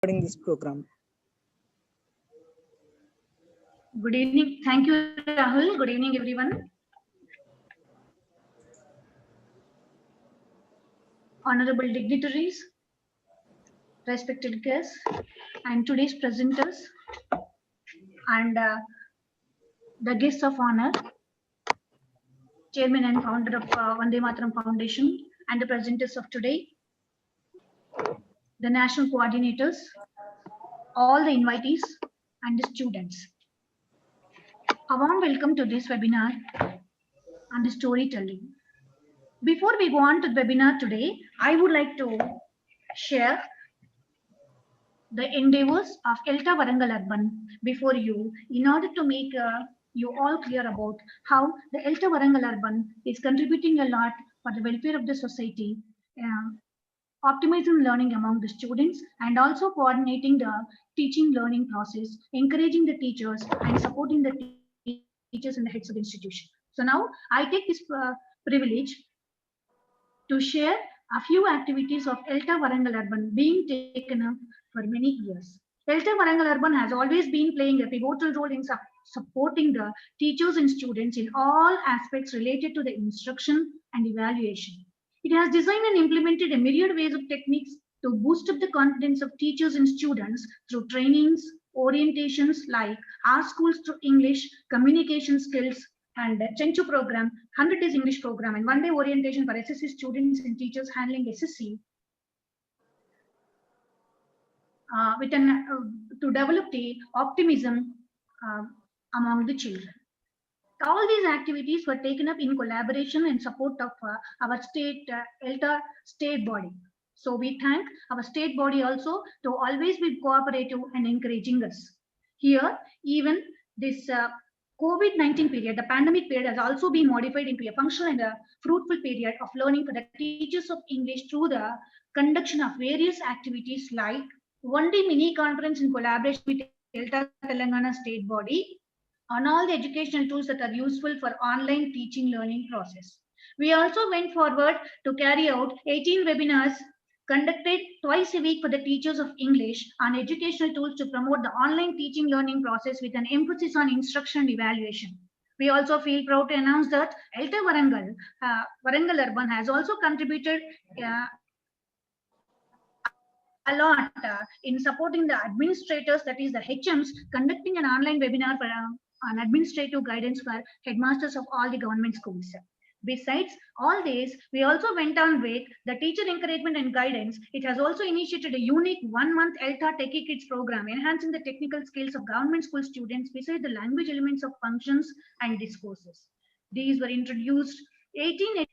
Recording this program. Good evening. Thank you, Rahul. Good evening, everyone. Honorable dignitaries, respected guests, and today's presenters, and the guests of honor, Chairman and founder of Vande Mataram Foundation, and the presenters of today, the national coordinators, all the invitees, and the students. A warm welcome to this webinar on the storytelling. Before we go on to the webinar today, I would like to share the endeavors of ELTA Varangal Urban before you in order to make you all clear about how the ELTA Varangal Urban is contributing a lot for the welfare of the society, optimizing learning among the students, and also coordinating the teaching learning process, encouraging the teachers and supporting the teachers and the heads of the institution. So now I take this privilege to share a few activities of ELTA Varangal Urban being taken up for many years. ELTA Varangal Urban has always been playing a pivotal role in supporting the teachers and students in all aspects related to the instruction and evaluation. It has designed and implemented a myriad ways of techniques to boost up the confidence of teachers and students through trainings, orientations like our schools through English, communication skills, and Chenchu program, 100 days English program, and 1 day orientation for SSC students and teachers handling SSC to develop the optimism among the children. All these activities were taken up in collaboration and support of our state ELTA state body. So we thank our state body also to always be cooperative and encouraging us. Here, even this COVID-19 period, the pandemic period has also been modified into a functional and a fruitful period of learning for the teachers of English through the conduction of various activities like 1 day mini conference in collaboration with ELTA Telangana state body on all the educational tools that are useful for online teaching learning process. We also went forward to carry out 18 webinars conducted twice a week for the teachers of English on educational tools to promote the online teaching learning process with an emphasis on instruction and evaluation. We also feel proud to announce that ELTA Varangal Urban has also contributed a lot in supporting the administrators, that is the HMs, conducting an online webinar for on administrative guidance for headmasters of all the government schools. Besides all this, we also went on with the teacher encouragement and guidance. It has also initiated a unique 1-month ELTA Techie Kids program, enhancing the technical skills of government school students besides the language elements of functions and discourses. These were introduced 18.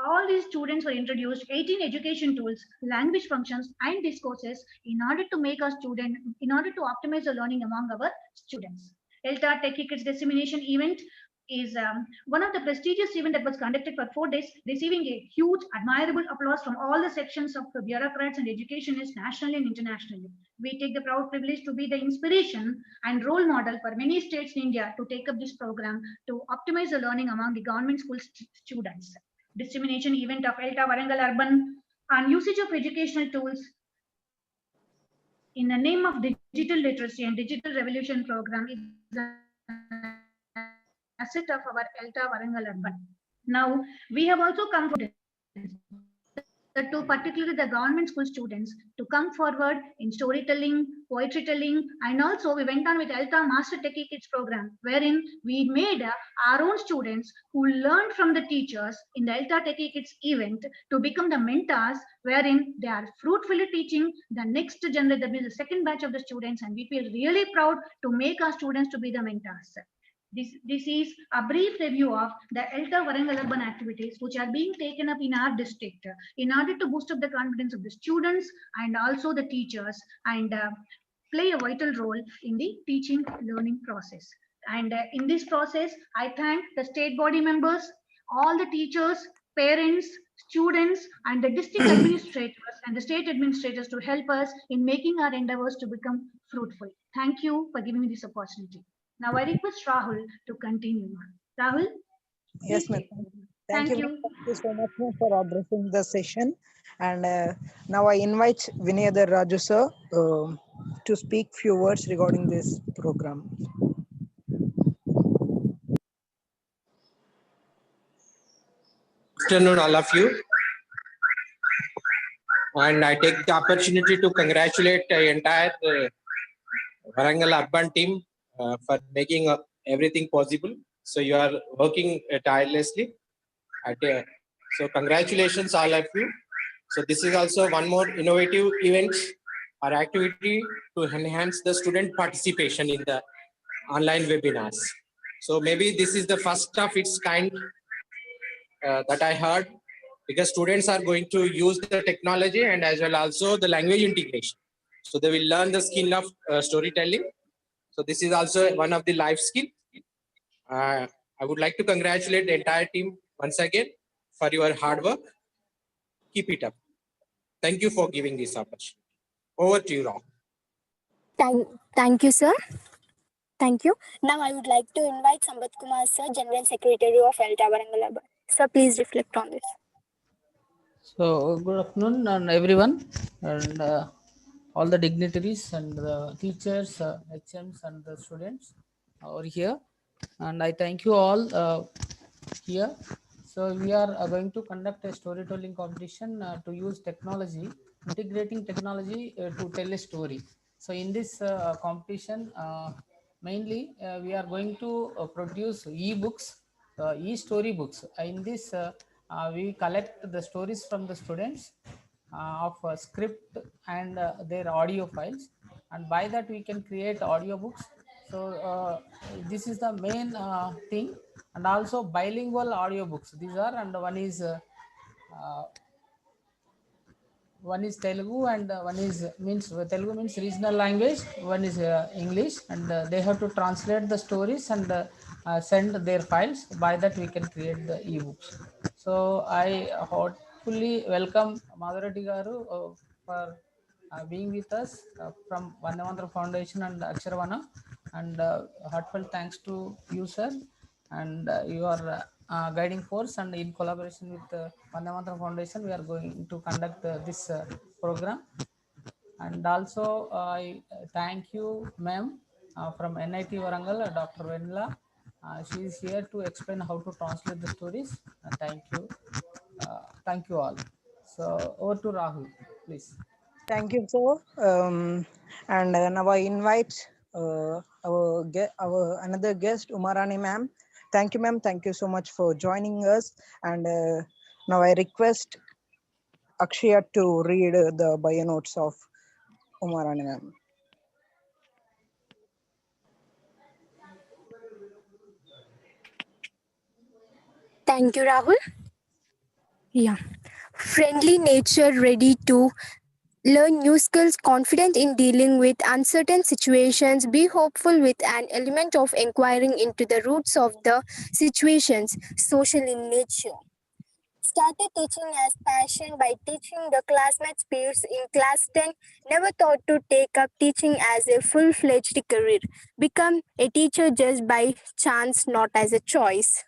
All these students were introduced 18 education tools, language functions, and discourses in order to optimize the learning among our students. ELTA Techie Kids dissemination event is one of the prestigious events that was conducted for 4 days, receiving a huge, admirable applause from all the sections of the bureaucrats and educationists nationally and internationally. We take the proud privilege to be the inspiration and role model for many states in India to take up this program to optimize the learning among the government school students. Dissemination event of ELTA Varangal Urban on usage of educational tools in the name of digital literacy and digital revolution program is an asset of our ELTA Varangal Urban. Now, we have also come to particularly the government school students to come forward in storytelling, poetry telling, and also we went on with ELTA Master Techie Kids program, wherein we made our own students who learned from the teachers in the ELTA Techie Kids event to become the mentors, wherein they are fruitfully teaching the next generation, that means the second batch of the students, and we feel really proud to make our students to be the mentors. This is a brief review of the ELTA Varangal Urban activities which are being taken up in our district in order to boost up the confidence of the students and also the teachers and play a vital role in the teaching learning process. And in this process, I thank the state body members, all the teachers, parents, students, and the district administrators and the state administrators to help us in making our endeavors to become fruitful. Thank you for giving me this opportunity. Now I request Rahul to continue. Rahul? Yes, ma'am. Thank you. Thank you so much, ma'am, for addressing the session. And now I invite Vinayadar Raju sir to speak few words regarding this program. Afternoon, all of you. And I take the opportunity to congratulate the entire Warangal urban team for making everything possible. So you are working tirelessly. So congratulations, all of you. So this is also one more innovative event or activity to enhance the student participation in the online webinars. So maybe this is the first of its kind that I heard, because students are going to use the technology and as well also the language integration. So they will learn the skill of storytelling. So this is also one of the life skill. I would like to congratulate the entire team once again for your hard work. Keep it up. Thank you for giving this opportunity. Over to you, Ram. Thank you, sir. Thank you. Now I would like to invite Sambat Kumar, sir, General Secretary of ELTA Warangal. Sir, please reflect on this. So, good afternoon, and everyone, and all the dignitaries and the teachers, HMs, and the students over here. And I thank you all here. So, we are going to conduct a storytelling competition to use technology, integrating technology to tell a story. So, in this competition, mainly we are going to produce e-books, e-story books. In this, we collect the stories from the students of script and their audio files, and by that we can create audiobooks. So this is the main thing, and also bilingual audiobooks these are, and uh, one is Telugu and one is means Telugu means regional language, one is English, and they have to translate the stories and send their files. By that we can create the ebooks. So I heartfully welcome Madhav Garu for being with us from Vandavantra Foundation and Aksharavana, and heartfelt thanks to you, sir, and your guiding force, and in collaboration with Vandavantra Foundation we are going to conduct this program. And also I thank you, ma'am, from NIT Warangal, Dr. Venla. She is here to explain how to translate the stories. Thank you all. So over to Rahul, please. Thank you, sir. And now I invite our another guest, Umarani ma'am. Thank you, ma'am. Thank you so much for joining us. And now I request Akshaya to read the bio notes of Umarani ma'am. Thank you, Rahul. Yeah. Friendly nature, ready to learn new skills, confident in dealing with uncertain situations, be hopeful with an element of inquiring into the roots of the situations, social in nature. Started teaching as passion by teaching the classmates peers in class 10. Never thought to take up teaching as a full-fledged career. Become a teacher just by chance, not as a choice.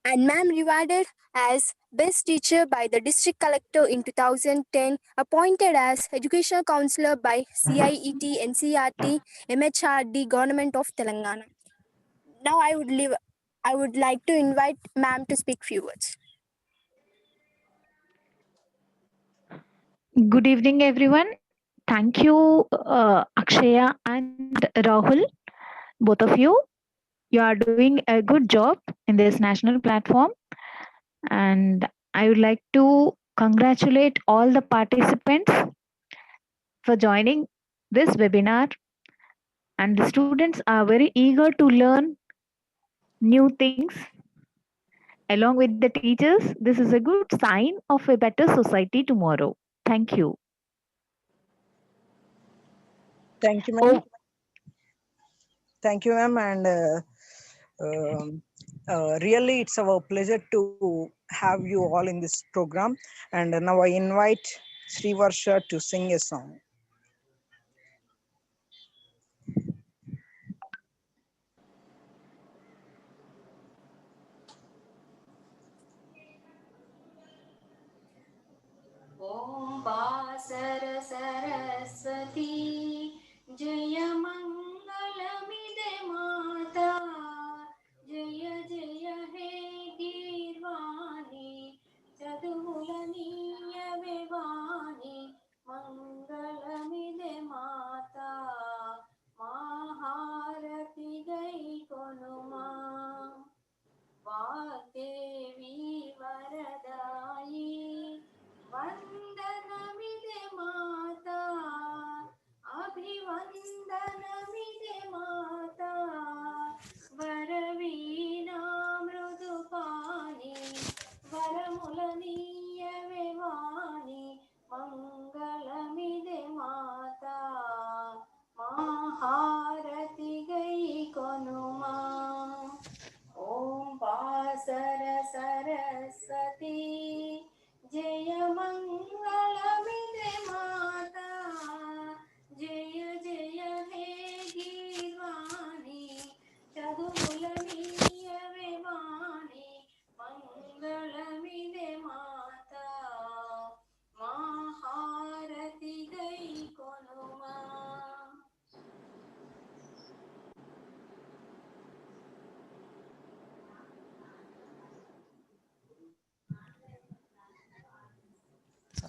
And ma'am rewarded as best teacher by the district collector in 2010, appointed as educational counselor by CIET, NCRT, MHRD, Government of Telangana. Now I would like to invite ma'am to speak few words. Good evening, everyone. Thank you, Akshaya and Rahul, both of you. You are doing a good job in this national platform, and I would like to congratulate all the participants for joining this webinar. And the students are very eager to learn new things along with the teachers. This is a good sign of a better society tomorrow. Thank you. Thank you, ma'am. Thank you, ma'am. And um, really, it's our pleasure to have you all in this program. And now I invite Sri Varsha to sing a song.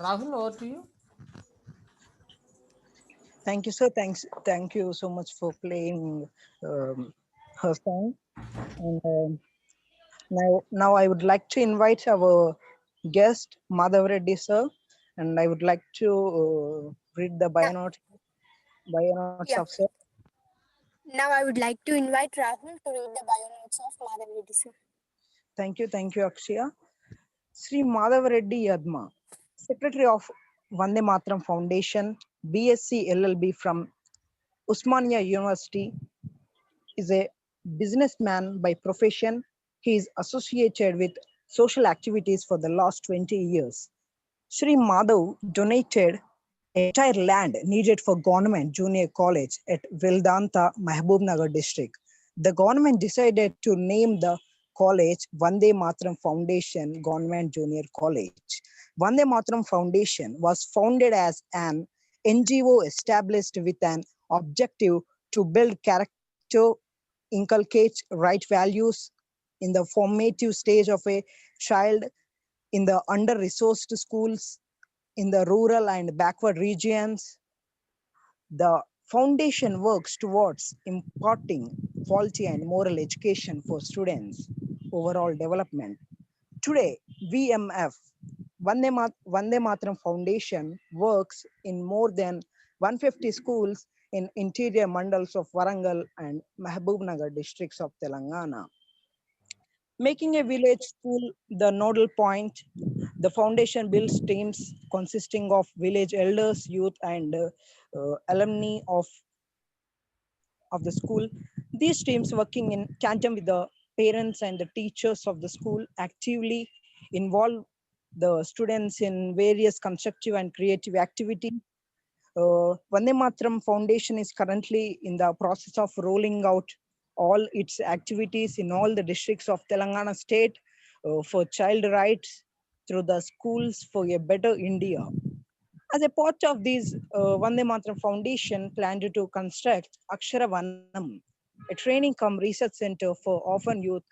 Rahul, over to you. Thank you, sir. Thank you so much for playing her song. And now I would like to invite our guest, Madhav Reddy, sir. And I would like to read the bio notes Yeah. of sir. Now I would like to invite Rahul to read the bio notes of Madhav Reddy, sir. Thank you, Akshaya. Sri Madhav Reddy Yadma, Secretary of Vande Mataram Foundation, BSc LLB from Usmania University, is a businessman by profession. He is associated with social activities for the last 20 years. Sri Madhav donated entire land needed for government junior college at Vildanta, Mahbubnagar district. The government decided to name the college Vande Mataram Foundation Government Junior College. Vande Mataram Foundation was founded as an NGO established with an objective to build character, inculcate right values in the formative stage of a child in the under-resourced schools, in the rural and backward regions. The foundation works towards imparting quality and moral education for students' overall development. Today, VMF, Vande Mataram Foundation, works in more than 150 schools in interior mandals of Warangal and Mahbubnagar districts of Telangana. Making a village school the nodal point, the foundation builds teams consisting of village elders, youth, and alumni of the school. These teams, working in tandem with the parents and the teachers of the school, actively involve the students in various constructive and creative activities. Vande Mataram Foundation is currently in the process of rolling out all its activities in all the districts of Telangana state for child rights through the schools for a better India. As a part of this, Vande Mataram Foundation planned to construct Akshara Vanam, a training cum research center for orphan youth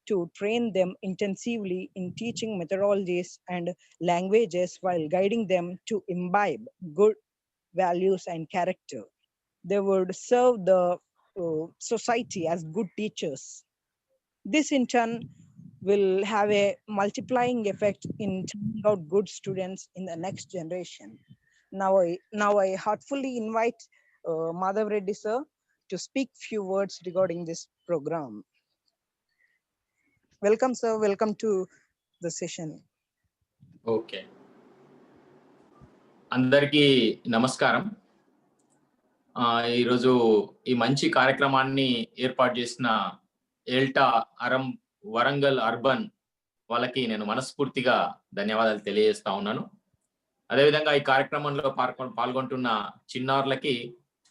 to train them intensively in teaching methodologies and languages while guiding them to imbibe good values and character. They would serve the society as good teachers. This in turn will have a multiplying effect in turning out good students in the next generation. Now I heartfully invite Madhav Reddy sir to speak few words regarding this program. Welcome sir, welcome to the session. Okay, అందరికీ నమస్కారం. ఈరోజు ఈ మంచి కార్యక్రమాన్ని ఏర్పాటు చేసిన ELTA అరం Warangal urban వాళ్ళకి నేను మనస్ఫూర్తిగా ధన్యవాదాలు తెలియజేస్తా ఉన్నాను. అదేవిధంగా ఈ కార్యక్రమంలో పాల్గొంటున్న చిన్నారులకి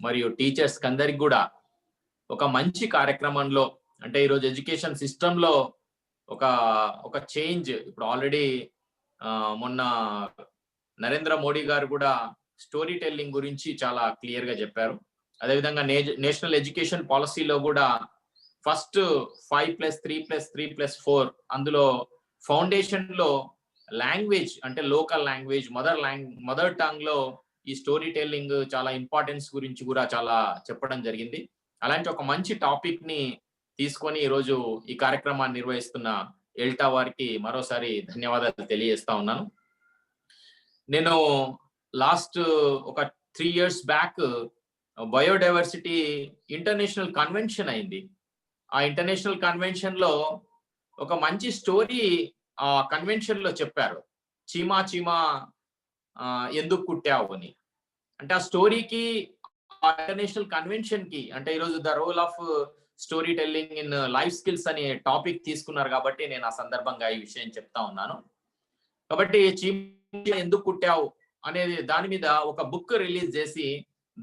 మరియు టీచర్స్ అందరికి కూడా ఒక మంచి కార్యక్రమంలో, అంటే ఈరోజు ఎడ్యుకేషన్ సిస్టంలో ఒక చేంజ్. ఇప్పుడు ఆల్రెడీ మొన్న నరేంద్ర మోడీ గారు కూడా స్టోరీ టెల్లింగ్ గురించి చాలా క్లియర్ గా చెప్పారు. అదేవిధంగా నేషనల్ ఎడ్యుకేషన్ పాలసీలో కూడా ఫస్ట్ 5+3+3+4 అందులో ఫౌండేషన్ లో లాంగ్వేజ్ అంటే లోకల్ లాంగ్వేజ్ మదర్ టంగ్ లో ఈ స్టోరీ టెల్లింగ్ చాలా ఇంపార్టెన్స్ గురించి కూడా చాలా చెప్పడం జరిగింది. అలాంటి ఒక మంచి టాపిక్ ని తీసుకొని ఈరోజు ఈ కార్యక్రమాన్ని నిర్వహిస్తున్న ఎల్టా వారికి మరోసారి ధన్యవాదాలు తెలియజేస్తా ఉన్నాను. నేను లాస్ట్ ఒక 3 years back biodiversity international convention అయింది. ఆ ఇంటర్నేషనల్ కన్వెన్షన్ లో ఒక మంచి స్టోరీ ఆ కన్వెన్షన్ లో చెప్పారు. చీమా చీమా ఎందుకు కుట్టావు అని. అంటే ఆ స్టోరీకి ఇంటర్నేషనల్ కన్వెన్షన్ కి, అంటే ఈరోజు the role of storytelling in life skills అనే టాపిక్ తీసుకున్నారు కాబట్టి నేను ఆ సందర్భంగా ఈ విషయం చెప్తా ఉన్నాను. కాబట్టి చీమా ఎందుకు కుట్టావు అనేది దాని మీద ఒక బుక్ రిలీజ్ చేసి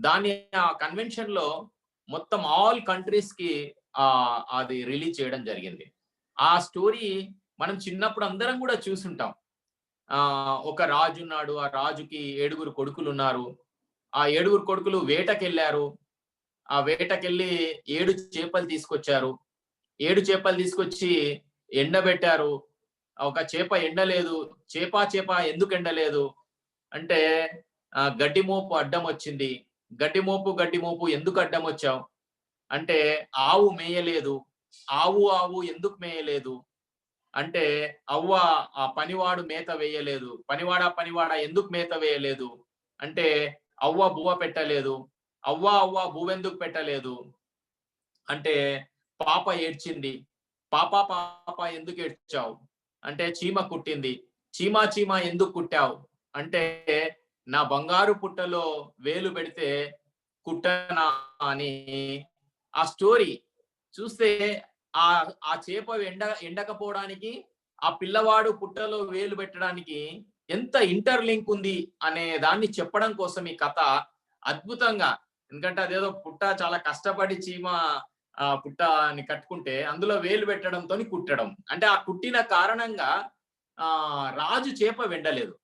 దాని ఆ కన్వెన్షన్ లో మొత్తం ఆల్ కంట్రీస్ కి అది రిలీజ్ చేయడం జరిగింది. ఆ స్టోరీ మనం చిన్నప్పుడు అందరం కూడా చూసుంటాం. ఒక రాజు ఉన్నాడు, ఆ రాజుకి 7 కొడుకులు ఉన్నారు. ఆ 7 కొడుకులు వేటకెళ్ళారు. ఆ వేటకెళ్ళి 7 చేపలు తీసుకొచ్చారు. 7 చేపలు తీసుకొచ్చి ఎండబెట్టారు. ఒక చేప ఎండలేదు. చేప ఎందుకు ఎండలేదు అంటే గడ్డి మోపు అడ్డం వచ్చింది. గడ్డి మోపు ఎందుకు అడ్డం వచ్చావు అంటే ఆవు మేయలేదు. ఆవు ఎందుకు మేయలేదు అంటే అవ్వ ఆ పనివాడు మేత వేయలేదు. పనివాడ ఎందుకు మేత వేయలేదు అంటే అవ్వ బువ్వ పెట్టలేదు. అవ్వ బువ్వెందుకు పెట్టలేదు అంటే పాప ఏడ్చింది. పాప ఎందుకు ఏడ్చావు అంటే చీమ కుట్టింది. చీమ ఎందుకు కుట్టావు అంటే నా బంగారు పుట్టలో వేలు పెడితే కుట్టనా అని. ఆ స్టోరీ చూస్తే ఆ చేప ఎండకపోవడానికి, ఆ పిల్లవాడు పుట్టలో వేలు పెట్టడానికి ఎంత ఇంటర్లింక్ ఉంది అనే దాన్ని చెప్పడం కోసం ఈ కథ అద్భుతంగా. ఎందుకంటే అదేదో పుట్ట చాలా కష్టపడి చీమ పుట్టని కట్టుకుంటే అందులో వేలు పెట్టడంతో కుట్టడం. అంటే ఆ కుట్టిన కారణంగా రాజు చేప వెండలేదు.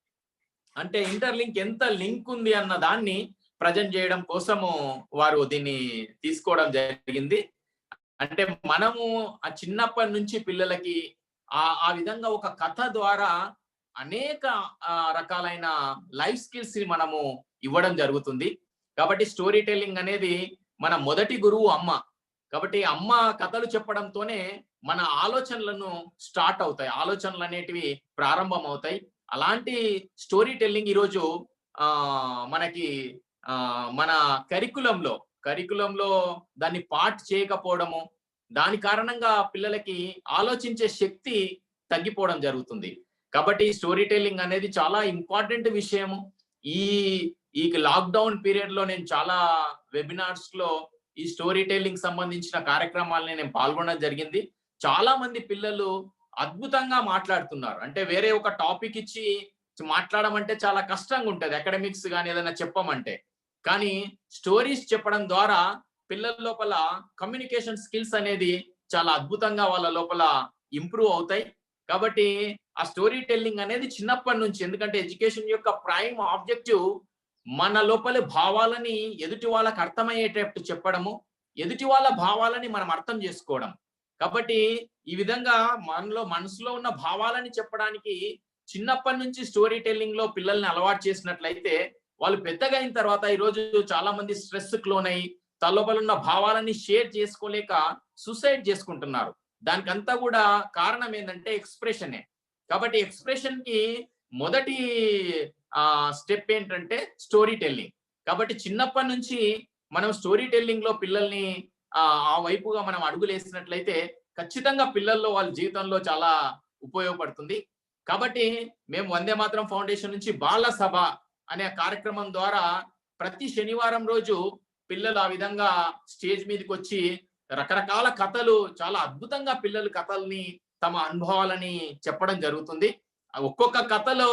అంటే ఇంటర్లింక్ ఎంత లింక్ ఉంది అన్న దాన్ని ప్రజెంట్ చేయడం కోసము వారు దీన్ని తీసుకోవడం జరిగింది. అంటే మనము ఆ చిన్నప్పటి నుంచి పిల్లలకి ఆ విధంగా ఒక కథ ద్వారా అనేక రకాలైన లైఫ్ స్కిల్స్ ని మనము ఇవ్వడం జరుగుతుంది. కాబట్టి స్టోరీ టెల్లింగ్ అనేది మన మొదటి గురువు అమ్మ. కాబట్టి అమ్మ కథలు చెప్పడంతోనే మన ఆలోచనలను స్టార్ట్ అవుతాయి, ఆలోచనలు అనేటివి ప్రారంభం అవుతాయి. అలాంటి స్టోరీ టెల్లింగ్ ఈరోజు మనకి మన కరికులంలో దాన్ని పార్ట్ చేయకపోవడము, దాని కారణంగా పిల్లలకి ఆలోచించే శక్తి తగ్గిపోవడం జరుగుతుంది. కాబట్టి స్టోరీ టెల్లింగ్ అనేది చాలా ఇంపార్టెంట్ విషయము. ఈ లాక్డౌన్ పీరియడ్ లో నేను చాలా వెబినార్స్ లో ఈ స్టోరీ టెల్లింగ్ సంబంధించిన కార్యక్రమాలని నేను పాల్గొనడం జరిగింది. చాలా మంది పిల్లలు అద్భుతంగా మాట్లాడుతున్నారు. అంటే వేరే ఒక టాపిక్ ఇచ్చి మాట్లాడమంటే చాలా కష్టంగా ఉంటది, అకాడమిక్స్ కానీ ఏదైనా చెప్పమంటే. కానీ స్టోరీస్ చెప్పడం ద్వారా పిల్లల లోపల కమ్యూనికేషన్ స్కిల్స్ అనేది చాలా అద్భుతంగా వాళ్ళ లోపల ఇంప్రూవ్ అవుతాయి. కాబట్టి ఆ స్టోరీ టెల్లింగ్ అనేది చిన్నప్పటి నుంచి, ఎందుకంటే ఎడ్యుకేషన్ యొక్క ప్రైమ్ ఆబ్జెక్టివ్ మన లోపల భావాలని ఎదుటి వాళ్ళకి అర్థమయ్యేటట్టు చెప్పడము, ఎదుటి వాళ్ళ భావాలని మనం అర్థం చేసుకోవడం. కాబట్టి ఈ విధంగా మనసులో ఉన్న భావాలని చెప్పడానికి చిన్నప్పటి నుంచి స్టోరీ టెల్లింగ్ లో పిల్లల్ని అలవాటు చేసినట్లయితే వాళ్ళు పెద్దగా అయిన తర్వాత ఈరోజు చాలా మంది స్ట్రెస్ కు లోనై తన లోపల ఉన్న భావాలని షేర్ చేసుకోలేక సూసైడ్ చేసుకుంటున్నారు. దానికంతా కూడా కారణం ఏంటంటే ఎక్స్ప్రెషనే. కాబట్టి ఎక్స్ప్రెషన్ కి మొదటి స్టెప్ ఏంటంటే స్టోరీ టెల్లింగ్. కాబట్టి చిన్నప్పటి నుంచి మనం స్టోరీ టెల్లింగ్ లో పిల్లల్ని ఆ వైపుగా మనం అడుగులేసినట్లయితే ఖచ్చితంగా పిల్లల్లో వాళ్ళ జీవితంలో చాలా ఉపయోగపడుతుంది. కాబట్టి మేము వందే మాతరం ఫౌండేషన్ నుంచి బాల సభ అనే కార్యక్రమం ద్వారా ప్రతి శనివారం రోజు పిల్లలు ఆ విధంగా స్టేజ్ మీదకి వచ్చి రకరకాల కథలు, చాలా అద్భుతంగా పిల్లలు కథల్ని తమ అనుభవాలని చెప్పడం జరుగుతుంది. ఒక్కొక్క కథలో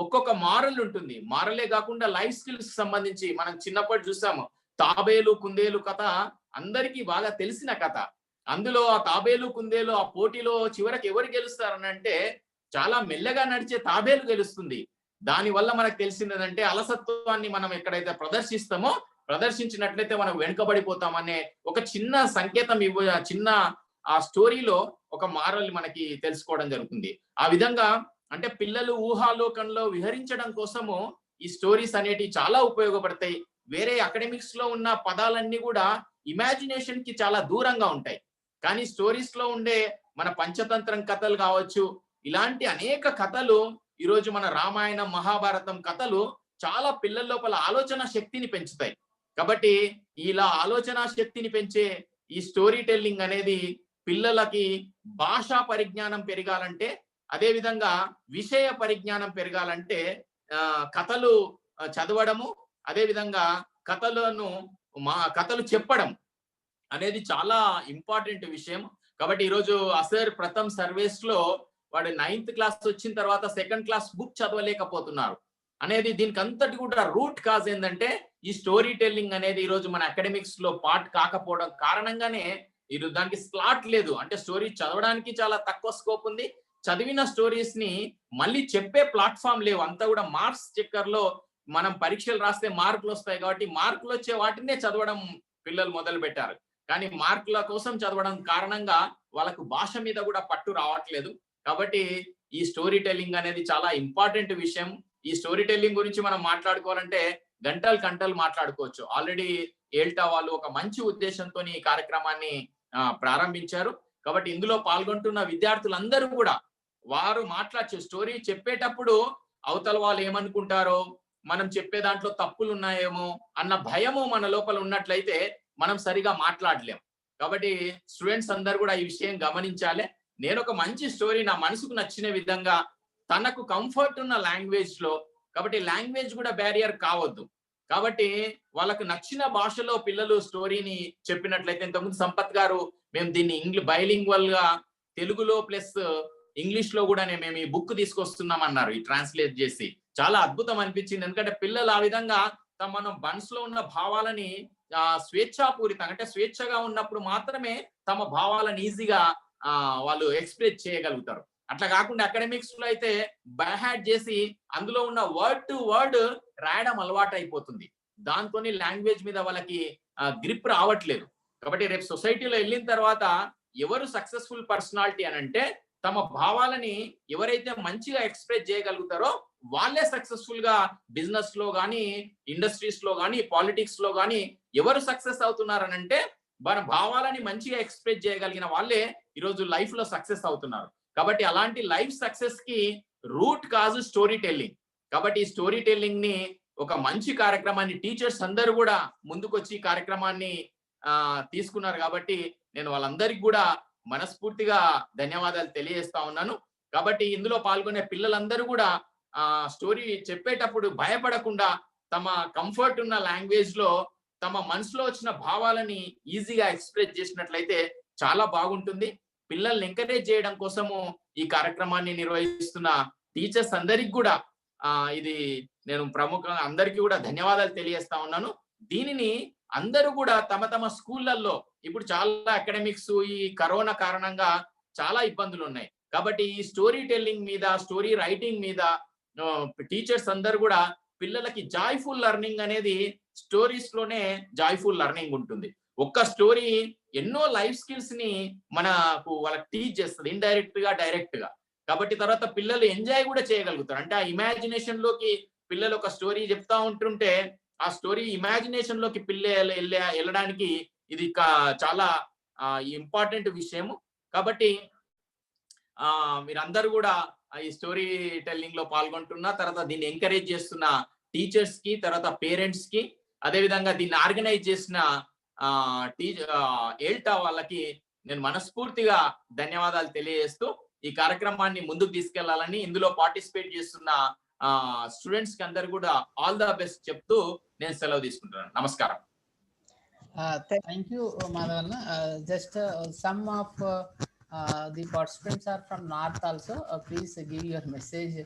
ఒక్కొక్క మారల్ ఉంటుంది. మారలే కాకుండా లైఫ్ స్కిల్స్ సంబంధించి మనం చిన్నప్పుడు చూసాము. తాబేలు కుందేలు కథ అందరికీ బాగా తెలిసిన కథ. అందులో ఆ తాబేలు కుందేలు ఆ పోటీలో చివరికి ఎవరు గెలుస్తారని అంటే చాలా మెల్లగా నడిచే తాబేలు గెలుస్తుంది. దాని వల్ల మనకు తెలిసిందంటే అలసత్వాన్ని మనం ఎక్కడైతే ప్రదర్శించినట్లయితే మనం వెనుకబడిపోతామనే ఒక చిన్న సంకేతం చిన్న ఆ స్టోరీలో ఒక మారల్ మనకి తెలుసుకోవడం జరుగుతుంది. ఆ విధంగా అంటే పిల్లలు ఊహాలోకంలో విహరించడం కోసము ఈ స్టోరీస్ అనేటివి చాలా ఉపయోగపడతాయి. వేరే అకాడమిక్స్ లో ఉన్న పదాలన్నీ కూడా ఇమాజినేషన్ కి చాలా దూరంగా ఉంటాయి. కానీ స్టోరీస్ లో ఉండే మన పంచతంత్రం కథలు కావచ్చు, ఇలాంటి అనేక కథలు ఈరోజు మన రామాయణం మహాభారతం కథలు చాలా పిల్లల లోపల ఆలోచన శక్తిని పెంచుతాయి. కాబట్టి ఇలా ఆలోచన శక్తిని పెంచే ఈ స్టోరీ టెల్లింగ్ అనేది పిల్లలకి భాషా పరిజ్ఞానం పెరగాలంటే, అదే విధంగా విషయ పరిజ్ఞానం పెరగాలంటే కథలు చదవడము, అదే విధంగా కథలు చెప్పడం అనేది చాలా ఇంపార్టెంట్ విషయం. కాబట్టి ఈరోజు అసర్ ప్రథమ్ సర్వేస్ లో వాడు 9th క్లాస్ వచ్చిన తర్వాత 2nd క్లాస్ బుక్ చదవలేకపోతున్నారు అనేది దీనికి అంతటి కూడా రూట్ కాజ్ ఏంటంటే ఈ స్టోరీ టెల్లింగ్ అనేది ఈరోజు మన అకాడమిక్స్ లో పార్ట్ కాకపోవడం కారణంగానే ఈరోజు దానికి స్లాట్ లేదు. అంటే స్టోరీ చదవడానికి చాలా తక్కువ స్కోప్ ఉంది, చదివిన స్టోరీస్ ని మళ్ళీ చెప్పే ప్లాట్ఫామ్ లేవు. అంతా కూడా మార్క్స్ చెక్కర్ లో మనం పరీక్షలు రాస్తే మార్కులు వస్తాయి కాబట్టి మార్కులు వచ్చే వాటినే చదవడం పిల్లలు మొదలు పెట్టారు. కానీ మార్కుల కోసం చదవడం కారణంగా వాళ్ళకు భాష మీద కూడా పట్టు రావట్లేదు. కాబట్టి ఈ స్టోరీ టెల్లింగ్ అనేది చాలా ఇంపార్టెంట్ విషయం. ఈ స్టోరీ టెల్లింగ్ గురించి మనం మాట్లాడుకోవాలంటే గంటలు మాట్లాడుకోవచ్చు. ఆల్రెడీ ఏల్టా వాళ్ళు ఒక మంచి ఉద్దేశంతో ఈ కార్యక్రమాన్ని ప్రారంభించారు. కాబట్టి ఇందులో పాల్గొంటున్న విద్యార్థులందరూ కూడా వారు మాట్లాడచ్చు. స్టోరీ చెప్పేటప్పుడు అవతల వాళ్ళు ఏమనుకుంటారో, మనం చెప్పే దాంట్లో తప్పులు ఉన్నాయేమో అన్న భయము మన లోపల ఉన్నట్లయితే మనం సరిగా మాట్లాడలేం. కాబట్టి స్టూడెంట్స్ అందరూ కూడా ఈ విషయం గమనించాలి. నేను ఒక మంచి స్టోరీ నా మనసుకు నచ్చిన విధంగా తనకు కంఫర్ట్ ఉన్న లాంగ్వేజ్ లో, కాబట్టి లాంగ్వేజ్ కూడా బ్యారియర్ కావద్దు. కాబట్టి వాళ్ళకు నచ్చిన భాషలో పిల్లలు స్టోరీని చెప్పినట్లయితే, ఇంతకుముందు సంపత్ గారు మేము దీన్ని బైలింగ్వల్ గా తెలుగులో ప్లస్ ఇంగ్లీష్ లో కూడా మేము ఈ బుక్ తీసుకొస్తున్నాం అన్నారు, ఈ ట్రాన్స్లేట్ చేసి. చాలా అద్భుతం అనిపించింది. ఎందుకంటే పిల్లలు ఆ విధంగా మనం మనసులో ఉన్న భావాలని స్వేచ్ఛాపూరితంగా, అంటే స్వేచ్ఛగా ఉన్నప్పుడు మాత్రమే తమ భావాలను ఈజీగా వాళ్ళు ఎక్స్ప్రెస్ చేయగలుగుతారు. అట్లా కాకుండా అకాడమిక్స్ లో అయితే బైహార్ట్ చేసి అందులో ఉన్న వర్డ్ టు వర్డ్ రాయడం అలవాటు అయిపోతుంది. దాంతో లాంగ్వేజ్ మీద వాళ్ళకి గ్రిప్ రావట్లేదు. కాబట్టి రేపు సొసైటీలో వెళ్ళిన తర్వాత ఎవరు సక్సెస్ఫుల్ పర్సనాలిటీ అని అంటే, తమ భావాలని ఎవరైతే మంచిగా ఎక్స్ప్రెస్ చేయగలుగుతారో వాళ్ళే సక్సెస్ఫుల్ గా బిజినెస్ లో గానీ, ఇండస్ట్రీస్ లో గానీ, పాలిటిక్స్ లో గానీ ఎవరు సక్సెస్ అవుతున్నారనంటే మన భావాలని మంచిగా ఎక్స్ప్రెస్ చేయగలిగిన వాళ్ళే ఈరోజు లైఫ్ లో సక్సెస్ అవుతున్నారు. కాబట్టి అలాంటి లైఫ్ సక్సెస్ కి రూట్ కాజు స్టోరీ టెల్లింగ్. కాబట్టి ఈ స్టోరీ టెల్లింగ్ ని ఒక మంచి కార్యక్రమాన్ని టీచర్స్ అందరూ కూడా ముందుకొచ్చి ఈ కార్యక్రమాన్ని తీసుకున్నారు. కాబట్టి నేను వాళ్ళందరికీ కూడా మనస్ఫూర్తిగా ధన్యవాదాలు తెలియజేస్తా ఉన్నాను. కాబట్టి ఇందులో పాల్గొనే పిల్లలందరూ కూడా స్టోరీ చెప్పేటప్పుడు భయపడకుండా తమ కంఫర్ట్ ఉన్న లాంగ్వేజ్ లో తమ మనసులో వచ్చిన భావాలని ఈజీగా ఎక్స్ప్రెస్ చేసినట్లయితే చాలా బాగుంటుంది. పిల్లల్ని ఎంకరేజ్ చేయడం కోసము ఈ కార్యక్రమాన్ని నిర్వహిస్తున్న టీచర్స్ అందరికి కూడా ఇది నేను ప్రముఖంగా అందరికీ కూడా ధన్యవాదాలు తెలియజేస్తా ఉన్నాను. దీనిని అందరూ కూడా తమ తమ స్కూళ్ళల్లో, ఇప్పుడు చాలా అకాడమిక్స్ ఈ కరోనా కారణంగా చాలా ఇబ్బందులు ఉన్నాయి. కాబట్టి ఈ స్టోరీ టెల్లింగ్ మీద, స్టోరీ రైటింగ్ మీద టీచర్స్ అందరూ కూడా పిల్లలకి జాయ్ఫుల్ లెర్నింగ్ అనేది స్టోరీస్ లోనే జాయ్ఫుల్ లెర్నింగ్ ఉంటుంది. ఒక్క స్టోరీ ఎన్నో లైఫ్ స్కిల్స్ ని మనకు వాళ్ళకి టీచ్ చేస్తుంది, ఇండైరెక్ట్ గా డైరెక్ట్ గా. కాబట్టి తర్వాత పిల్లలు ఎంజాయ్ కూడా చేయగలుగుతారు. అంటే ఆ ఇమాజినేషన్ లోకి పిల్లలు ఒక స్టోరీ చెప్తా ఉంటుంటే ఆ స్టోరీ ఇమాజినేషన్ లోకి పిల్లలు వెళ్ళడానికి ఇది చాలా ఇంపార్టెంట్ విషయము. కాబట్టి మీరందరూ కూడా ఈ స్టోరీ టెల్లింగ్ లో పాల్గొంటున్న తర్వాత దీన్ని ఎంకరేజ్ చేస్తున్న టీచర్స్ కి, తర్వాత పేరెంట్స్ కి, అదే విధంగా దీన్ని ఆర్గనైజ్ చేసిన ఏల్టా వాళ్ళకి నేను మనస్ఫూర్తిగా ధన్యవాదాలు తెలియజేస్తూ ఈ కార్యక్రమాన్ని ముందుకు తీసుకెళ్లాలని, ఇందులో పార్టిసిపేట్ చేస్తున్న స్టూడెంట్స్ కి అందరు కూడా ఆల్ ద బెస్ట్ చెప్తూ నేను సెలవు తీసుకుంటున్నాను. నమస్కారం. Thank you, Madhav. Just some of the participants are from North also. Please give your message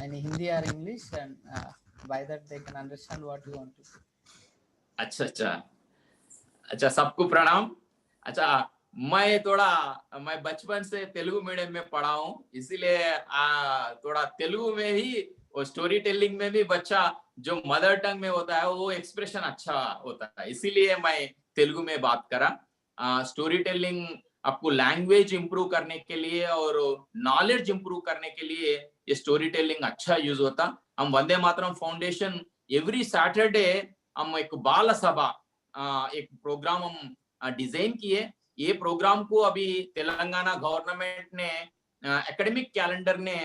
in Hindi or English, and by that they can understand what you want to say. अच्छा, सबको प्रणाम. अच्छा, मैं बचपन से Telugu medium में पढ़ा हूँ, इसीलिए थोड़ा तेलुगु में ही और स्टोरी टेलिंग में भी बच्चा जो मदर टंग में होता है वो एक्सप्रेशन अच्छा होता है, इसीलिए मैं तेलुगु में बात करा. स्टोरी टेलिंग आपको लैंग्वेज इंप्रूव करने के लिए और नॉलेज इंप्रूव करने के लिए ये स्टोरी टेलिंग अच्छा यूज होता. हम Vande Mataram foundation every Saturday हम एक बाल सभा एक प्रोग्राम हम डिजाइन किए. ये प्रोग्राम को अभी तेलंगाना गवर्नमेंट ने एकेडमिक कैलेंडर ने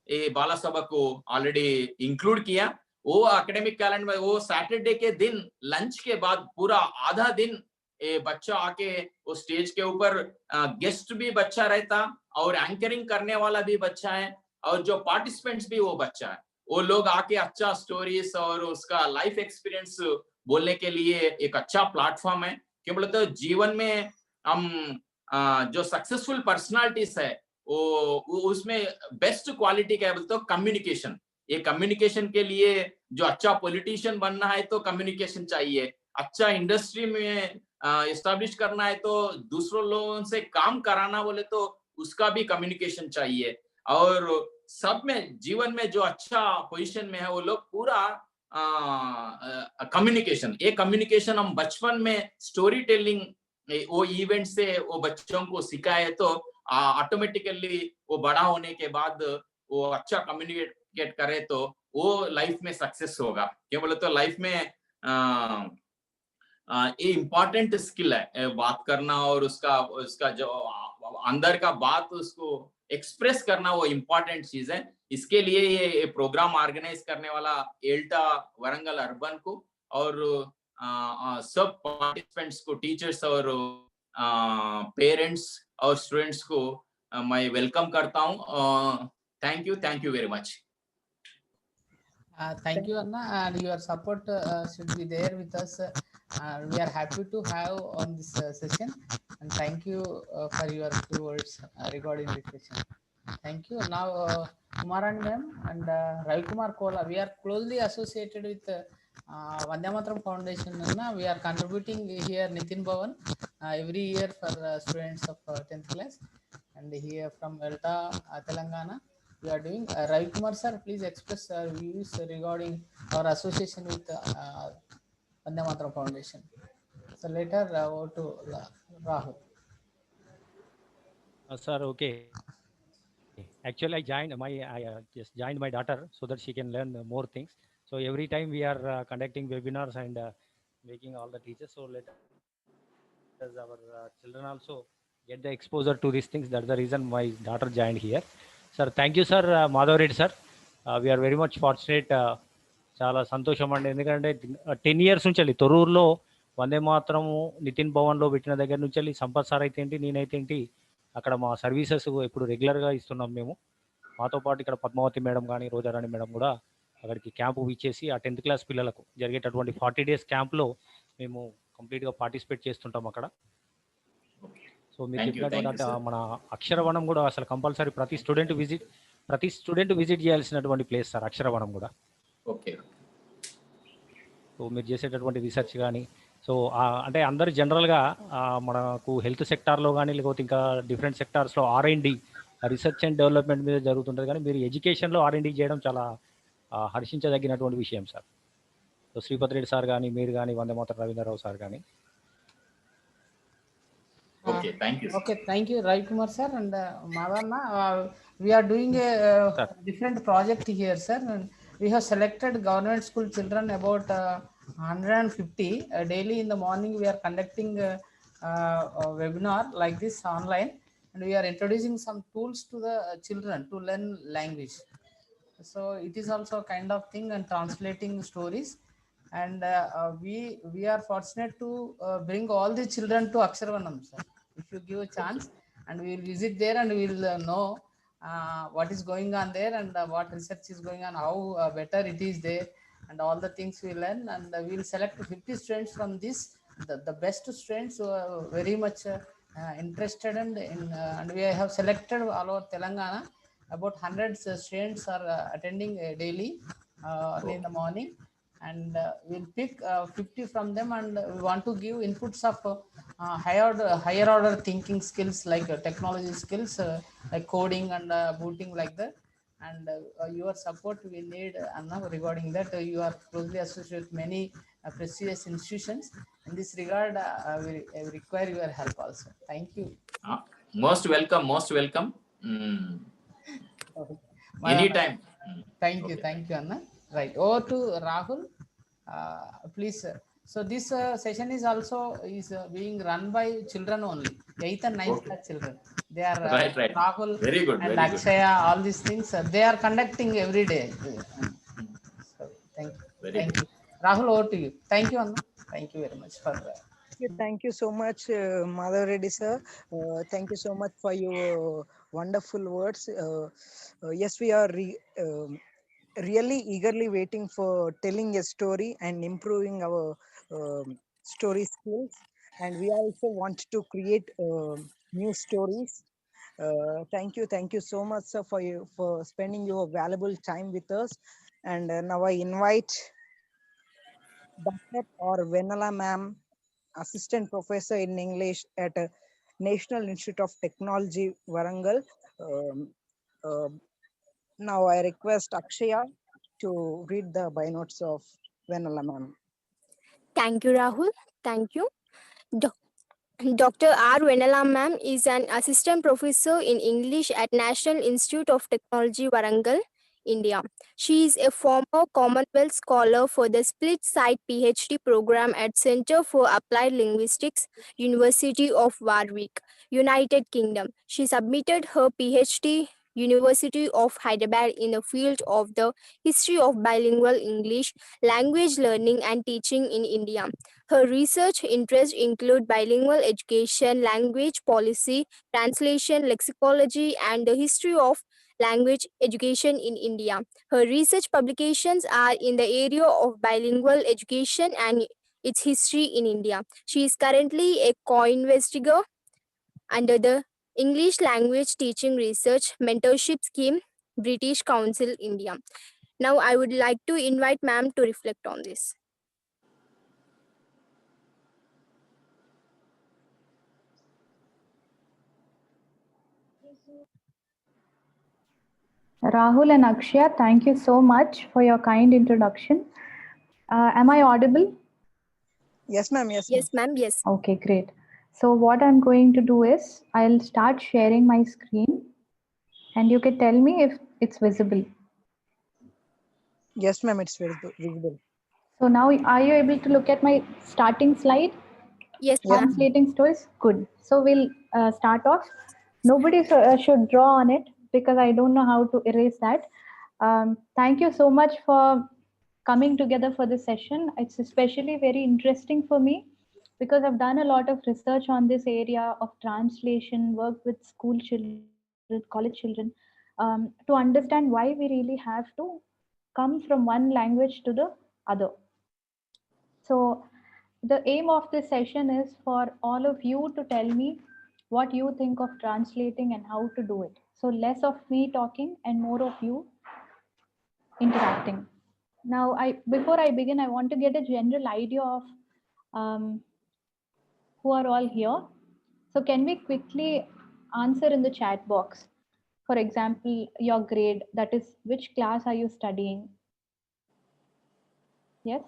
ये बाला सभा को ऑलरेडी इंक्लूड किया. वो एकेडमिक कैलेंडर में वो सैटरडे के दिन लंच के बाद पूरा आधा दिन ये बच्चा आके वो स्टेज के ऊपर गेस्ट भी बच्चा रहता और एंकरिंग करने वाला भी बच्चा है और जो पार्टिसिपेंट्स भी वो बच्चा है. वो लोग आके अच्छा स्टोरीज और उसका लाइफ एक्सपीरियंस बोलने के लिए एक अच्छा प्लेटफॉर्म है. क्या बोलते हो, जीवन में हम जो सक्सेसफुल पर्सनालिटीज है वो उसमें बेस्ट क्वालिटी क्या बोलते हो, कम्युनिकेशन. ये कम्युनिकेशन के लिए जो अच्छा पॉलिटिशियन बनना है तो कम्युनिकेशन चाहिए, अच्छा इंडस्ट्री में एस्टैब्लिश करना है तो दूसरों लोगों से काम कराना बोले तो उसका भी कम्युनिकेशन चाहिए. और सब में जीवन में जो अच्छा पोजीशन में है वो लोग पूरा कम्युनिकेशन, ये कम्युनिकेशन हम बचपन में स्टोरी टेलिंग वो इवेंट से वो बच्चों को सिखाए तो ऑटोमेटिकली वो बड़ा होने के बाद वो अच्छा कम्युनिकेट करे तो वो लाइफ में सक्सेस होगा। क्या बोले तो लाइफ में ये इम्पोर्टेंट स्किल है बात करना, और उसका उसका जो अंदर का बात उसको एक्सप्रेस करना वो इम्पोर्टेंट चीज है। इसके लिए ये प्रोग्राम ऑर्गेनाइज करने वाला एल्टा वरंगल अर्बन को और सब पार्टिसिपेंट्स को, टीचर्स और पेरेंट्स और स्टूडेंट्स को मैं वेलकम करता हूँ। Thank you very much. Thank you, Anna, and your support should be there with us. We are happy to have on this session, and thank you for your few words regarding this session. Thank you. Now, Kumaran ma'am and Ravi Kumar Kola, we are closely associated with Vande Mataram Foundation. Anna. We are contributing here Nitin Bhavan every year for students of 10th class, and here from Elta, Telangana. We are doing. Ravi Kumar sir, please express views regarding our association with Vande Mataram Foundation. So later over to Rahul. Sir, okay. Actually, I just joined my daughter so that she can learn more things. So every time we are conducting webinars and making all the teachers. So let us our children also get the exposure to these things. That's the reason my daughter joined here. Sir, thank you, sir. Madhav Reddy, sir. We are very much fortunate. చాలా సంతోషం అండి, ఎందుకంటే 10 years నుంచి వెళ్ళి తొర్రూరులో వందే మాత్రం నితిన్ భవన్లో పెట్టిన దగ్గర నుంచి వెళ్ళి సంపత్ సార్ అయితే ఏంటి, నేనైతే ఏంటి, అక్కడ మా సర్వీసెస్ ఇప్పుడు రెగ్యులర్గా ఇస్తున్నాం మేము. మాతో పాటు ఇక్కడ పద్మావతి మేడం కానీ రోజారాణి మేడం కూడా అక్కడికి క్యాంపు ఇచ్చేసి ఆ 10th class పిల్లలకు జరిగేటటువంటి 40 days క్యాంప్లో మేము కంప్లీట్గా పార్టిసిపేట్ చేస్తుంటాం అక్కడ. సో మీరు చెప్పినటువంటి మన అక్షరవనం కూడా అసలు కంపల్సరీ ప్రతి స్టూడెంట్ విజిట్ చేయాల్సినటువంటి ప్లేస్ సార్ అక్షరవనం కూడా. ఓకే. సో మీరు చేసేటటువంటి రీసెర్చ్ కానీ, సో అంటే అందరు జనరల్గా మనకు హెల్త్ సెక్టార్లో కానీ లేకపోతే ఇంకా డిఫరెంట్ సెక్టార్స్లో R&D రీసెర్చ్ అండ్ డెవలప్మెంట్ మీద జరుగుతుంటుంది, కానీ మీరు ఎడ్యుకేషన్లో R&D చేయడం చాలా హర్షించదగినటువంటి విషయం sir. So Sripathi Reddy sir కానీ, మీరు కానీ, వందే మాతరం రవీంద్రరావు సార్ కానీ. Okay, thank you. Okay, thank you, Ravi Kumar sir and Madhanna. We are doing a different project here, sir. And we have selected government school children about 150 daily in the morning. We are conducting a webinar like this online, and we are introducing some tools to the children to learn language. So it is also a kind of thing and translating stories. And we are fortunate to bring all the children to Aksharavanam, sir. If you give a chance, and we will visit there and we will know what is going on there and what research is going on, how better it is there, and all the things we learn. And we will select 50 students from this, the best students who are very much interested and we have selected all over Telangana. About 100 students are attending daily early in the morning, and we'll pick 50 from them, and we want to give inputs of higher order thinking skills like technology skills like coding and booting like that. And your support we need, Anna, regarding that. You are closely associated with many prestigious institutions. In this regard, we require your help also. Thank you. Most welcome. Anytime. Thank you, Anna. Right, over to Rahul, please. So this session is also being run by children only, 8th and 9th class children. They are right. Rahul Very good, and very Akshaya, all these things they are conducting every day. So thank you. Rahul, over to you. Thank you, Anna. Thank you very much for Thank you so much, Madhav Reddy sir. Thank you so much for your wonderful words. Yes, we are really eagerly waiting for telling a story and improving our story skills, and we also want to create new stories. Thank you so much, sir, for spending your valuable time with us. And now I invite Dr. or Venala ma'am, assistant professor in English at National Institute of Technology, Warangal. Now I request Akshaya to read the bynotes of Venala ma'am. Thank you, Rahul. Thank you. Dr. R. Venala ma'am is an assistant professor in English at National Institute of Technology, Warangal. India. She is a former Commonwealth Scholar for the Split Site PhD program at Centre for Applied Linguistics, University of Warwick, United Kingdom. She submitted her PhD University of Hyderabad in the field of the history of bilingual English language learning and teaching in India. Her research interests include bilingual education, language policy, translation, lexicology, and the history of language education in India. Her research publications are in the area of bilingual education and its history in India. She is currently a co-investigator under the English Language Teaching Research Mentorship Scheme, British Council, India. Now, I would like to invite ma'am to reflect on this. Rahul and Akshaya, thank you so much for your kind introduction. Am I audible? Yes, ma'am. Yes, ma'am. Yes, ma'am. Yes. Okay, great. So what I'm going to do is I'll start sharing my screen and you can tell me if it's visible. Yes, ma'am. It's very visible. So now are you able to look at my starting slide? Yes, Yes, ma'am. Translating stories? Good. So we'll start off. Nobody should draw on it because I don't know how to erase that. Thank you so much for coming together for this session. It's especially very interesting for me because I've done a lot of research on this area of translation, worked with school children, college children, to understand why we really have to come from one language to the other. So the aim of this session is for all of you to tell me what you think of translating and how to do it. So less of me talking and more of you interacting. Now, before I begin, I want to get a general idea of um, who are all here. So can we quickly answer in the chat box? For example, your grade, that is, which class are you studying? Yes.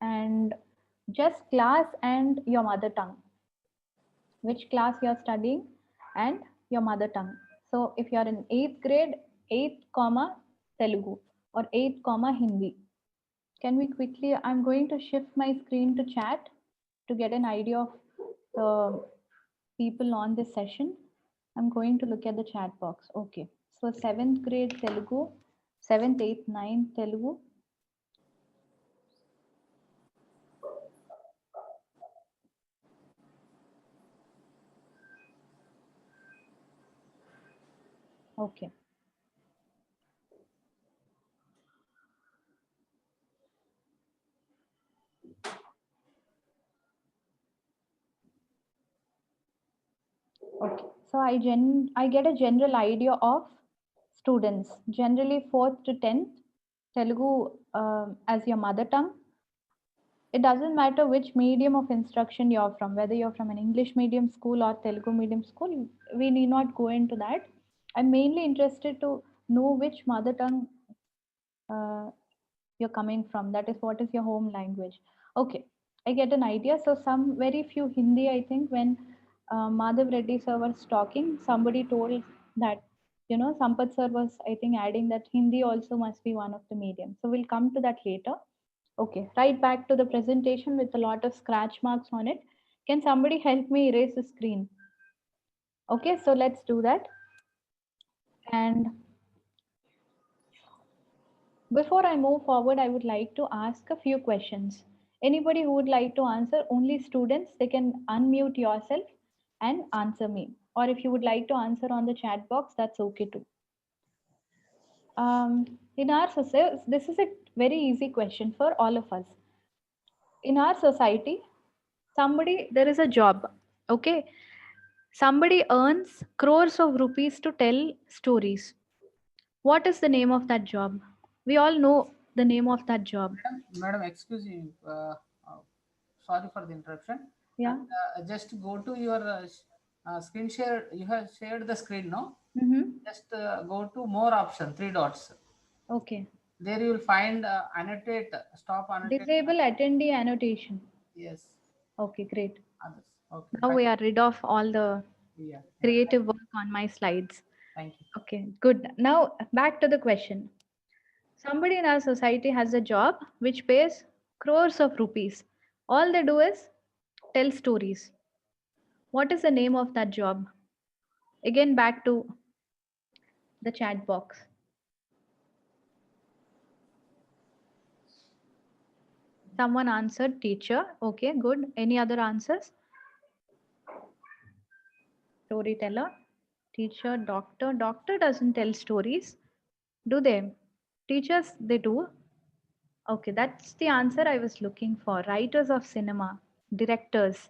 And just class and your mother tongue. Which class you're studying and your mother tongue. So if you're in 8th grade, 8th comma Telugu or 8th comma Hindi. Can we quickly, I'm going to shift my screen to chat to get an idea of the people on this session. I'm going to look at the chat box. Okay. So 7th grade Telugu, 7th, 8th, 9th Telugu. Okay. Okay, so I get a general idea of students. Generally, 4th to 10th, Telugu as your mother tongue. It doesn't matter which medium of instruction you're from, whether you're from an English medium school or Telugu medium school. We need not go into that. I'm mainly interested to know which mother tongue uh, you're coming from. That is, what is your home language? Okay, I get an idea. So some very few Hindi, I think, when Madhav Reddy sir was talking, somebody told that, you know, Sampath sir was, I think, adding that Hindi also must be one of the mediums. So we'll come to that later. Okay, right back to the presentation with a lot of scratch marks on it. Can somebody help me erase the screen? Okay, so let's do that. And before I move forward, I would like to ask a few questions. Anybody who would like to answer, only students, they can unmute yourself and answer me. Or if you would like to answer on the chat box, that's okay too. In our society, this is a very easy question for all of us. In our society, there is a job, okay? Somebody earns crores of rupees to tell stories. What is the name of that job? We all know the name of that job. Madam, excuse me. Sorry for the interruption. Yeah. And, just go to your screen share. You have shared the screen, no? Mm-hmm. Just go to more option, three dots. Okay. There you will find annotate, stop annotate. Disable attendee annotation. Yes. Okay, great. Others. Okay. Now we are rid of all the Yeah. creative work on my slides. Thank you. Okay, good. Now back to the question. Somebody in our society has a job which pays crores of rupees. All they do is tell stories. What is the name of that job? Again, back to the chat box. Someone answered teacher. Okay, good. Any other answers? Storyteller, teacher, doctor. Doctor doesn't tell stories, do they? Teachers, they do. Okay, that's the answer I was looking for. Writers of cinema, directors.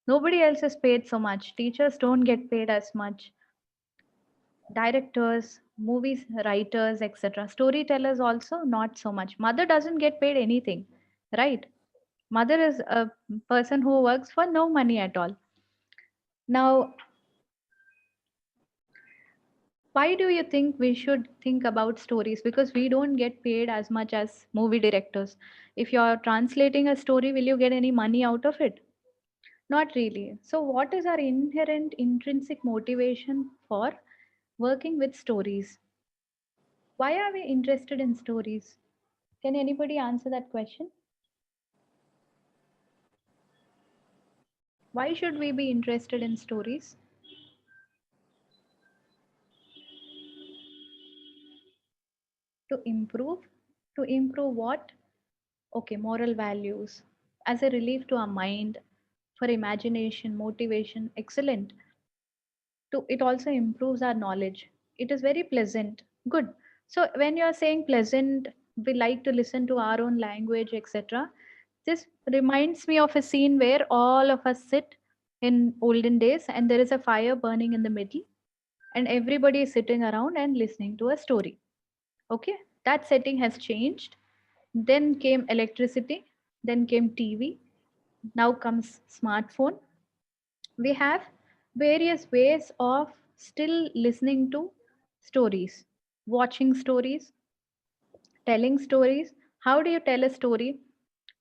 Nobody else is paid so much. Teachers don't get paid as much. Directors, movies writers, etc. Storytellers also not so much. Mother doesn't get paid anything, right? Mother is a person who works for no money at all. Now, why do you think we should think about stories? Because we don't get paid as much as movie directors. If you're translating a story, will you get any money out of it? Not really. So, what is our inherent intrinsic motivation for working with stories? Why are we interested in stories? Can anybody answer that question? Why should we be interested in stories? To improve? To improve what? Okay, moral values. As a relief to our mind, for imagination, motivation, excellent. To it also improves our knowledge. It is very pleasant. Good. So when you are saying pleasant, we like to listen to our own language, etc. This reminds me of a scene where all of us sit in olden days and there is a fire burning in the middle and everybody is sitting around and listening to a story. Okay, that setting has changed. Then came electricity, then came TV, now comes smartphone. We have various ways of still listening to stories, watching stories, telling stories. How do you tell a story?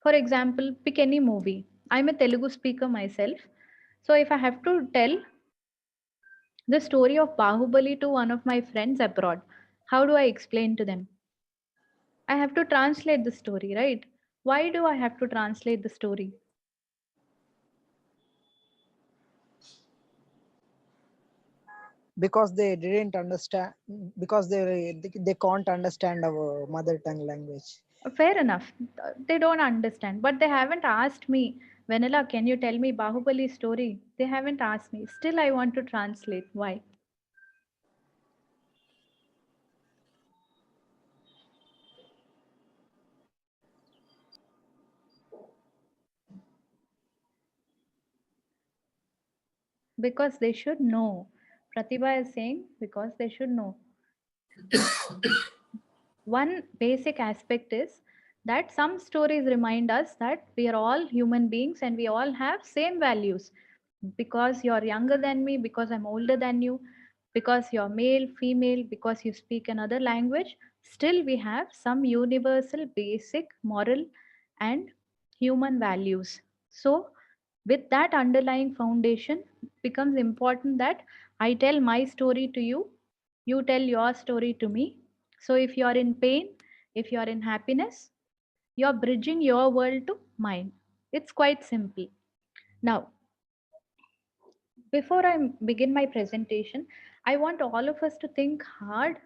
For example, pick any movie. I'm a Telugu speaker myself. So if I have to tell the story of Bahubali to one of my friends abroad, how do I explain to them? I have to translate the story, right? Why do I have to translate the story? Because they didn't understand, because they can't understand our mother tongue language. Fair enough. They don't understand, but they haven't asked me, Vanilla, can you tell me Bahubali story? They haven't asked me. Still, I want to translate. Why? Because they should know. Pratibha is saying because they should know. One basic aspect is that some stories remind us that we are all human beings and we all have same values. Because you're younger than me, because I'm older than you, because you're male, female, because you speak another language, still we have some universal basic moral and human values. So with that underlying foundation becomes important that I tell my story to you, you tell your story to me. So if you are in pain, if you are in happiness, you are bridging your world to mine. It's quite simple. Now, before I begin my presentation, I want all of us to think hard.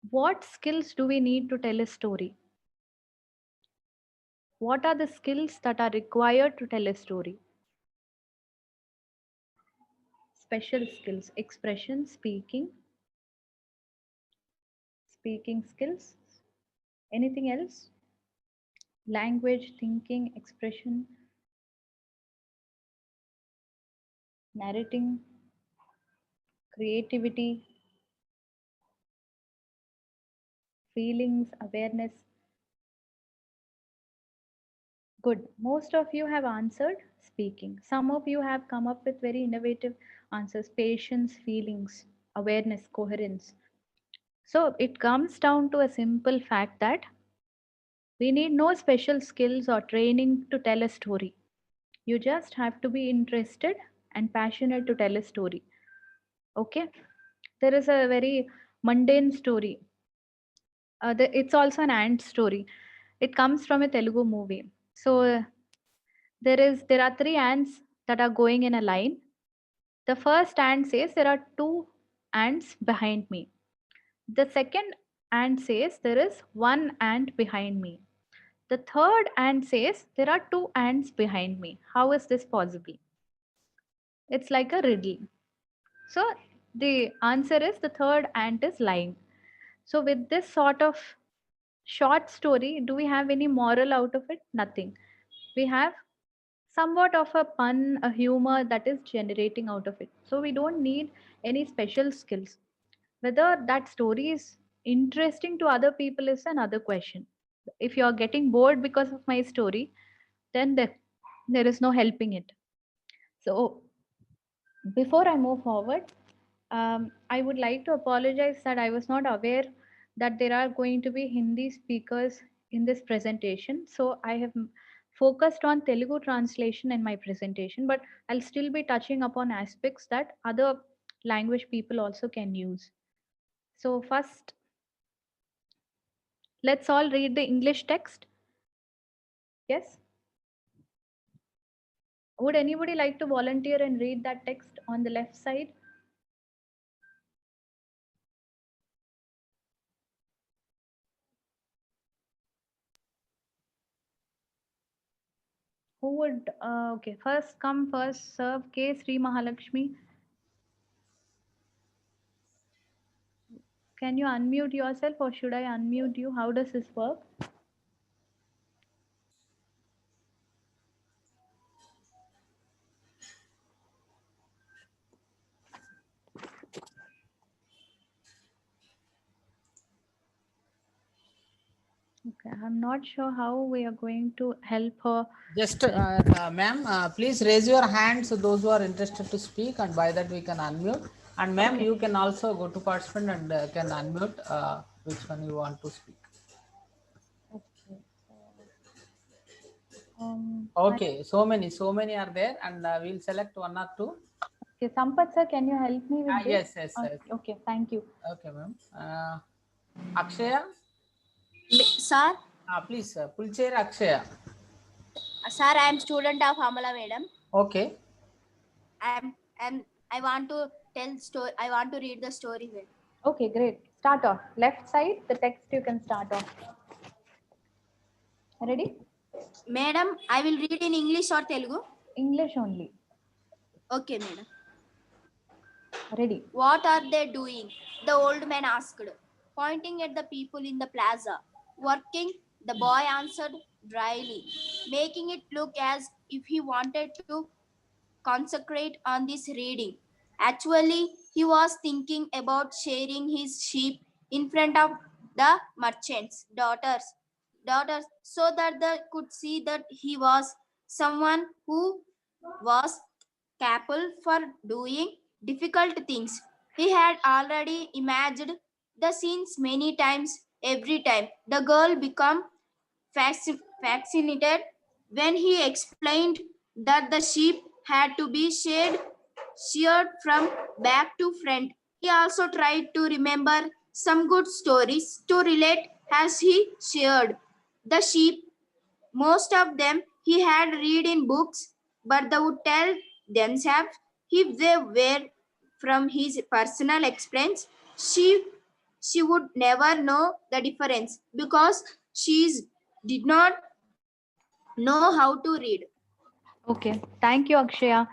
What skills do we need to tell a story? What are the skills that are required to tell a story? Special skills, expression, speaking skills. Anything else? Language, thinking, expression, narrating, creativity, feelings, awareness. Good. Most of you have answered speaking. Some of you have come up with very innovative answers: patience, feelings, awareness, coherence. So it comes down to a simple fact that we need no special skills or training to tell a story. You just have to be interested and passionate to tell a story. Okay? There is a very mundane story. It's also an ant story. It comes from a Telugu movie. So there are three ants that are going in a line. The first ant says there are two ants behind me. The second ant says there is one ant behind me. The third ant says there are two ants behind me. How is this possible? It's like a riddle. So the answer is the third ant is lying. So with this sort of short story, do we have any moral out of it? Nothing. We have somewhat of a pun, a humor that is generating out of it. So we don't need any special skills. Whether that story is interesting to other people is another question. If you are getting bored because of my story, then there is no helping it. So before I move forward, I would like to apologize that I was not aware that there are going to be Hindi speakers in this presentation. So I have focused on Telugu translation in my presentation, but I'll still be touching upon aspects that other language people also can use. So first, let's all read the English text. Yes? Would anybody like to volunteer and read that text on the left side? Who would, okay, first come, first serve, K. Sri Mahalakshmi. Can you unmute yourself or should I unmute you? How does this work? Okay, I'm not sure how we are going to help her. Just, ma'am, please raise your hands, so those who are interested to speak, and by that we can unmute. And ma'am, Okay. you can also go to participant and can unmute which one you want to speak. Okay. Okay, so many are there, and we'll select one or two. Okay, Sampath sir, can you help me with this? Yes, yes. Okay, thank you. Okay, ma'am. Akshaya, Sir, please pull chair Akshaya. sir, I am student of Amala madam. Okay. I want to tell story. I want to read the story. Okay, great. Start off. Left side, the text you can start off. Ready? Madam, I will read in English or Telugu. English only. Okay, madam. Ready. What are they doing? The old man asked, pointing at the people in the plaza. Working, the boy answered dryly, making it look as if he wanted to concentrate on this reading. Actually, he was thinking about sharing his sheep in front of the merchants' daughters, so that they could see that he was someone who was capable for doing difficult things. He had already imagined the scenes many times. Every time the girl became fascinated when he explained that the sheep had to be sheared from back to front. He also tried to remember some good stories to relate as he sheared the sheep. Most of them he had read in books, but they would tell themselves if they were from his personal experience. She would never know the difference because did not know how to read. Okay, thank you, Akshaya.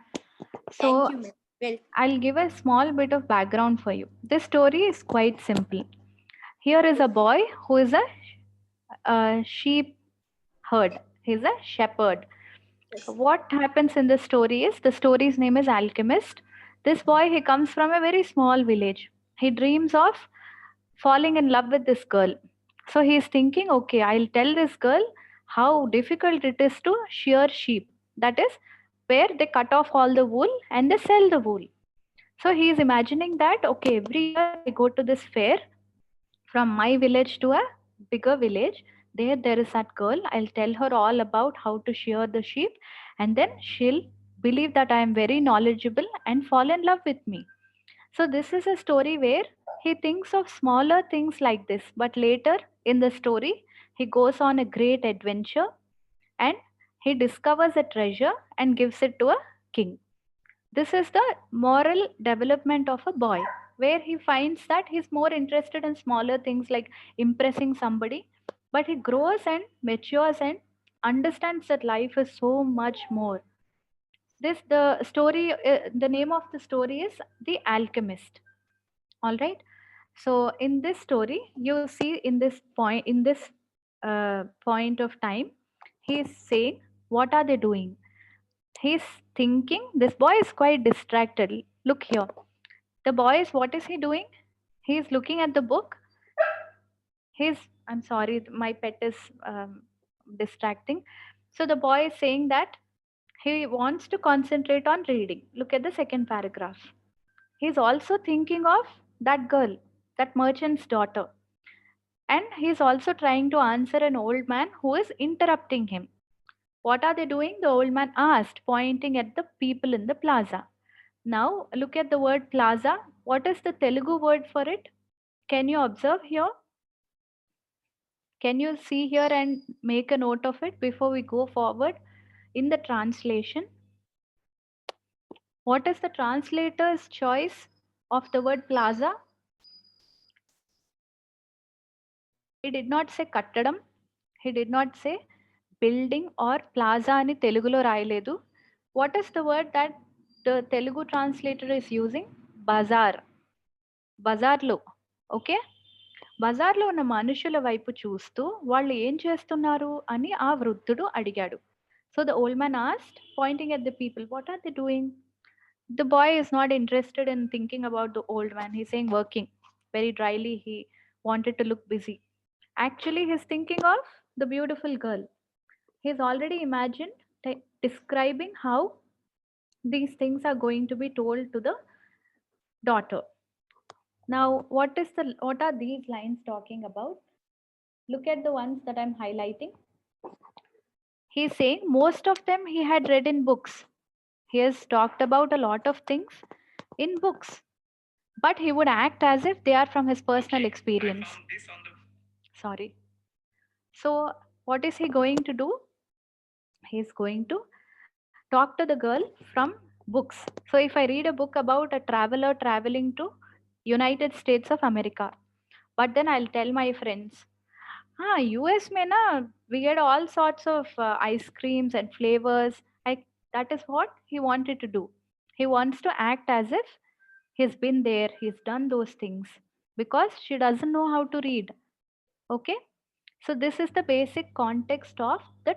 So, Thank you, ma'am. Well, I'll give a small bit of background for you. This story is quite simple. Here is a boy who is a sheep herd. He's a shepherd. What happens in this story is the story's name is Alchemist. This boy, he comes from a very small village. He dreams of falling in love with this girl. So he is thinking, okay, I'll tell this girl how difficult it is to shear sheep. That is where they cut off all the wool and they sell the wool. So he is imagining that, okay, every year I go to this fair from my village to a bigger village. There is that girl. I'll tell her all about how to shear the sheep, and then she'll believe that I am very knowledgeable and fall in love with me. So this is a story where He thinks of smaller things like this, but later in the story, he goes on a great adventure and he discovers a treasure and gives it to a king. This is the moral development of a boy, where he finds that he's more interested in smaller things like impressing somebody, but he grows and matures and understands that life is so much more. The name of the story is The Alchemist. All right. So in this story, you see in this point of time, he's saying, what are they doing? He's thinking. This boy is quite distracted. Look here. The boy is, what is he doing? He's looking at the book. I'm sorry, my pet is distracting. So the boy is saying that he wants to concentrate on reading. Look at the second paragraph. He's also thinking of that girl, that merchant's daughter. And he's also trying to answer an old man who is interrupting him. What are they doing? The old man asked, pointing at the people in the plaza. Now, look at the word plaza. What is the Telugu word for it? Can you observe here? Can you see here and make a note of it before we go forward? In the translation, what is the translator's choice of the word plaza? He did not say kattadam. He did not say building or plaza ani Telugulo రాయలేదు. What is the word that the Telugu translator is using? Bazaar. బజార్లో. Okay, బజార్లో ఉన్న మనుషుల వైపు చూస్తూ వాళ్ళు ఏం చేస్తున్నారు అని ఆ వృద్ధుడు అడిగాడు. So the old man asked, pointing at the people, what are they doing? The boy is not interested in thinking about the old man. He's saying working. Very dryly, he wanted to look busy. Actually, he's thinking of the beautiful girl. He's already imagined describing how these things are going to be told to the daughter. Now, what are these lines talking about? Look at the ones that I'm highlighting. He's saying most of them he had read in books. He has talked about a lot of things in books, but he would act as if they are from his personal experience. Sorry. So, what is he going to do? He's going to talk to the girl from books. So, if I read a book about a traveler traveling to United States of America, but then I'll tell my friends, US mein na, we get all sorts of ice creams and flavors. That is what he wanted to do. He wants to act as if he's been there, he's done those things, because she doesn't know how to read. Okay, so this is the basic context of the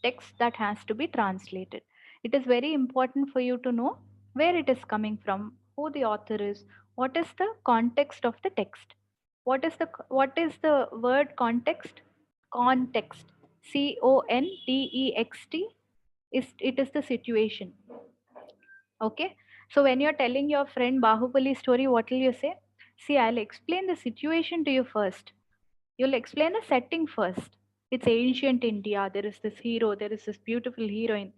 text that has to be translated. It is very important for you to know where it is coming from, who the author is, what is the context of the text. What is the word context? Context. Context is the situation. Okay, so when you're telling your friend Bahubali story, what will you say? See, I'll explain the situation to you first. You'll explain the setting first. It's ancient India. There is this hero. There is this beautiful heroine.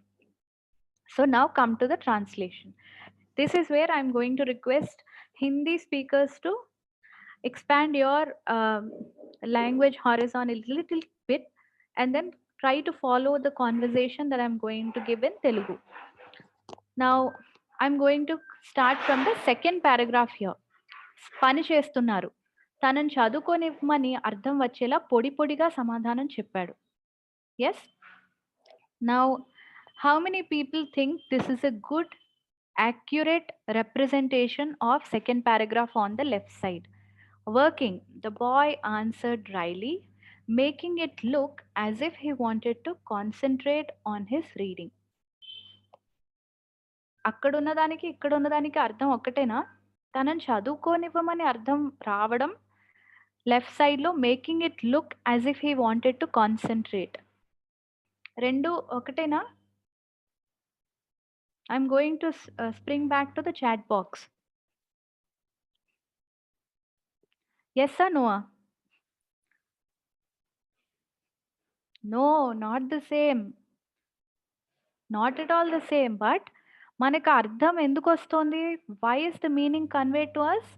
So now come to the translation. This is where I'm going to request Hindi speakers to expand your language horizon a little bit and then try to follow the conversation that I'm going to give in Telugu. Now, I'm going to start from the second paragraph here. పని చేస్తున్నారు, తనని చదువుకోనివ్వమని అర్థం వచ్చేలా పొడి పొడిగా సమాధానం చెప్పాడు. Yes, now how many people think this is a good accurate representation of second paragraph on the left side? Working, the boy answered dryly, making it look as if he wanted to concentrate on his reading. అక్కడున్న దానికి ఇక్కడున్న దానికి అర్థం ఒక్కటేనా? తనని చదువుకోనివ్వమని అర్థం రావడం left సైడ్లో, making it look as if he wanted to concentrate, రెండు ఒకటేనా? I'm going to spring back to the chat box. Yes or no? No, not the same, not at all the same. But మనకు అర్థం ఎందుకు వస్తుంది? Why is the meaning convey to us?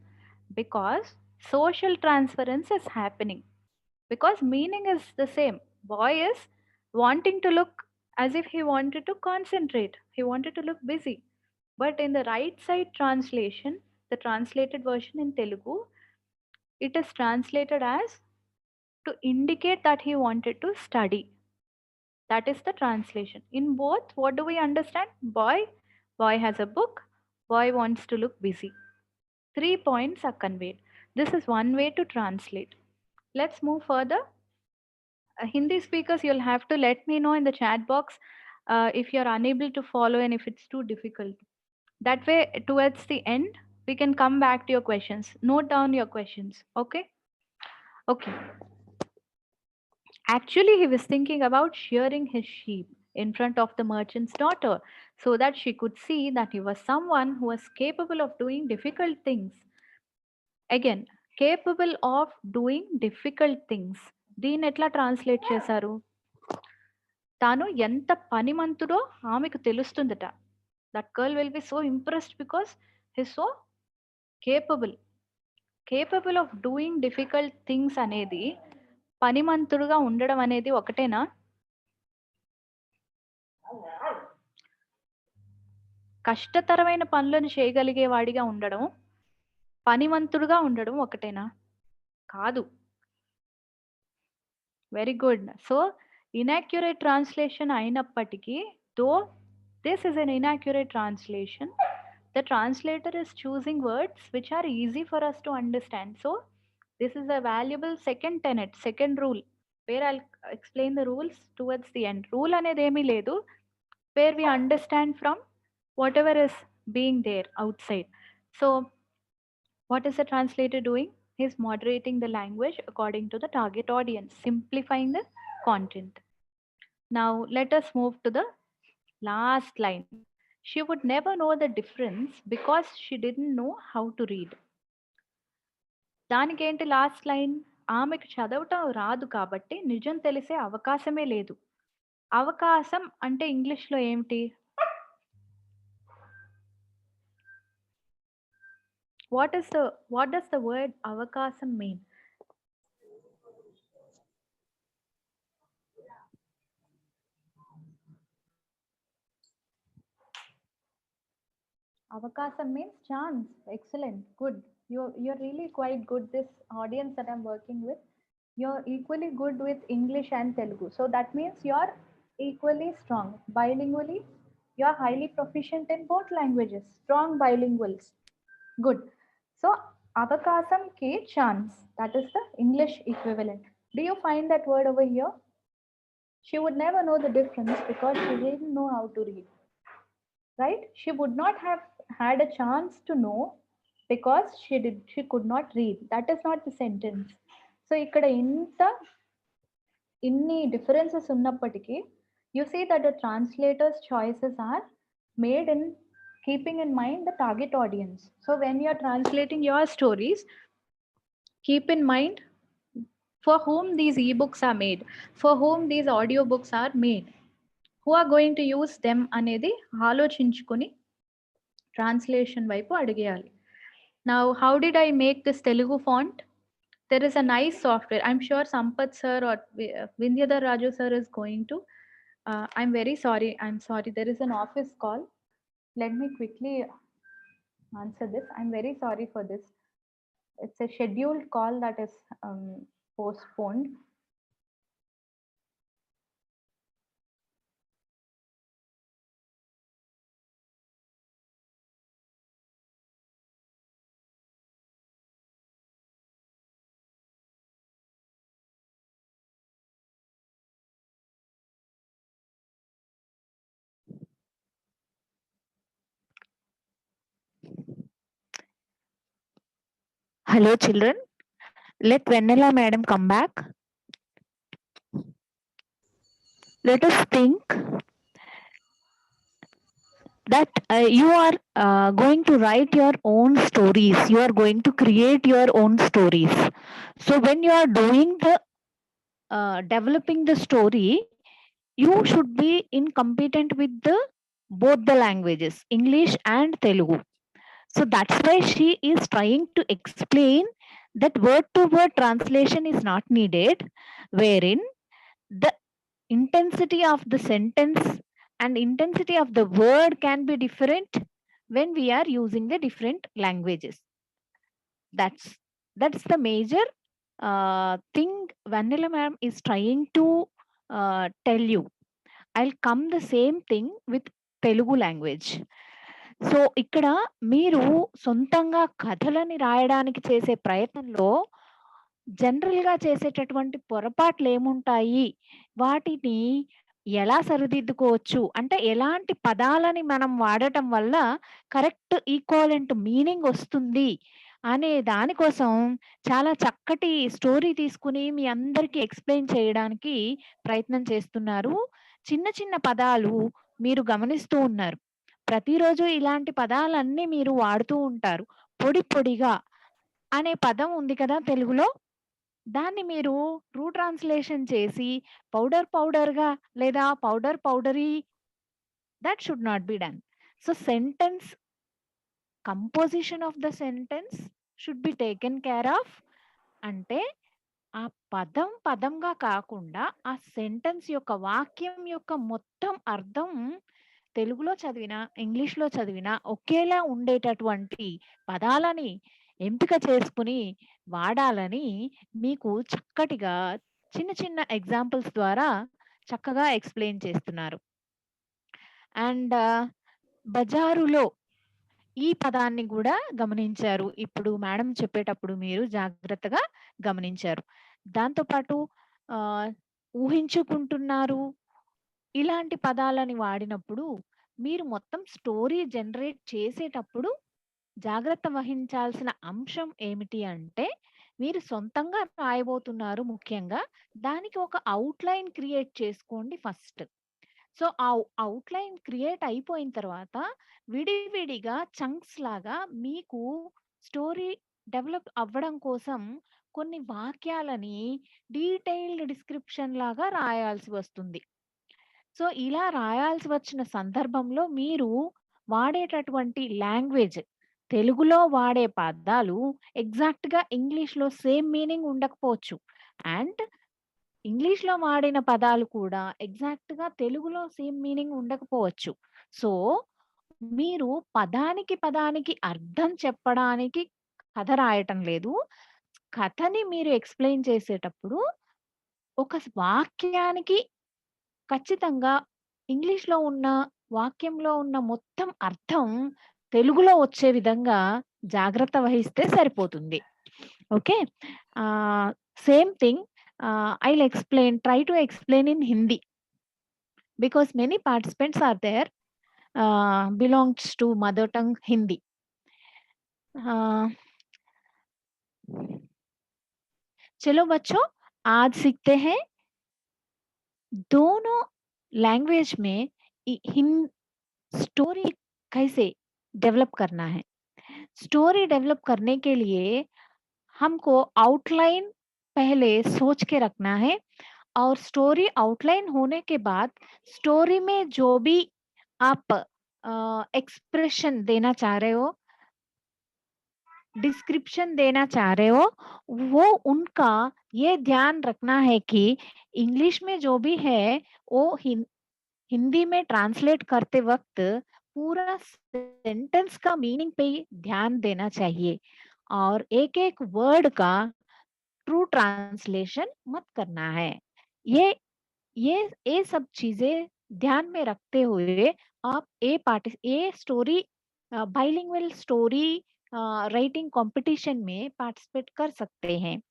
because social transference is happening. Because meaning is the same. Boy is wanting to look as if he wanted to concentrate, he wanted to look busy. But in the right side translation, the translated version in Telugu, it is translated as to indicate that he wanted to study. That is the translation. In both, what do we understand? Boy has a book, boy wants to look busy. 3 points are conveyed. This is one way to translate. Let's move further. Hindi speakers, you'll have to let me know in the chat box if you're unable to follow and if it's too difficult. That way, towards the end, we can come back to your questions. Note down your questions. Okay? Okay. Actually, he was thinking about shearing his sheep in front of the merchant's daughter so that she could see that he was someone who was capable of doing difficult things. Again, capable of doing difficult things. దీన్ని ఎట్లా translate చేశారు? తాను ఎంత పనిమంతుడో ఆమెకు తెలుస్తుందట. That girl will be so impressed because his so capable of doing difficult things అనేది పనిమంతుడుగా ఉండడం అనేది ఒకటేనా? కష్టతరమైన పనులను చేయగలిగే వాడిగా ఉండడం, పనిమంతుడుగా ఉండడం ఒకటేనా? కాదు. Very good. So inaccurate translation అయినప్పటికీ, though this is an inaccurate translation, the translator is choosing words which are easy for us to understand. So this is a valuable second tenet, second rule, where I'll explain the rules towards the end. Rule అనేది ఏమీ లేదు, where we understand from whatever is being there outside. So what is the translator doing? He's moderating the language according to the target audience, simplifying the content. Now let us move to the last line. She would never know the difference because she didn't know how to read. దానికి ఏంటి last line? ఆమెకు చదవటం రాదు కాబట్టి నిజం తెలిసే అవకాశమే లేదు. అవకాశం అంటే ఇంగ్లీష్లో ఏమిటి? What does the word avakasam mean? Avakasam means chance. Excellent. Good. You're really quite good. This audience that I'm working with, you're equally good with English and Telugu. So that means you're equally strong. Bilingually, you're highly proficient in both languages. Strong bilinguals. Good. So avakasam ki chance. That is the English equivalent. Do you find that word over here? She would never know the difference because she didn't know how to read. Right? She would not have had a chance to know because she could not read. That is not the sentence. So ikkada inni differences unnappatiki, you see that the translator's choices are made in keeping in mind the target audience. So when you are translating your stories, keep in mind for whom these ebooks are made, for whom these audiobooks are made, who are going to use them అనేది ఆలోచించుకొని translation వైపు అడిగేయాలి. Now, how did I make this Telugu font? There is a nice software. I'm sure Sampath sir or Vindyadhar Raju sir is going to. I'm very sorry. I'm sorry. There is an office call. Let me quickly answer this. I'm very sorry for this. It's a scheduled call that is postponed. Hello, children. Let Vanilla madam come back. Let us think that you are going to write your own stories. You are going to create your own stories. So when you are doing the developing the story, you should be incompetent with the both the languages, English and Telugu. So that's why she is trying to explain that word to word translation is not needed, wherein the intensity of the sentence and intensity of the word can be different when we are using the different languages. That's the major thing Vanilla ma'am is trying to tell you. I'll come the same thing with Telugu language. So ఇక్కడ మీరు సొంతంగా కథలని రాయడానికి చేసే ప్రయత్నంలో జనరల్‌గా చేసేటటువంటి పొరపాట్లు ఏముంటాయి? వాటిని ఎలా సరిదిద్దుకోవచ్చు? అంటే ఎలాంటి పదాలని మనం వాడటం వల్ల కరెక్ట్ ఈక్వలెంట్ మీనింగ్ వస్తుంది అనే దానికోసం చాలా చక్కటి స్టోరీ తీసుకొని మీ అందరికీ ఎక్స్‌ప్లెయిన్ చేయడానికి ప్రయత్నం చేస్తున్నారు. చిన్న చిన్న పదాలు మీరు గమనిస్తూ ఉన్నారు. ప్రతిరోజు ఇలాంటి పదాలన్నీ మీరు వాడుతూ ఉంటారు. పొడి పొడిగా అనే పదం ఉంది కదా తెలుగులో. దాన్ని మీరు ట్రూ ట్రాన్స్‌లేషన్ చేసి పౌడర్ పౌడర్‌గా లేదా powder powdery that should not be done. So sentence composition of the sentence should be taken care of. అంటే ఆ పదం పదంగా కాకుండా ఆ సెంటెన్స్ యొక్క వాక్యం యొక్క మొత్తం అర్థం తెలుగులో చదివినా, ఇంగ్లీష్‌లో చదివినా ఒకేలా ఉండేటటువంటి పదాలని ఎంపిక చేసుకొని వాడాలని మీకు చక్కటిగా చిన్న చిన్న ఎగ్జాంపుల్స్ ద్వారా చక్కగా ఎక్స్‌ప్లెయిన్ చేస్తున్నారు. అండ్ బజారులో ఈ పదాన్ని గూడా గమనించారు. ఇప్పుడు మేడం చెప్పేటప్పుడు మీరు జాగ్రత్తగా గమనించారు. దాంతో పాటు ఊహించుకుంటున్నారు. ఇలాంటి పదాలని వాడినప్పుడు మీరు మొత్తం స్టోరీ జనరేట్ చేసేటప్పుడు జాగ్రత్త వహించాల్సిన అంశం ఏమిటి అంటే, మీరు సొంతంగా రాయబోతున్నారు ముఖ్యంగా. దానికి ఒక అవుట్‌లైన్ క్రియేట్ చేసుకోండి ఫస్ట్. సో, ఆ అవుట్‌లైన్ క్రియేట్ అయిపోయిన తర్వాత విడివిడిగా చంక్స్ లాగా మీకు స్టోరీ డెవలప్ అవ్వడం కోసం కొన్ని వాక్యాలని డీటెయిల్డ్ డిస్క్రిప్షన్ లాగా రాయాల్సి వస్తుంది. సో, ఇలా రాయాల్సి వచ్చిన సందర్భంలో మీరు వాడేటటువంటి లాంగ్వేజ్ తెలుగులో వాడే పదాలు ఎగ్జాక్ట్‌గా ఇంగ్లీష్‌లో సేమ్ మీనింగ్ ఉండకపోవచ్చు. అండ్ ఇంగ్లీష్‌లో వాడిన పదాలు కూడా ఎగ్జాక్ట్‌గా తెలుగులో సేమ్ మీనింగ్ ఉండకపోవచ్చు. సో, మీరు పదానికి పదానికి అర్థం చెప్పడానికి కథ రాయటం లేదు. కథని మీరు ఎక్స్‌ప్లెయిన్ చేసేటప్పుడు ఒక వాక్యానికి ఖచ్చితంగా ఇంగ్లీష్‌లో ఉన్న వాక్యంలో ఉన్న మొత్తం అర్థం తెలుగులో వచ్చే విధంగా జాగ్రత్త వహిస్తే సరిపోతుంది. Okay. Same thing I'll try to explain in Hindi because many participants are there belongs to mother tongue Hindi. चलो बच्चों, आज सीखते हैं दोनों लैंग्वेज में स्टोरी कैसे डेवलप करना है. स्टोरी डेवलप करने के लिए हमको आउटलाइन पहले सोच के रखना है और स्टोरी आउटलाइन होने के बाद स्टोरी में जो भी आप एक्सप्रेशन देना चाह रहे हो, डिस्क्रिप्शन देना चाह रहे हो, वो उनका ये ध्यान रखना है कि इंग्लिश में जो भी है वो हिंदी में ट्रांसलेट करते वक्त पूरा सेंटेंस का मीनिंग पे ध्यान देना चाहिए और एक एक वर्ड का ट्रू ट्रांसलेशन मत करना है. ये सब चीजें ध्यान में रखते हुए आप ये story bilingual story writing competition में पार्टिसिपेट कर सकते हैं.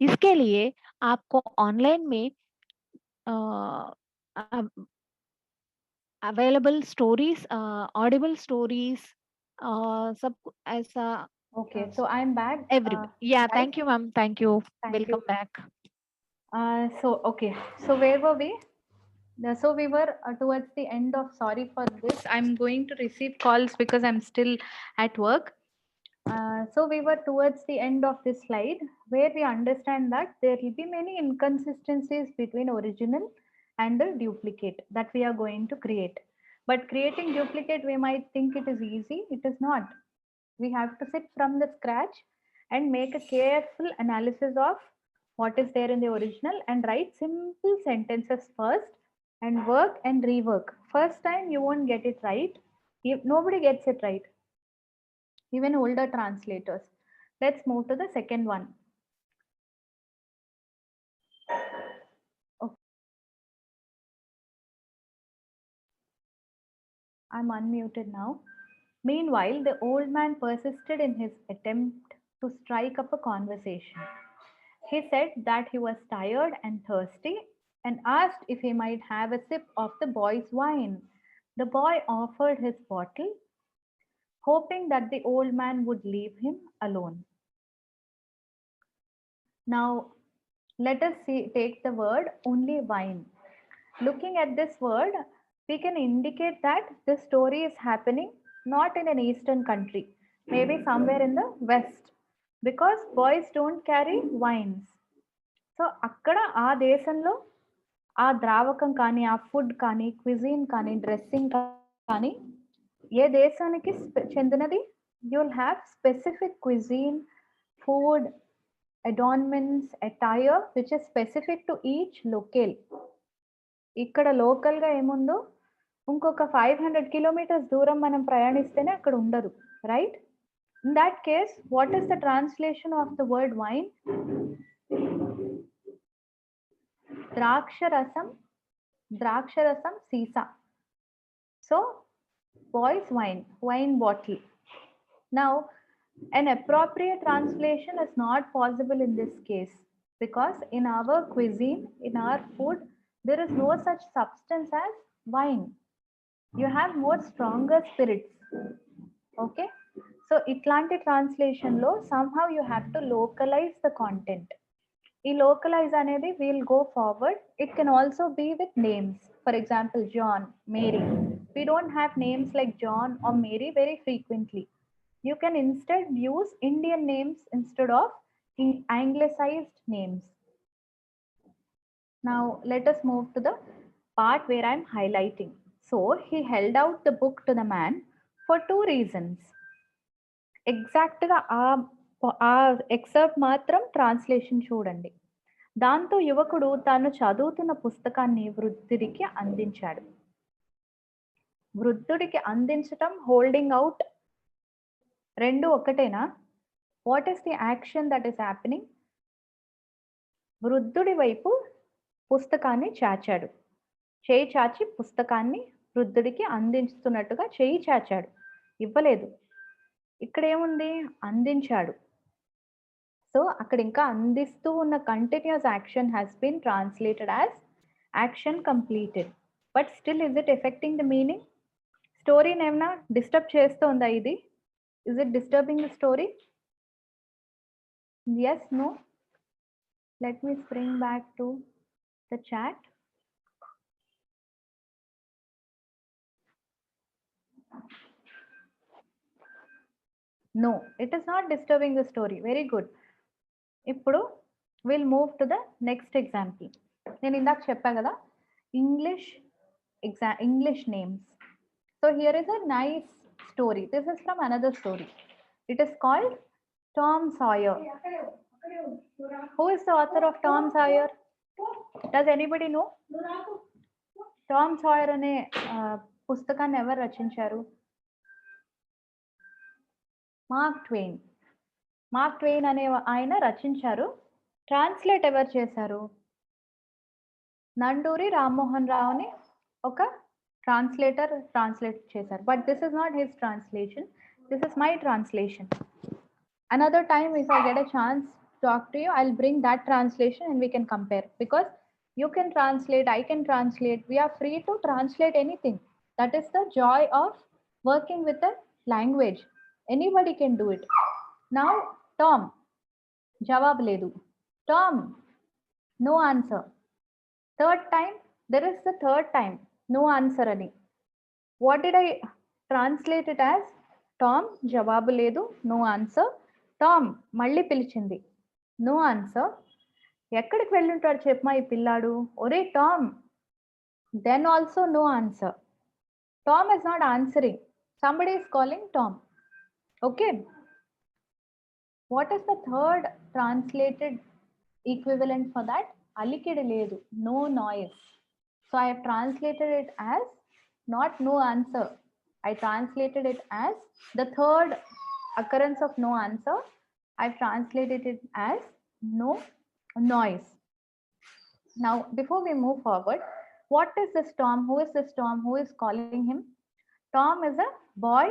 इसके लिए आपको ऑनलाइन में अवेलेबल स्टोरीज, ऑडिबल स्टोरीज, सब ऐसा. Okay, so I'm back. Everywhere. Yeah, right? thank you, ma'am. Thank you. Thank Welcome you. back. Okay. So where were we? So we were towards the end of. Sorry for this. I'm going to receive calls because I'm still at work. So we were towards the end of this slide where we understand that there will be many inconsistencies between original and the duplicate that we are going to create. But creating duplicate, we might think it is easy. It is not. We have to sit from the scratch and make a careful analysis of what is there in the original and write simple sentences first and work and rework. First time you won't get it right. Nobody gets it right, even older translators. Let's move to the second one. Okay. I'm unmuted now. Meanwhile, the old man persisted in his attempt to strike up a conversation. He said that he was tired and thirsty and asked if he might have a sip of the boy's wine. The boy offered his bottle, hoping that the old man would leave him alone. Now, let us take the word only wine. Looking at this word, we can indicate that this story is happening not in an eastern country, maybe somewhere in the west, because boys don't carry wines. So అక్కడ ఆ దేశంలో ఆ ద్రావకం కానీ ఆ food కానీ cuisine కానీ dressing కానీ ఏ దేశానికి చెందినది you will have specific cuisine food adornments attire which is specific to each locale. ఇక్కడ లోకల్గా ఏముందో ఇంకొక 500 కిలోమీటర్స్ దూరం మనం ప్రయాణిస్తేనే అక్కడ ఉండదు, right? In that case what is the translation of the word wine? ద్రాక్షరసం, ద్రాక్షరసం సీసా. So boys wine, wine bottle. Now an appropriate translation is not possible in this case because in our cuisine, in our food, there is no such substance as wine. You have more stronger spirits. Okay, so itlanti translation lo somehow you have to localize the content. Localize anedi we'll go forward. It can also be with names. For example, John, Mary. We don't have names like John or Mary very frequently. You can instead use Indian names instead of anglicized names. Now let us move to the part where I'm highlighting. So he held out the book to the man for two reasons. Exact ga ఆ ఎక్సర్ట్ మాత్రం translation చూడండి. దాంతో యువకుడు తాను చదువుతున్న పుస్తకాన్ని వృద్ధుడికి అందించాడు. వృద్ధుడికి అందించటం, హోల్డింగ్ అవుట్ రెండు ఒకటేనా? What is the action that is happening? వృద్ధుడి వైపు పుస్తకాన్ని చాచాడు. చేయి చాచి పుస్తకాన్ని వృద్ధుడికి అందిస్తున్నట్టుగా చేయి చాచాడు, ఇవ్వలేదు. ఇక్కడ ఏముంది? అందించాడు. సో అక్కడ ఇంకా అందిస్తూ ఉన్న continuous action has been translated as action completed. But still is it affecting the meaning? స్టోరీని ఏమైనా డిస్టర్బ్ చేస్తుందా ఇది? Is it disturbing the story? Yes, no? Let me spring back to the chat. No, it is not disturbing the story. Very good. ఇప్పుడు will move to the next example. నేను ఇందాక చెప్పా కదా English names. So here is a nice story. This is from another story. It is called Tom Sawyer. Who is the author of Tom Sawyer? Does anybody know? Tom Sawyer అనే పుస్తకాన్ని ఎవరు రచించారు? Mark Twain. Mark Twain అనే ఆయన రచించారు. Translate ఎవరు చేశారు? నండూరి రామ్మోహన్ రావు అని ఒక ట్రాన్స్లేటర్ ట్రాన్స్లేట్ చేశారు. But this is not his translation, this is my translation. Another time if I get a chance talk to you, I will bring that translation and we can compare, because you can translate, I can translate, we are free to translate anything. That is the joy of working with a language. Anybody can do it. Now Tom, jawab ledu. Tom, no answer. Third time, there is the third time, no answer ani. What did I translate it as? Tom, jawab ledu, no answer. Tom, malli pilichindi, no answer. ఎక్కడికి వెళ్ళుంటాడు చెప్పమా ఈ పిల్లాడు? ఒరే Tom, then also no answer. Tom is not answering. Somebody is calling Tom. Okay. What is the third translated equivalent for that? Alikidi ledu, no noise. So I have translated it as not no answer. I translated it as the third occurrence of no answer. I've translated it as no noise. Now, before we move forward, what is this Tom? Who is this Tom? Who is calling him? Tom is a boy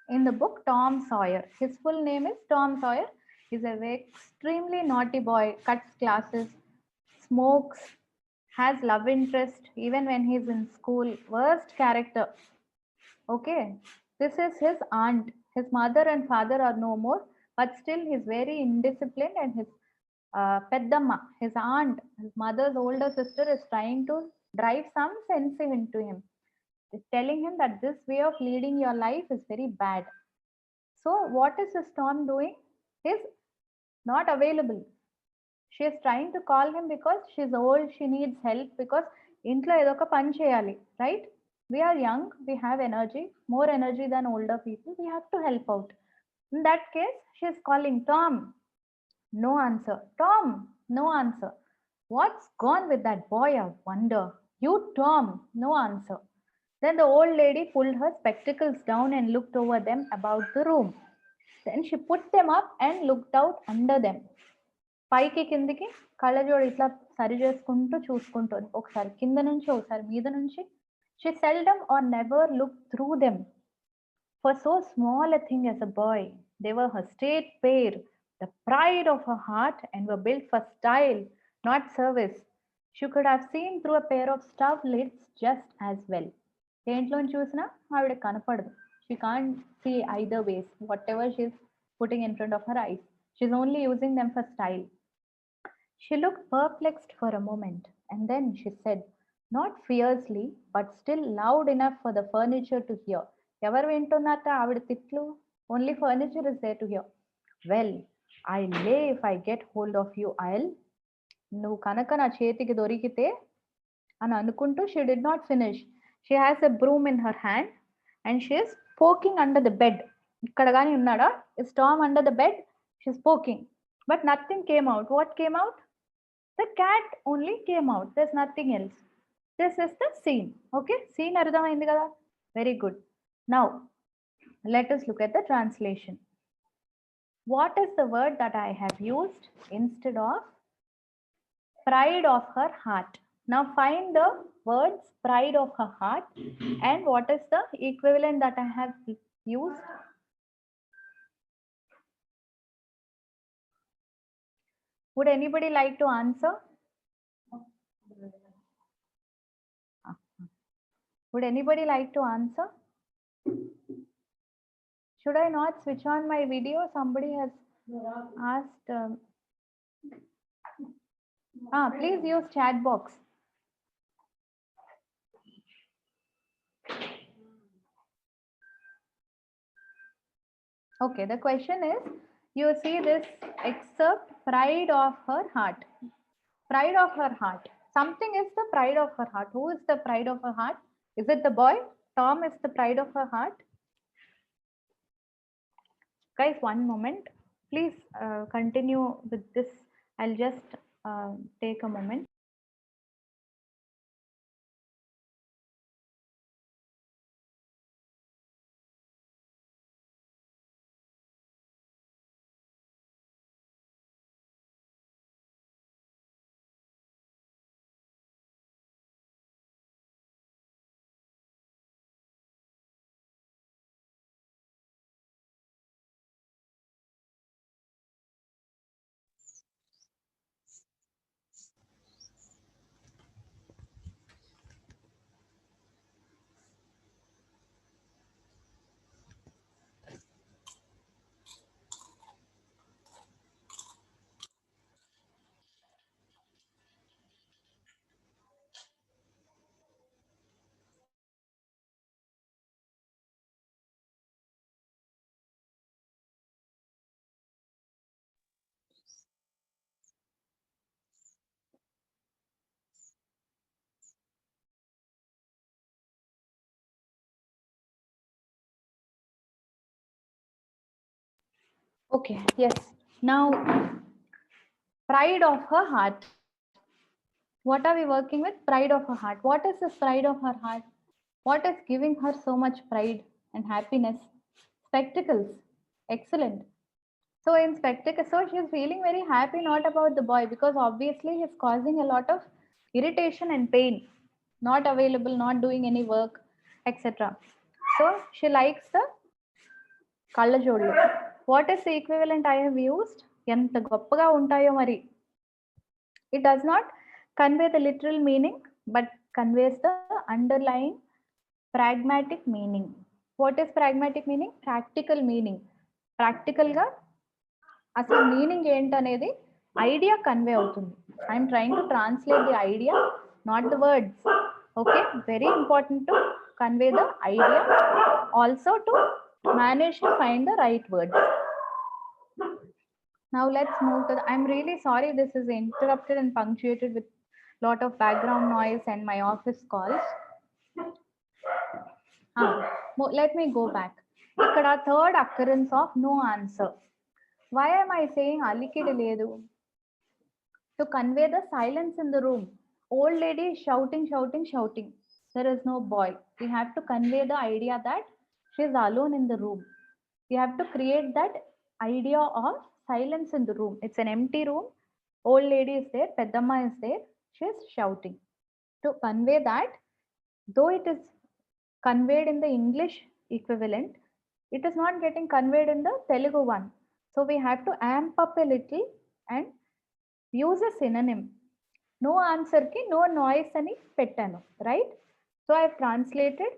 in the book Tom Sawyer. His full name is Tom Sawyer. He's a very extremely naughty boy, cuts classes, smokes, has love interest even when he's in school. Worst character. Okay. This is his aunt. His mother and father are no more, but still he's very indisciplined, and his Peddamma, his aunt, his mother's older sister, is trying to drive some sense into him. Is telling him that this way of leading your life is very bad. So what is this Tom doing? He's not available. She is trying to call him because she's old, she needs help, because intlo edo oka pani cheyali, right? We are young, we have energy, more energy than older people, we have to help out. In that case, she is calling Tom. No answer. Tom, no answer. What's gone with that boy? I wonder. You, Tom, no answer. Then the old lady pulled her spectacles down and looked over them about the room. Then she put them up and looked out under them. పైకి కిందికి కళ్ళజోడు ఇట్లా సరి చేసుకుంటూ చూసుకుంటుంది. ఒకసారి కింద నుంచి ఒకసారి మీద నుంచి. She seldom or never looked through them. For so small a thing as a boy, they were her state pair, the pride of her heart, and were built for style, not service. She could have seen through a pair of stuffed lids just as well. దేంట్లో చూసినా ఆవిడ కనపడదు. She can't see either ways, whatever she's putting in front of her eyes. She's only using them for style. She looked perplexed for a moment, and then she said, not fiercely, but still loud enough for the furniture to hear. ఎవరు వింటున్నారట ఆవిడ తిట్లు? Only furniture is there to hear. Well, I lay if I get hold of you, I'll. నువ్వు కనుక నా చేతికి దొరికితే అని అనుకుంటూ she did not finish. She has a broom in her hand and she is poking under the bed. ఇక్కడ కానీ ఉన్నాడా? Is Tom under the bed? She's poking. But nothing came out. What came out? The cat only came out. There's nothing else. This is the scene. Okay? Scene అర్థమైంది కదా? Very good. Now, let us look at the translation. What is the word that I have used instead of pride of her heart? Now find the words pride of her heart and what is the equivalent that I have used. Would anybody like to answer? Would anybody like to answer? Should I not switch on my video? Somebody has asked. Please use chat box. Okay, the question is, you see this excerpt, pride of her heart. Pride of her heart. Something is the pride of her heart. Who is the pride of her heart? Is it the boy? Tom is the pride of her heart. Guys, one moment. Please continue with this. I'll just take a moment. Okay, yes. Now, pride of her heart. What are we working with? Pride of her heart. What is this pride of her heart? What is giving her so much pride and happiness? Spectacles. Excellent. So in spectacles, so she's feeling very happy, not about the boy, because obviously he's causing a lot of irritation and pain. Not available, not doing any work, etc. So she likes the కళ్ళజోళ్ళు. What is the equivalent I have used? ఎంత గొప్పగా ఉంటాయో మరి. It does not convey the literal meaning, but conveys the underlying pragmatic meaning. What is pragmatic meaning? Practical meaning. Practical గా అసలు meaning ఏంటనేది idea convey అవుతుంది. I'm trying to translate the idea, not the words. Okay, very important to convey the idea, also to manage to find the right words. Now let's move to the, I'm really sorry this is interrupted and punctuated with lot of background noise and my office calls. Let me go back. Ikkada third occurrence of no answer. Why am I saying alikidi ledu? To convey the silence in the room. Old lady is shouting, shouting, shouting. There is no boy. We have to convey the idea that she is alone in the room. We have to create that idea of silence in the room. It's an empty room. Old lady is there. Peddamma is there. She is shouting. To convey that, though it is conveyed in the English equivalent, it is not getting conveyed in the Telugu one. So we have to amp up a little and use a synonym. No answer ki no noise ani pettanu, right? So I have translated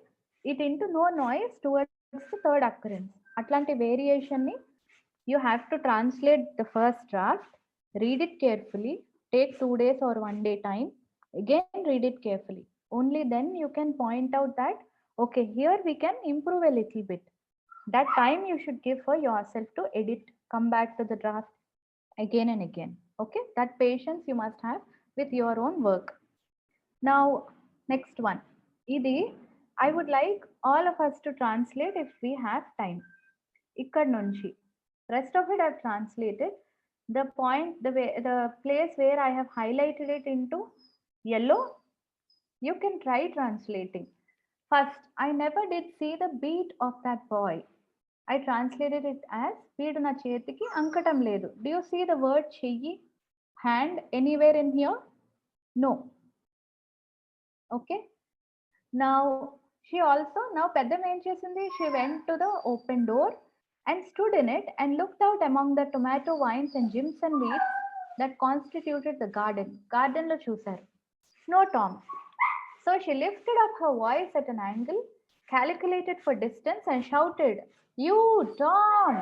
it into no noise towards the third occurrence. Atlanti variation ni you have to translate the first draft, read it carefully, take 2 days or 1 day time, again read it carefully. Only then you can point out that, okay, here we can improve a little bit. That time you should give for yourself to edit, come back to the draft again and again. Okay, that patience you must have with your own work. Now, next one. Idi, I would like all of us to translate if we have time. Ikkad nunchi. Rest of it I've translated. The point, the place where I have highlighted it into yellow, you can try translating. First, I never did see the beat of that boy. I translated it as veedu na chetiki ankatam ledu. Do you see the word cheyi, hand anywhere in here? No. Okay. Now she also, now peddam em chesindi, she went to the open door and stood in it and looked out among the tomato vines and jimson weeds that constituted the garden. Garden lo chusaru. No Tom. So she lifted up her voice at an angle calculated for distance and shouted, "You, Tom!"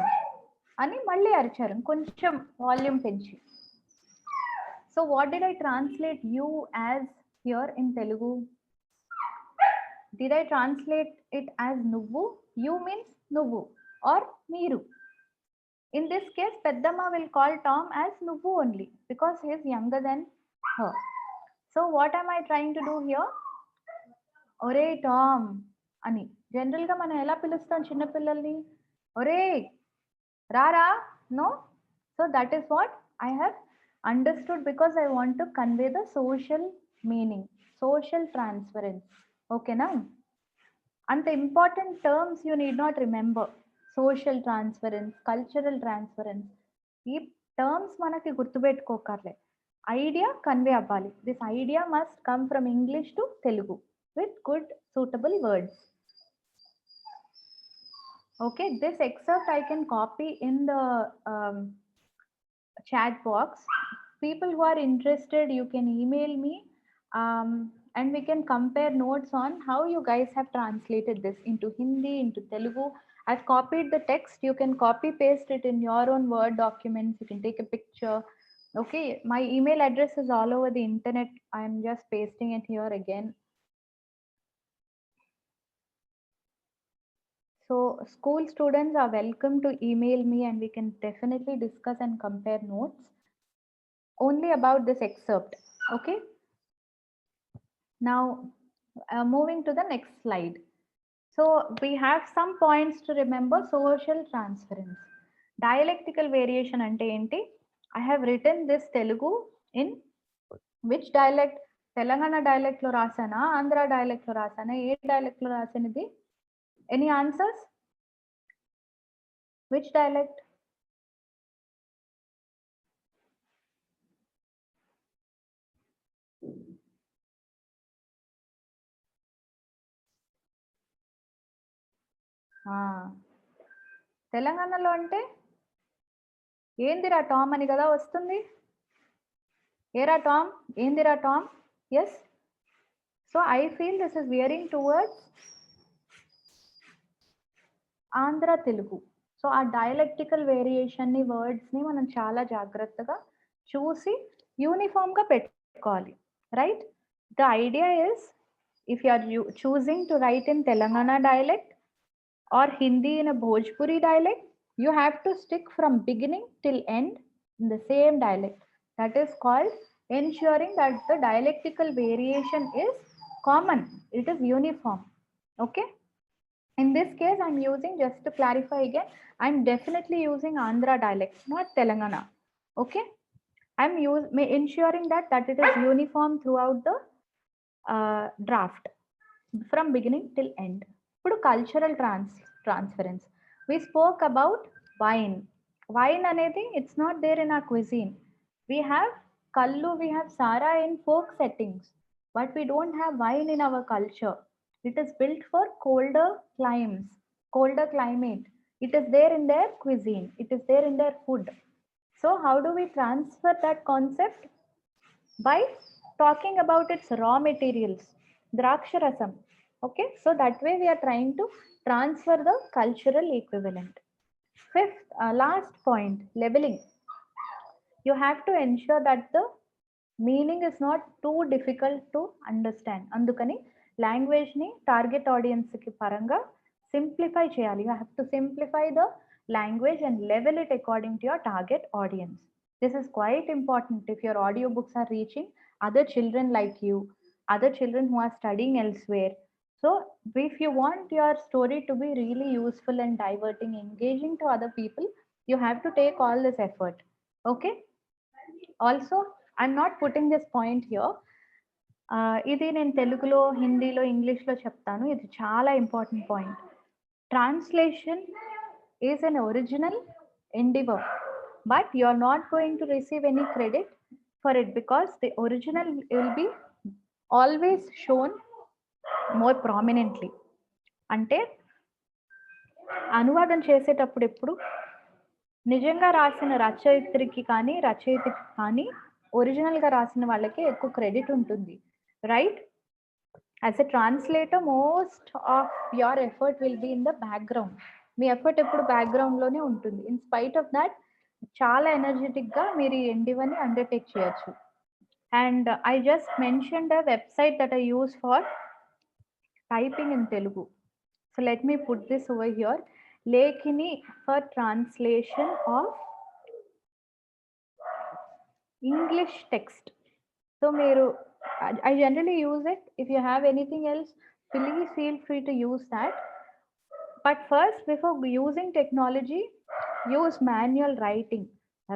అని మళ్ళీ అరిచారు కొంచెం volume పెంచి. So what did I translate you as here in Telugu? Did I translate it as Nuvu? You means Nuvu or Miru. In this case, Peddamma will call Tom as Nuvu only because he is younger than her. So what am I trying to do here? Ore Tom ani. General ga mana ela pilustam chinna pillali? Ore Rara? No? So that is what I have understood because I want to convey the social meaning, social transference. Okay now? And the important terms you need not remember. Social transference, cultural transference. ఈ terms మనకి గుర్తుపెట్టుకోకర్లే. Idea convey అవ్వాలి. This idea must come from English to Telugu with good suitable words. Okay, this excerpt I can copy in the chat box. People who are interested, you can email me and we can compare notes on how you guys have translated this into Hindi, into Telugu. I've copied the text. You can copy paste it in your own Word documents. You can take a picture. Okay, my email address is all over the internet. I'm just pasting it here again. So school students are welcome to email me and we can definitely discuss and compare notes only about this excerpt. Okay. Now moving to the next slide. So we have some points to remember. Social transference. Dialectical variation ante enti? I have written this Telugu in which dialect? Telangana dialect lo rasana, Andhra dialect lo rasana, A dialect lo rasanidi? Any answers? Which dialect? తెలంగాణలో అంటే ఏందిరా Tom అని కదా వస్తుంది. ఏరా Tom, ఏందిరా Tom. Yes, so I feel this is veering towards Andhra Telugu. సో ఆ డైలెక్టికల్ వేరియేషన్ని వర్డ్స్ని మనం చాలా జాగ్రత్తగా చూసి యూనిఫామ్గా పెట్టుకోవాలి. Right, the idea is if you are choosing to write in Telangana dialect or Hindi in a Bhojpuri dialect, you have to stick from beginning till end in the same dialect. That is called ensuring that the dialectical variation is common, it is uniform. Okay, in this case I'm using, just to clarify again, I'm definitely using Andhra dialect, not Telangana. Okay, I'm ensuring that it is uniform throughout the draft from beginning till end. ఇప్పుడు cultural transference, we spoke about wine. Wine అనేది it's not there in our cuisine. We have kallu, we have sara in folk settings, but we don't have wine in our culture. It is built for colder climes, colder climate. It is there in their cuisine, it is there in their food. So how do we transfer that concept? By talking about its raw materials, draksharasam. Okay, so that way we are trying to transfer the cultural equivalent. Fifth, last point, labeling. You have to ensure that the meaning is not too difficult to understand. Andukani language ni target audience ki paranga simplify cheyali. You have to simplify the language and level it according to your target audience. This is quite important if your audiobooks are reaching other children like you, other children who are studying elsewhere. So if you want your story to be really useful and diverting, engaging to other people, you have to take all this effort. Okay, also I'm not putting this point here. ఇది నేను తెలుగులో, హిందీలో, ఇంగ్లీష్లో చెప్తాను. ఇది చాలా important point. Translation is an original endeavor, but you are not going to receive any credit for it because the original will be always shown more prominently. అంటే అనువాదం చేసేటప్పుడు ఎప్పుడు నిజంగా రాసిన రచయిత్రికి కానీ రచయితకి కానీ ఒరిజినల్గా రాసిన వాళ్ళకి ఎక్కువ క్రెడిట్ ఉంటుంది. Right, as a translator most of your effort will be in the background. మీ ఎఫర్ట్ ఎప్పుడు బ్యాక్గ్రౌండ్లోనే ఉంటుంది. ఇన్ స్పైట్ ఆఫ్ దాట్ చాలా ఎనర్జెటిక్గా మీరు ఈ ఎండివని అండర్టేక్ చేయొచ్చు. And I just mention the website that I use for typing in Telugu. So let me put this over here. Lekhini for translation of English text. So I generally use it. If you have anything else, please feel free to use that. But first, before using technology, use manual writing.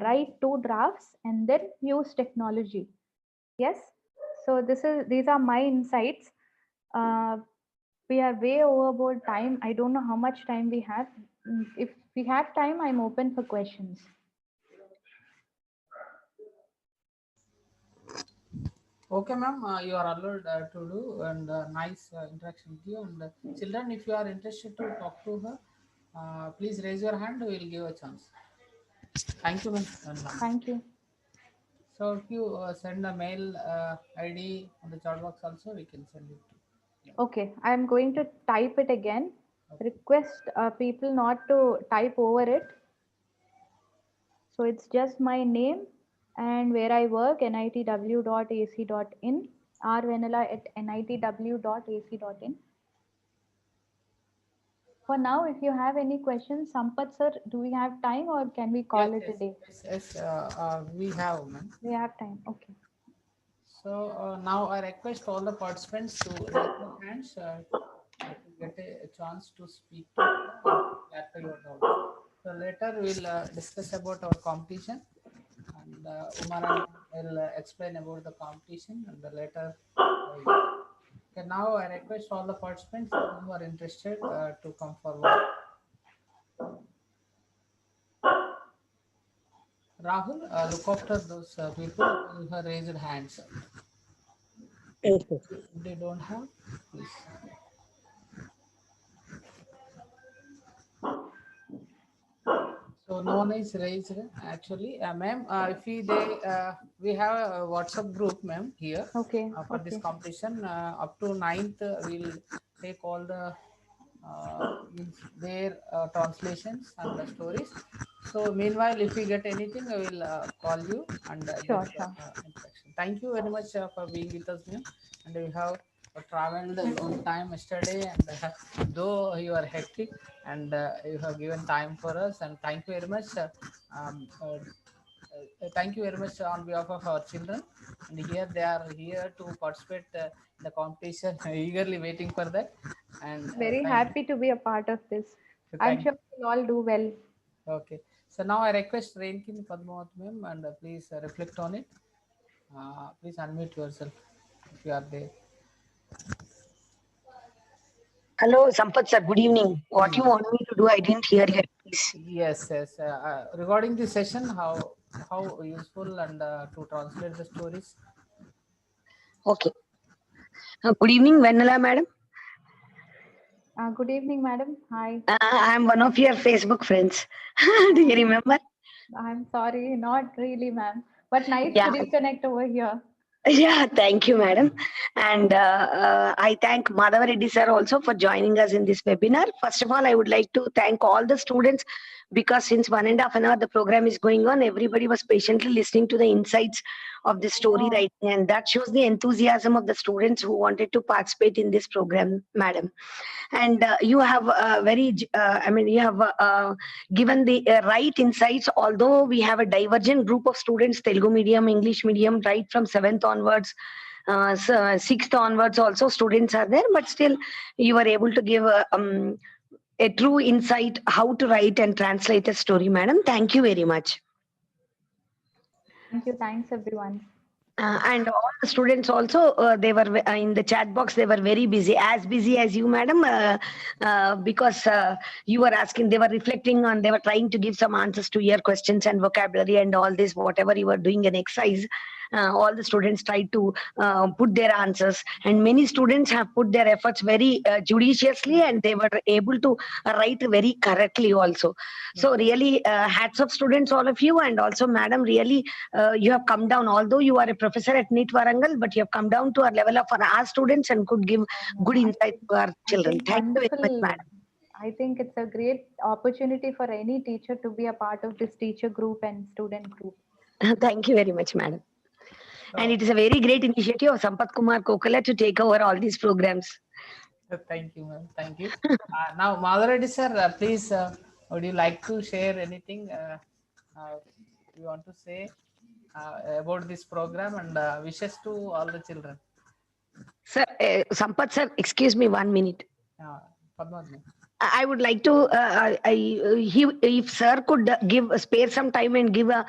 Write 2 drafts and then use technology. Yes. So these are my insights. We are way overboard time. I don't know how much time we have. If we have time, I'm open for questions. Okay, ma'am, you are allowed to do, and nice interaction with you. And children, if you are interested to talk to her, please raise your hand. We will give a chance. Thank you, ma'am. Thank you. So if you send a mail ID on the chat box also, we can send it to. Okay, I am going to type it again. Request people not to type over it. So it's just my name and where I work, nitw.ac.in, rvanilla@nitw.ac.in. For now, if you have any questions, Sampath sir, do we have time or can we call it a day? Yes, we have, ma'am. We have time. Okay. So now I request all the participants to raise their hands to get a chance to speak to clarify your doubts. So later we'll discuss about our competition, and Umaran will explain about the competition, and later. Okay, now I request all the participants who are interested to come forward. Rahul, look after those people who have raised hands. If they don't have, please. So no one is raised actually, ma'am. If we have a WhatsApp group, ma'am, here Okay. for this competition. Up to 9th, we'll take all the their translations and the stories. So meanwhile, if we get anything, I will call you and get Sure. interaction. Thank you very much for being with us, ma'am. And we have traveled a long time yesterday, and though you are hectic, and you have given time for us, and thank you very much. Thank you very much on behalf of our children, and here they are here to participate in the competition, eagerly waiting for that. And Very thank happy to be a part of this. you. I'm sure we'll all do well. Okay, so now I request Renkin Padmavat ma'am, and please reflect on it. Please unmute yourself if you are there. Hello, Sampath sir. Good evening. What you want me to do? I didn't hear you, please. Yes. Regarding this session, how useful and to translate the stories. Okay. Good evening, Vanilla madam. Good evening, madam. Hi. I'm one of your Facebook friends. Do you remember? I'm sorry, not really, ma'am. But nice to reconnect over here. Yeah, thank you, madam. And I thank Madhav Reddy sir also for joining us in this webinar. First of all, I would like to thank all the students, because since 1.5 hours the program is going on, everybody was patiently listening to the insights of the story writing, and that shows the enthusiasm of the students who wanted to participate in this program, madam. And you have you have given the right insights. Although we have a divergent group of students, Telugu medium, English medium, right from 7th onwards, 6th onwards also students are there, but still you were able to give a true insight how to write and translate a story, madam. Thank you very much. Thank you. Thanks, everyone. And all the students also, they were in the chat box, they were very busy as you, madam, because you were asking, they were reflecting on, they were trying to give some answers to your questions and vocabulary and all this, whatever you were doing an exercise. All the students tried to put their answers, and many students have put their efforts very judiciously, and they were able to write very correctly also. So really, hats off students, all of you. And also, madam, really, you have come down, although you are a professor at NEET Warangal, but you have come down to our level of our students and could give good insight to our children. Thank you very much, madam. I think it's a great opportunity for any teacher to be a part of this teacher group and student group. Thank you very much, madam. And it is a very great initiative of Sampath Kumar Kokala to take over all these programs. Thank you, ma'am. Thank you. Now, Madhav Reddy sir, please, would you like to share anything you want to say about this program, and wishes to all the children? Sir, Sampath sir, excuse me 1 minute. Padmavat. I would like to, if sir could spare some time and give a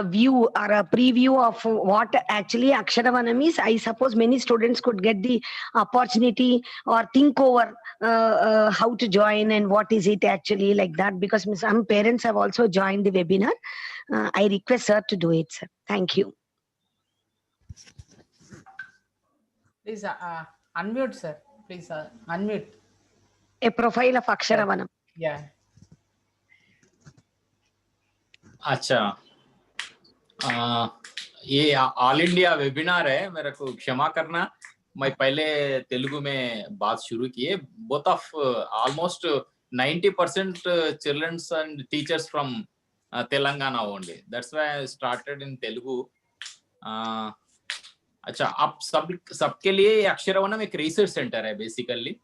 view or a preview of what actually Aksharavanam is, I suppose many students could get the opportunity or think over how to join and what is it actually, like that, because some parents have also joined the webinar. I request sir to do it, sir. Thank you. Please unmute, sir. Please unmute. A profile of Aksharavanam. Yeah. अच्छा, ये all India webinar है, मेरे को क्षमा करना, मैं पहले तेलुगु में बात शुरू की है. Both of almost 90% children's and teachers from Telangana only, that's why I started in Telugu. अच्छा, आप सबके लिए अक्षरवनम एक रिसर्च सेंटर है बेसिकली.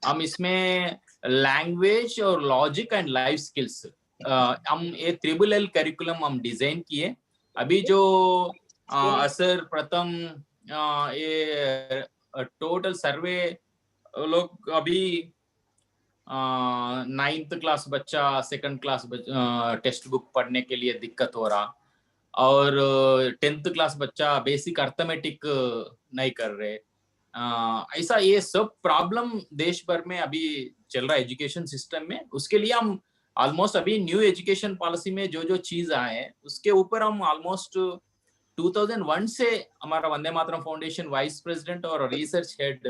हम इसमें लैंग्वेज और लॉजिक एंड लाइफ स्किल्स, हम ये ट्रिपल करिकुलम हम डिजाइन किए. अभी जो असर प्रथम ये टोटल सर्वे लोग अभी 9th क्लास बच्चा 2nd क्लास टेक्स्ट बुक पढ़ने के लिए दिक्कत हो रहा, और 10th क्लास बच्चा बेसिक अर्थमेटिक नहीं कर रहे। ऐसा ये सब प्रॉब्लम देश भर में अभी चल रहा है एजुकेशन सिस्टम में। उसके लिए हम ऑलमोस्ट अभी न्यू एजुकेशन पॉलिसी में जो जो चीज आए हैं उसके ऊपर हम ऑलमोस्ट 2001 से हमारा Vande Mataram foundation vice president और रिसर्च हेड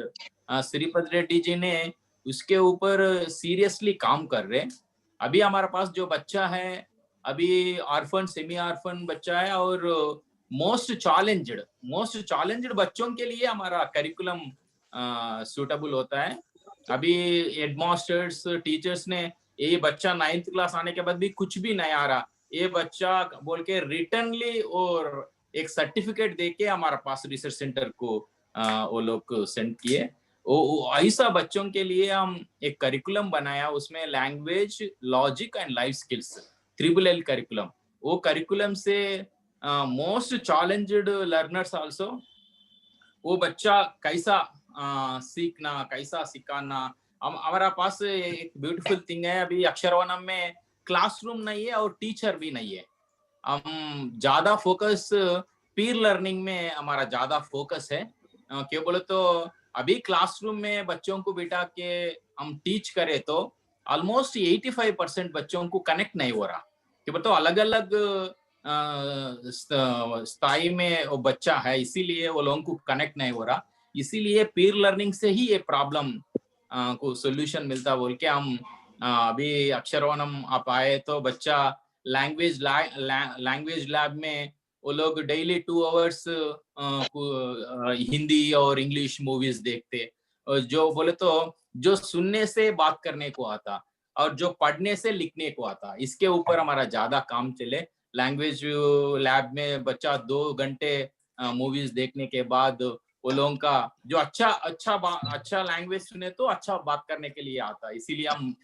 श्रीपद रेड्डी जी ने उसके ऊपर सीरियसली काम कर रहे हैं। अभी हमारे पास जो बच्चा है अभी ऑर्फन सेमी ऑर्फन बच्चा है, और मोस्ट चैलेंज्ड बच्चों के लिए हमारा करिकुलम सूटेबल होता है। अभी हेडमास्टर्स टीचर्स ने ये बच्चा 9th क्लास आने के बाद भी कुछ भी नहीं आ रहा, ये बच्चा बोल के रिटर्नली और एक सर्टिफिकेट देके हमारे पास रिसर्च सेंटर को वो लोग सेंड किए। ऐसा बच्चों के लिए हम एक करिकुलम बनाया, उसमें language, logic and life skills LLL curriculum. वो करिकुलम से मोस्ट चैलेंज्ड लर्नर्स आल्सो वो बच्चा कैसा सीखना, कैसा सिखाना। हमारा पास एक ब्यूटीफुल थिंग है, अभी अक्षरवनम में क्लासरूम नहीं है और टीचर भी नहीं है। हम ज्यादा फोकस पीर लर्निंग में हमारा ज्यादा फोकस है। क्यों बोले तो अभी क्लासरूम में बच्चों को बिठा के हम टीच करें तो ऑलमोस्ट 85% बच्चों को कनेक्ट नहीं हो रहा। क्यों बोले तो अलग अलग स्थाई में वो बच्चा है, इसीलिए वो लोगों को कनेक्ट नहीं हो रहा। इसीलिए पीर लर्निंग से ही ये प्रॉब्लम को सोल्यूशन मिलता बोल के हम अभी अक्षरवनम आप आए तो बच्चा लैंग्वेज लैब में वो लोग डेली 2 आवर्स हिंदी और इंग्लिश मूवीज देखते, और जो बोले तो जो सुनने से बात करने को आता और जो पढ़ने से लिखने को आता, इसके ऊपर हमारा ज्यादा काम चले। लैंग्वेज लैब में बच्चा 2 घंटे मूवीज देखने के बाद वो लोगों का जो अच्छा लैंग्वेज सुने तो अच्छा बात करने के लिए आता, इसीलिए हम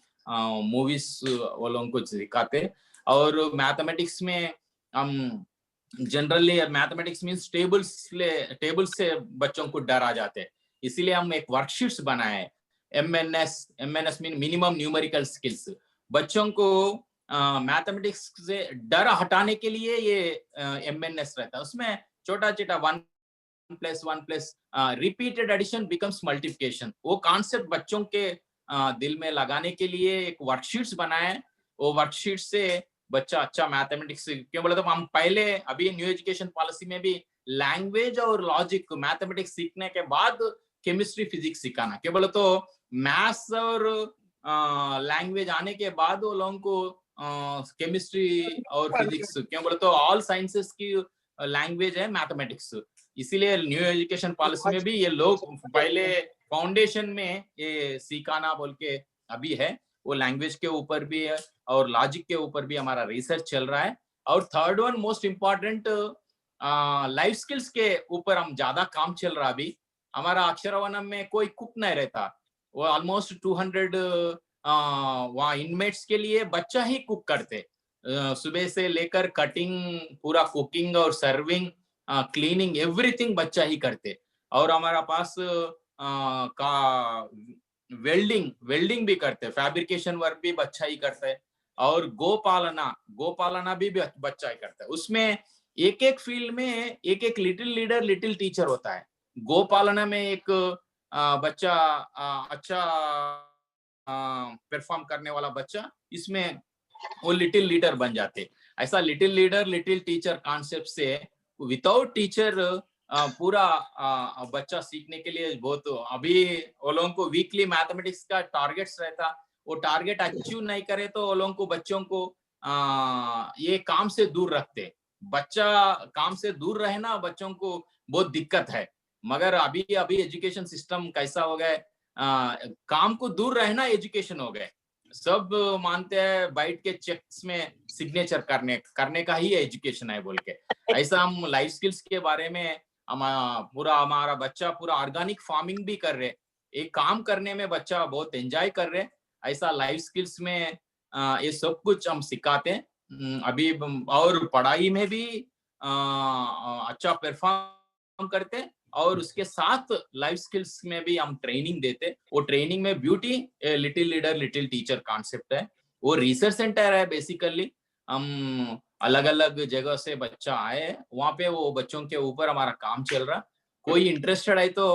मूवीज वो लोगों को सिखाते। और मैथमेटिक्स में हम जनरली मैथमेटिक्स मींस टेबल्स से बच्चों को डर आ जाते हैं, इसीलिए हम एक वर्कशीट्स बनाए MNS mean minimum numerical skills. बच्चों को मैथमेटिक्स से डर हटाने के लिए ये MNS रहता है। उसमें छोटा छोटा 1+1+ रिपीटेड एडिशन बिकम्स मल्टीप्लिकेशन, वो कॉन्सेप्ट बच्चों के दिल में लगाने के लिए एक वर्कशीट्स बनाए। वो वर्कशीट से बच्चा अच्छा मैथमेटिक्स, क्यों बोले तो हम पहले अभी न्यू एजुकेशन पॉलिसी में भी लैंग्वेज और लॉजिक मैथमेटिक्स सीखने के बाद केमिस्ट्री फिजिक्स सिखाना, क्यों बोले तो मैथ्स और लैंग्वेज आने के बाद वो लोगों को केमिस्ट्री और फिजिक्स, क्यों बोले तो ऑल साइंसेस की लैंग्वेज है मैथमेटिक्स। इसीलिए न्यू एजुकेशन पॉलिसी में भी ये लोग पहले फाउंडेशन में ये सिखाना बोल के अभी है, वो लैंग्वेज के ऊपर भी है और लॉजिक के ऊपर भी हमारा रिसर्च चल रहा है। और third one most important life skills के ऊपर हम ज्यादा काम चल रहा। अभी हमारा अक्षरवनम में कोई कुक नहीं रहता, वो ऑलमोस्ट 200 वहाँ इनमेट्स के लिए बच्चा ही कुक करते, सुबह से लेकर कटिंग, पूरा कुकिंग और सर्विंग, क्लीनिंग, एवरीथिंग बच्चा ही करते। और हमारा पास का वेल्डिंग भी करते, फैब्रिकेशन वर्क भी बच्चा ही करता है, और गोपालना भी बच्चा ही करता है। उसमें एक एक फील्ड में एक एक लिटिल लीडर लिटिल टीचर होता है। गोपालना में एक बच्चा अच्छा परफॉर्म करने वाला बच्चा, इसमें वो लिटिल लीडर बन जाते। ऐसा little leader little teacher concept से विदाउट टीचर पूरा बच्चा सीखने के लिए बहुत। अभी वो लोगों को वीकली मैथमेटिक्स का टारगेट्स रहता, वो टारगेट अचीव नहीं करे तो वो लोगों को बच्चों को ये काम से दूर रखते। बच्चा काम से दूर रहना बच्चों को बहुत दिक्कत है, मगर अभी एजुकेशन सिस्टम कैसा हो गया, काम को दूर रहना एजुकेशन हो गए। सब मानते हैं बैठ के चेक्स में सिग्नेचर करने का ही एजुकेशन है बोल के। ऐसा हम लाइफ स्किल्स के बारे में पूरा हमारा बच्चा पूरा ऑर्गेनिक फार्मिंग भी कर रहे, एक काम करने में बच्चा बहुत एंजॉय कर रहे। ऐसा लाइफ स्किल्स में ये सब कुछ हम सिखाते हैं अभी। और पढ़ाई में भी अच्छा परफॉर्म करते, और उसके साथ लाइफ स्किल्स में भी हम ट्रेनिंग देते। वो ट्रेनिंग में beauty little leader little teacher concept है, वो रिसर्च सेंटर है बेसिकली। हम अलग अलग जगह से बच्चा आए, वहाँ पे वो बच्चों के ऊपर हमारा काम चल रहा। कोई इंटरेस्टेड है तो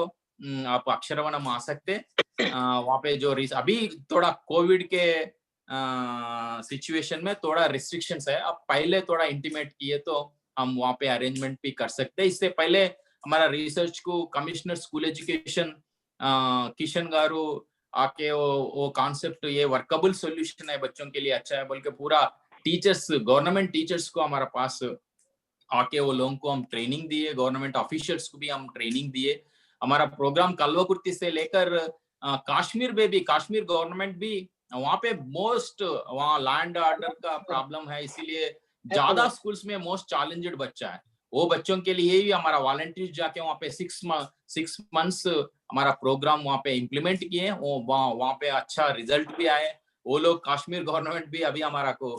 आप अक्षरवनम आ सकते। वहाँ पे जो अभी थोड़ा कोविड के सिचुएशन में थोड़ा रिस्ट्रिक्शंस है, अब पहले थोड़ा इंटीमेट किए तो हम वहाँ पे अरेंजमेंट भी कर सकते हैं। इससे पहले हमारा रिसर्च को कमिश्नर स्कूल एजुकेशन किशन गारू आके वो कॉन्सेप्ट, ये वर्कबल सॉल्यूशन है बच्चों के लिए, अच्छा है बोल के पूरा टीचर्स, गवर्नमेंट टीचर्स को हमारा पास आके वो लोगों को हम ट्रेनिंग दिए, गवर्नमेंट ऑफिशियल्स को भी हम ट्रेनिंग दिए। हमारा प्रोग्राम कल्वकुर्ती से लेकर कश्मीर में भी, कश्मीर गवर्नमेंट भी वहाँ पे मोस्ट, वहाँ लैंड ऑर्डर का प्रॉब्लम है, इसीलिए ज्यादा स्कूल्स में मोस्ट चैलेंज्ड बच्चा है। वो बच्चों के लिए भी हमारा वॉलंटियर्स जाके वहाँ पे 6 मंथ्स हमारा प्रोग्राम वहाँ पे इम्प्लीमेंट किए, वहाँ पे अच्छा रिजल्ट भी आए। वो लोग कश्मीर गवर्नमेंट भी अभी हमारा को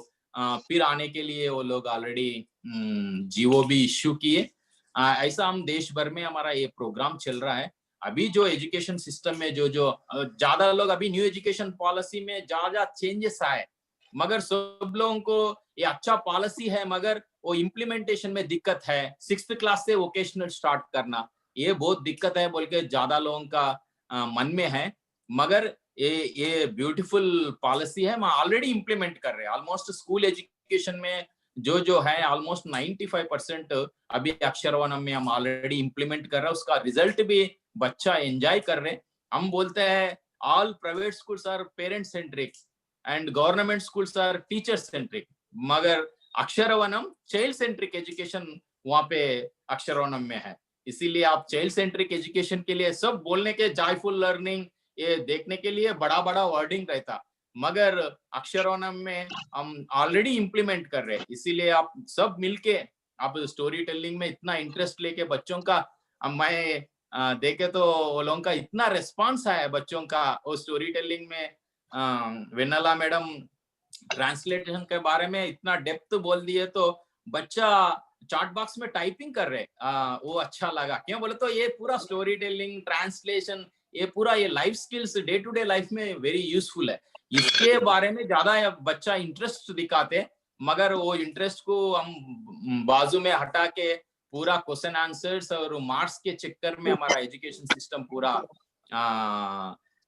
फिर आने के लिए वो लोग ऑलरेडी जीओ भी इश्यू किए। ऐसा हम देश भर में हमारा ये प्रोग्राम चल रहा है। अभी जो एजुकेशन सिस्टम में जो ज्यादा लोग, अभी न्यू एजुकेशन पॉलिसी में ज्यादा चेंजेस आए, मगर सब लोगों को ये अच्छा पॉलिसी है मगर वो इम्प्लीमेंटेशन में दिक्कत है। 6th क्लास से वोकेशनल स्टार्ट करना ये बहुत दिक्कत है बोल के ज्यादा लोगों का मन में है। मगर ये ब्यूटीफुल पॉलिसी है, हम ऑलरेडी इम्प्लीमेंट कर रहे हैं। ऑलमोस्ट स्कूल एजुकेशन में जो है ऑलमोस्ट 95% अभी अक्षरवनम में हम ऑलरेडी इम्प्लीमेंट कर रहे हैं। उसका रिजल्ट भी बच्चा एंजॉय कर रहे हैं। हम बोलते हैं all private schools are parent centric and government schools are teacher centric, मगर अक्षरवनम चाइल्ड सेंट्रिक एजुकेशन वहाँ पे अक्षरवनम में है। इसीलिए आप चाइल्ड सेंट्रिक एजुकेशन के लिए सब बोलने के जॉयफुल लर्निंग ये देखने के लिए बड़ा बड़ा वर्डिंग रहता, मगर अक्षरवनम में हम ऑलरेडी इम्प्लीमेंट कर रहे हैं। इसीलिए आप सब मिलके आप स्टोरी टेलिंग में इतना इंटरेस्ट लेके बच्चों का, मैं देखे तो वो लोगों का इतना रिस्पांस आया बच्चों का वो स्टोरी टेलिंग में। वेनला मैडम ट्रांसलेशन के बारे में इतना डेप्थ बोल दिए तो बच्चा चार्ट बॉक्स में टाइपिंग कर रहे, वो अच्छा लगा। क्यों बोले तो ये पूरा स्टोरी टेलिंग, ट्रांसलेशन, ये पूरा ये life skills day to day life में वेरी यूजफुल है। इसके बारे में ज्यादा बच्चा इंटरेस्ट दिखाते, मगर वो इंटरेस्ट को हम बाजू में हटा के पूरा क्वेश्चन आंसर्स और मार्क्स के चक्कर में हमारा एजुकेशन सिस्टम पूरा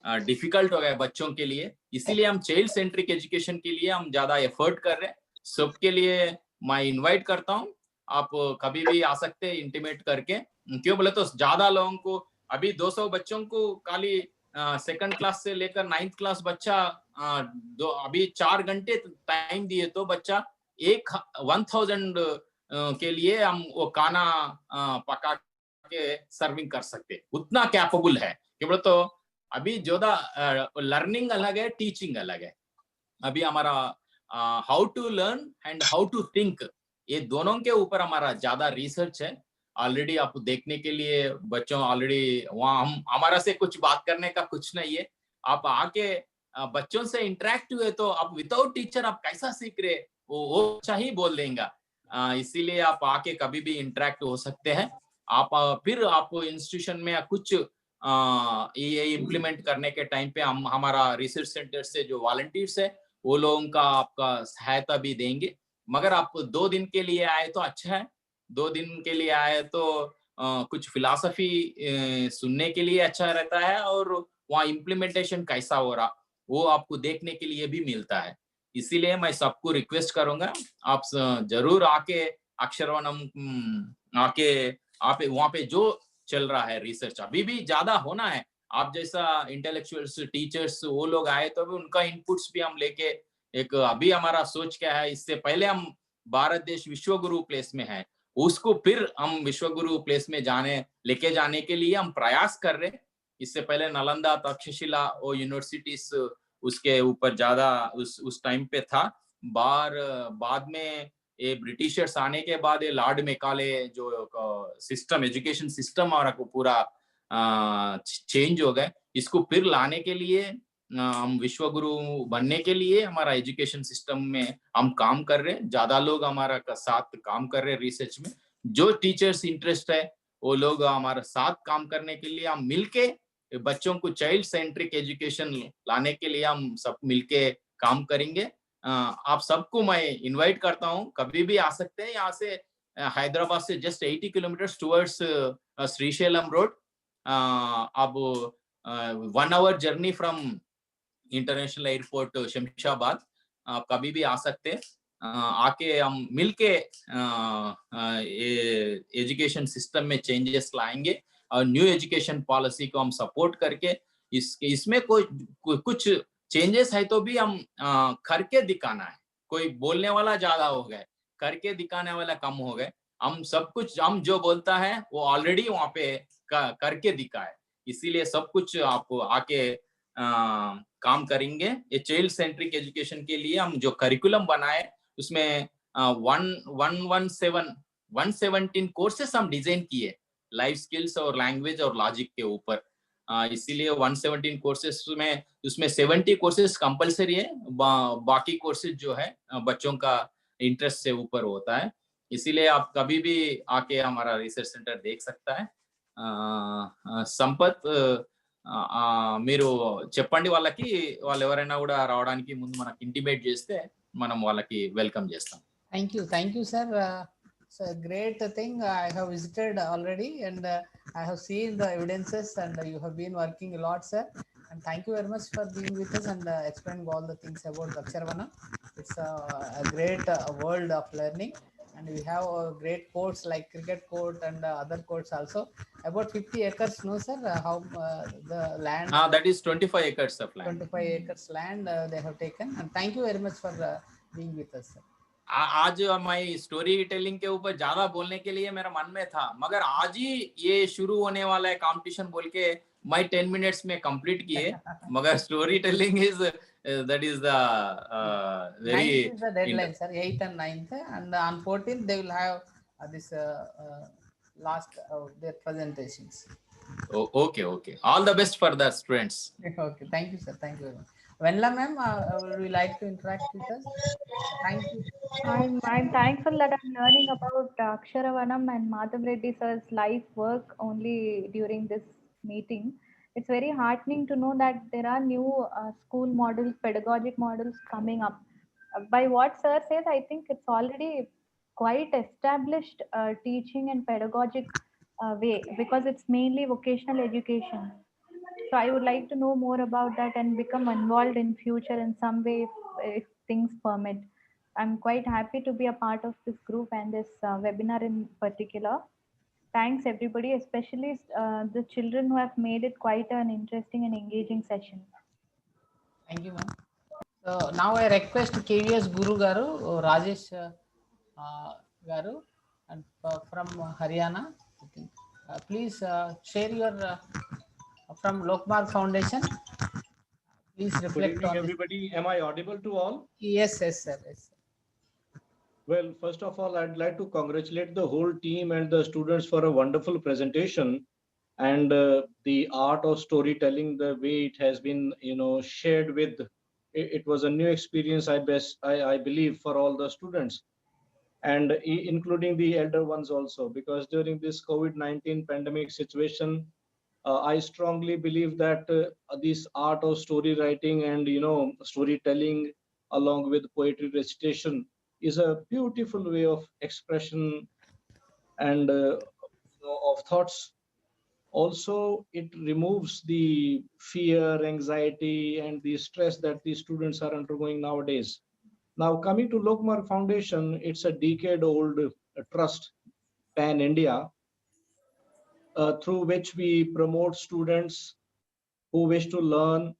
डिफिकल्ट हो गया बच्चों के लिए। इसीलिए हम चाइल्ड सेंट्रिक एजुकेशन के लिए हम ज्यादा एफर्ट कर रहे हैं। सबके लिए मैं इनवाइट करता हूँ, आप कभी भी आ सकते हैं इंटीमेट करके। क्यों बोले तो ज्यादा लोगों को, अभी 200 बच्चों को खाली 2nd क्लास से लेकर 9th क्लास बच्चा अभी 4 घंटे टाइम दिए तो बच्चा 1000 के लिए हम वो खाना पका के सर्विंग कर सकते, उतना कैपेबल है। क्यों बोले तो अभी ज्यादा लर्निंग अलग है, टीचिंग अलग है। अभी हमारा how to learn and how to think, ये दोनों के ऊपर हमारा ज्यादा रिसर्च है। ऑलरेडी आप देखने के लिए बच्चों ऑलरेडी वहाँ, हम हमारा से कुछ बात करने का कुछ नहीं है। आप आके बच्चों से इंटरेक्ट हुए तो आप विदाउट टीचर आप कैसा सीख रहे, वो अच्छा ही बोल देंगे। इसीलिए आप आके कभी भी इंटरेक्ट हो सकते हैं। आप फिर आप इंस्टीट्यूशन में कुछ ये इम्प्लीमेंट करने के टाइम पे हम हमारा रिसर्च सेंटर से जो वॉलंटियर्स है वो लोगों का आपका सहायता भी देंगे। मगर आप 2 दिन के लिए आए तो अच्छा है, 2 दिन के लिए आए तो कुछ फिलॉसफी सुनने के लिए अच्छा रहता है, और वहाँ इम्प्लीमेंटेशन कैसा हो रहा वो आपको देखने के लिए भी मिलता है। इसीलिए मैं सबको रिक्वेस्ट करूंगा आप जरूर आके अक्षरवनम आके आप वहाँ पे जो चल रहा है रिसर्च अभी भी ज्यादा होना है। आप जैसा इंटेलेक्चुअल्स टीचर्स वो लोग आए तो भी उनका इनपुट्स भी हम लेके, एक अभी हमारा सोच क्या है, इससे पहले हम भारत देश विश्व गुरु प्लेस में है, उसको फिर हम विश्व गुरु प्लेस में लेके जाने के लिए हम प्रयास कर रहे। इससे पहले नालंदा, तक्षशिला वो यूनिवर्सिटीज उसके ऊपर ज्यादा उस टाइम पे था। बाद में ये ब्रिटिशर्स आने के बाद ये लॉर्ड मेकाले जो सिस्टम, एजुकेशन सिस्टम हमारा को पूरा चेंज हो गए। इसको फिर लाने के लिए हम विश्व गुरु बनने के लिए हमारा एजुकेशन सिस्टम में हम काम कर रहे हैं। ज्यादा लोग हमारा साथ काम कर रहे हैं रिसर्च में। जो टीचर्स इंटरेस्ट है वो लोग हमारे साथ काम करने के लिए हम मिलके बच्चों को चाइल्ड सेंट्रिक एजुकेशन लाने के लिए हम सब मिलके काम करेंगे। आप सबको मैं इनवाइट करता हूँ, कभी भी आ सकते हैं। यहाँ से हैदराबाद से just 80 kilometre towards Srisailam road. अब 1 hour journey from international airport Shamshabad. आप कभी भी आ सकते हैं। आके हम मिलके एजुकेशन सिस्टम में चेंजेस लाएंगे और न्यू एजुकेशन पॉलिसी को हम सपोर्ट करके इसमें कुछ चेंजेस है तो भी हम करके दिखाना है। कोई बोलने वाला ज्यादा हो गए, करके दिखाने वाला कम हो गए। हम सब कुछ, हम जो बोलता है वो ऑलरेडी वहां पे करके दिखा है। इसीलिए सब कुछ आपको आके काम करेंगे। ये चाइल्ड सेंट्रिक एजुकेशन के लिए हम जो करिकुलम बनाए उसमें 117 कोर्सेस हम डिजाइन किए लाइफ स्किल्स और लैंग्वेज और लॉजिक के ऊपर। इसीलिए 117 कोर्सेस में उसमें 70 कोर्सेस कंपलसरी है, बाकी कोर्सेज जो है बच्चों का इंटरेस्ट से ऊपर होता है। इसीलिए आप कभी भी आके हमारा रिसर्च सेंटर देख सकता है। సంపత్ మీరు చెప్పండి వాళ్ళకి, వాళ్ళు ఎవరైనా కూడా రావడానికి ముందు మనకి ఇంటిమేట్ చేస్తే మనం వాళ్ళకి వెల్కమ్ చేస్తాం. Thank you, sir. It's a great thing. I have visited already, and I have seen the evidences, and you have been working a lot, sir. And thank you very much for being with us and explaining all the things about Aksharavana. It's a great world of learning, and we have great courts like cricket court and other courts also. About 50 acres, no, sir? How the land? That is 25 acres of land. 25 acres land they have taken. And thank you very much for being with us, sir. आज मैं story telling के ऊपर ज्यादा बोलने के लिए मेरा मन में था, मगर आज ही ये शुरू होने वाला है कंपटीशन बोल के मैं 10 मिनट्स में कंप्लीट किए। मगर story telling is that is the very 9th is the deadline, sir. 8th and 9th, and on 14th they will have this last their presentations. Okay. All the best for the students. Okay, thank you, sir. Thank you very much. Venla ma'am, would you like to interact with us? Thank you. I'm thankful that I'm learning about Aksharavanam and Madhav Reddy sir's life work only during this meeting. It's very heartening to know that there are new school models, pedagogic models coming up. By what sir says, I think it's already quite established teaching and pedagogic way, because it's mainly vocational education. So I would like to know more about that and become involved in future in some way if things permit. I'm quite happy to be a part of this group and this webinar in particular. Thanks everybody, especially the children who have made it quite an interesting and engaging session. Thank you, ma'am. So now I request KVS Guru Garu, Rajesh Garu, and from Haryana. Please share your from Lokmar Foundation. Please reflect Good evening, on everybody. Am I audible to all? Yes, sir. Yes. Well, first of all, I'd like to congratulate the whole team and the students for a wonderful presentation, and the art of storytelling, the way it has been, shared with. It was a new experience, I believe, for all the students, and including the elder ones also, because during this COVID-19 pandemic situation, I strongly believe that this art of story writing and storytelling along with poetry recitation is a beautiful way of expression and of thoughts. Also, it removes the fear, anxiety, and the stress that these students are undergoing nowadays. Now, coming to Lokmar Foundation, it's a decade-old trust, pan-India, through which we promote students who wish to learn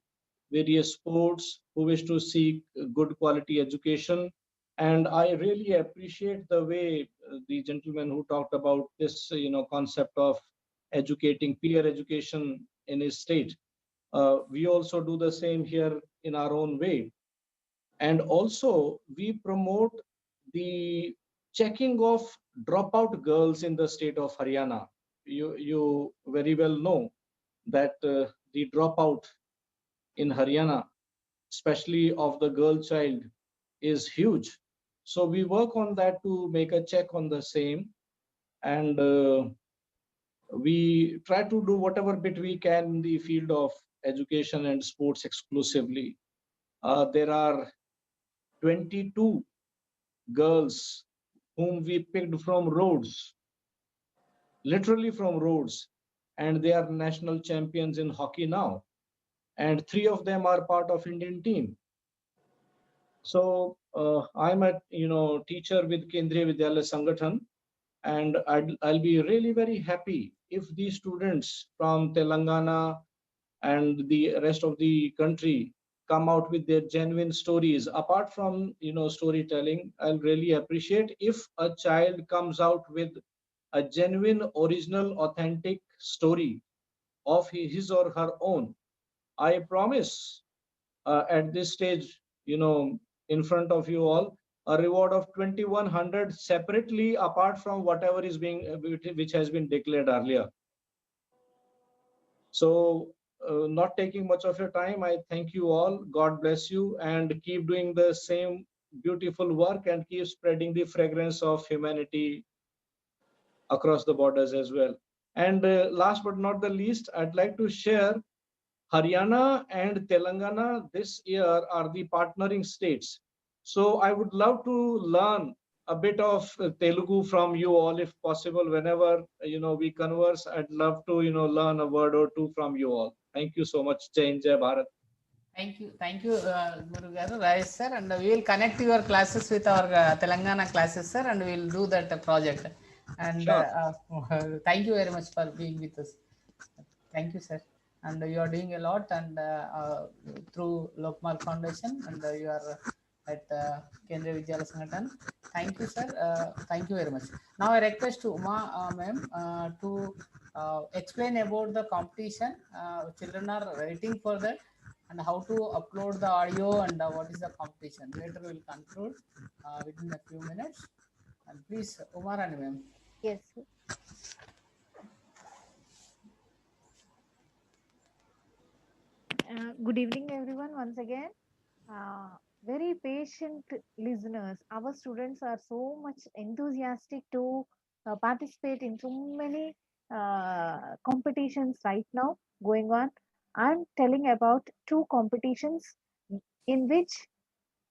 various sports, who wish to seek good quality education. And I really appreciate the way the gentleman who talked about this, concept of educating peer education in his state. We also do the same here in our own way. And also we promote the checking of dropout girls in the state of Haryana. You very well know that the dropout in Haryana, especially of the girl child, is huge. So we work on that to make a check on the same. And we try to do whatever bit we can in the field of education and sports exclusively. There are 22 girls whom we picked from roads, literally from roads, and they are national champions in hockey now. And three of them are part of Indian team. So I'm a teacher with Kendriya Vidyalaya Sangathan, and I'll be really very happy if these students from Telangana and the rest of the country come out with their genuine stories. Apart from storytelling, I'll really appreciate if a child comes out with a genuine, original, authentic story of his or her own. I promise at this stage, in front of you all, a reward of 2100 separately apart from whatever is being which has been declared earlier. So, not taking much of your time, I thank you all. God bless you, and keep doing the same beautiful work and keep spreading the fragrance of humanity across the borders as well. And last but not the least, I'd like to share Haryana and Telangana this year are the partnering states. So I would love to learn a bit of Telugu from you all, if possible. Whenever we converse, I'd love to learn a word or two from you all. Thank you so much. Jai Hind, Jai Bharat. Thank you, Guru Garu, Rajesh sir, and we will connect your classes with our Telangana classes, sir, and we will do that project. And Sure. thank you very much for being with us. Thank you, sir. And you are doing a lot, and through Lokmal Foundation, and you are at Kendriya Vidyalaya Sangathan. Thank you, sir. Thank you very much. Now I request to Uma ma'am to explain about the competition. Children are waiting for that, and how to upload the audio, and what is the competition. Later we will conclude within a few minutes. And please, Umarani ma'am. Yes. Good evening, everyone, once again. Very patient listeners. Our students are so much enthusiastic to participate in so many competitions right now going on. I'm telling about two competitions in which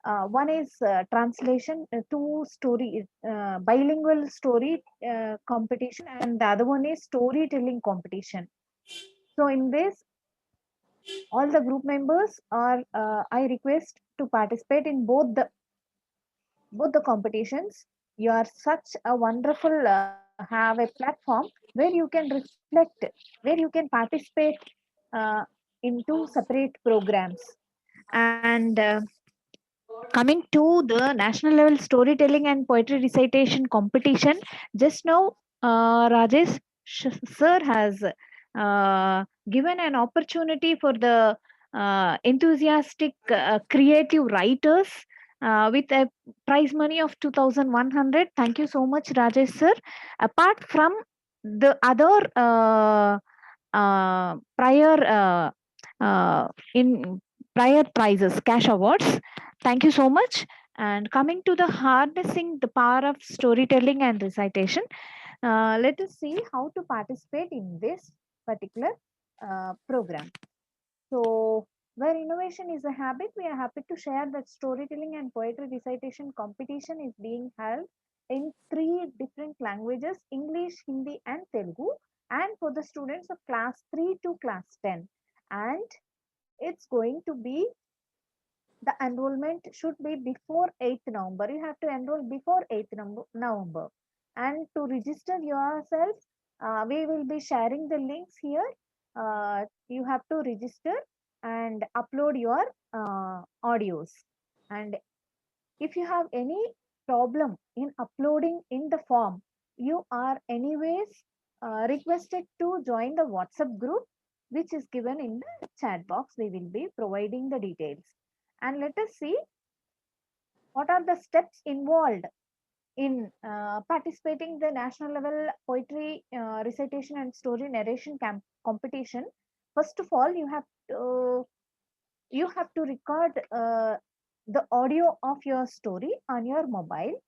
one is translation, two story, bilingual story competition, and the other one is storytelling competition. So in this, all the group members are I request to participate in both the competitions. You are such a wonderful have a platform where you can reflect, where you can participate uh, into separate programs. And coming to the national level storytelling and poetry recitation competition, just now Rajesh sir has given an opportunity for the enthusiastic creative writers with a prize money of 2100. Thank you so much, Rajesh sir. Apart from the other prior in prior prizes, cash awards. Thank you so much. And coming to the harnessing the power of storytelling and recitation, let us see how to participate in this particular program. So, where innovation is a habit, we are happy to share that storytelling and poetry recitation competition is being held in three different languages: English, Hindi, and Telugu, and for the students of class 3 to class 10. And it's going to be, the enrollment should be before 8th November. You have to enroll before 8th November. And to register yourself, we will be sharing the links here. You have to register and upload your audios. And if you have any problem in uploading in the form, you are anyways requested to join the WhatsApp group, which is given in the chat box. We will be providing the details. And let us see what are the steps involved in participating the national level poetry recitation and story narration competition. First of all, you have to record the audio of your story on your mobile,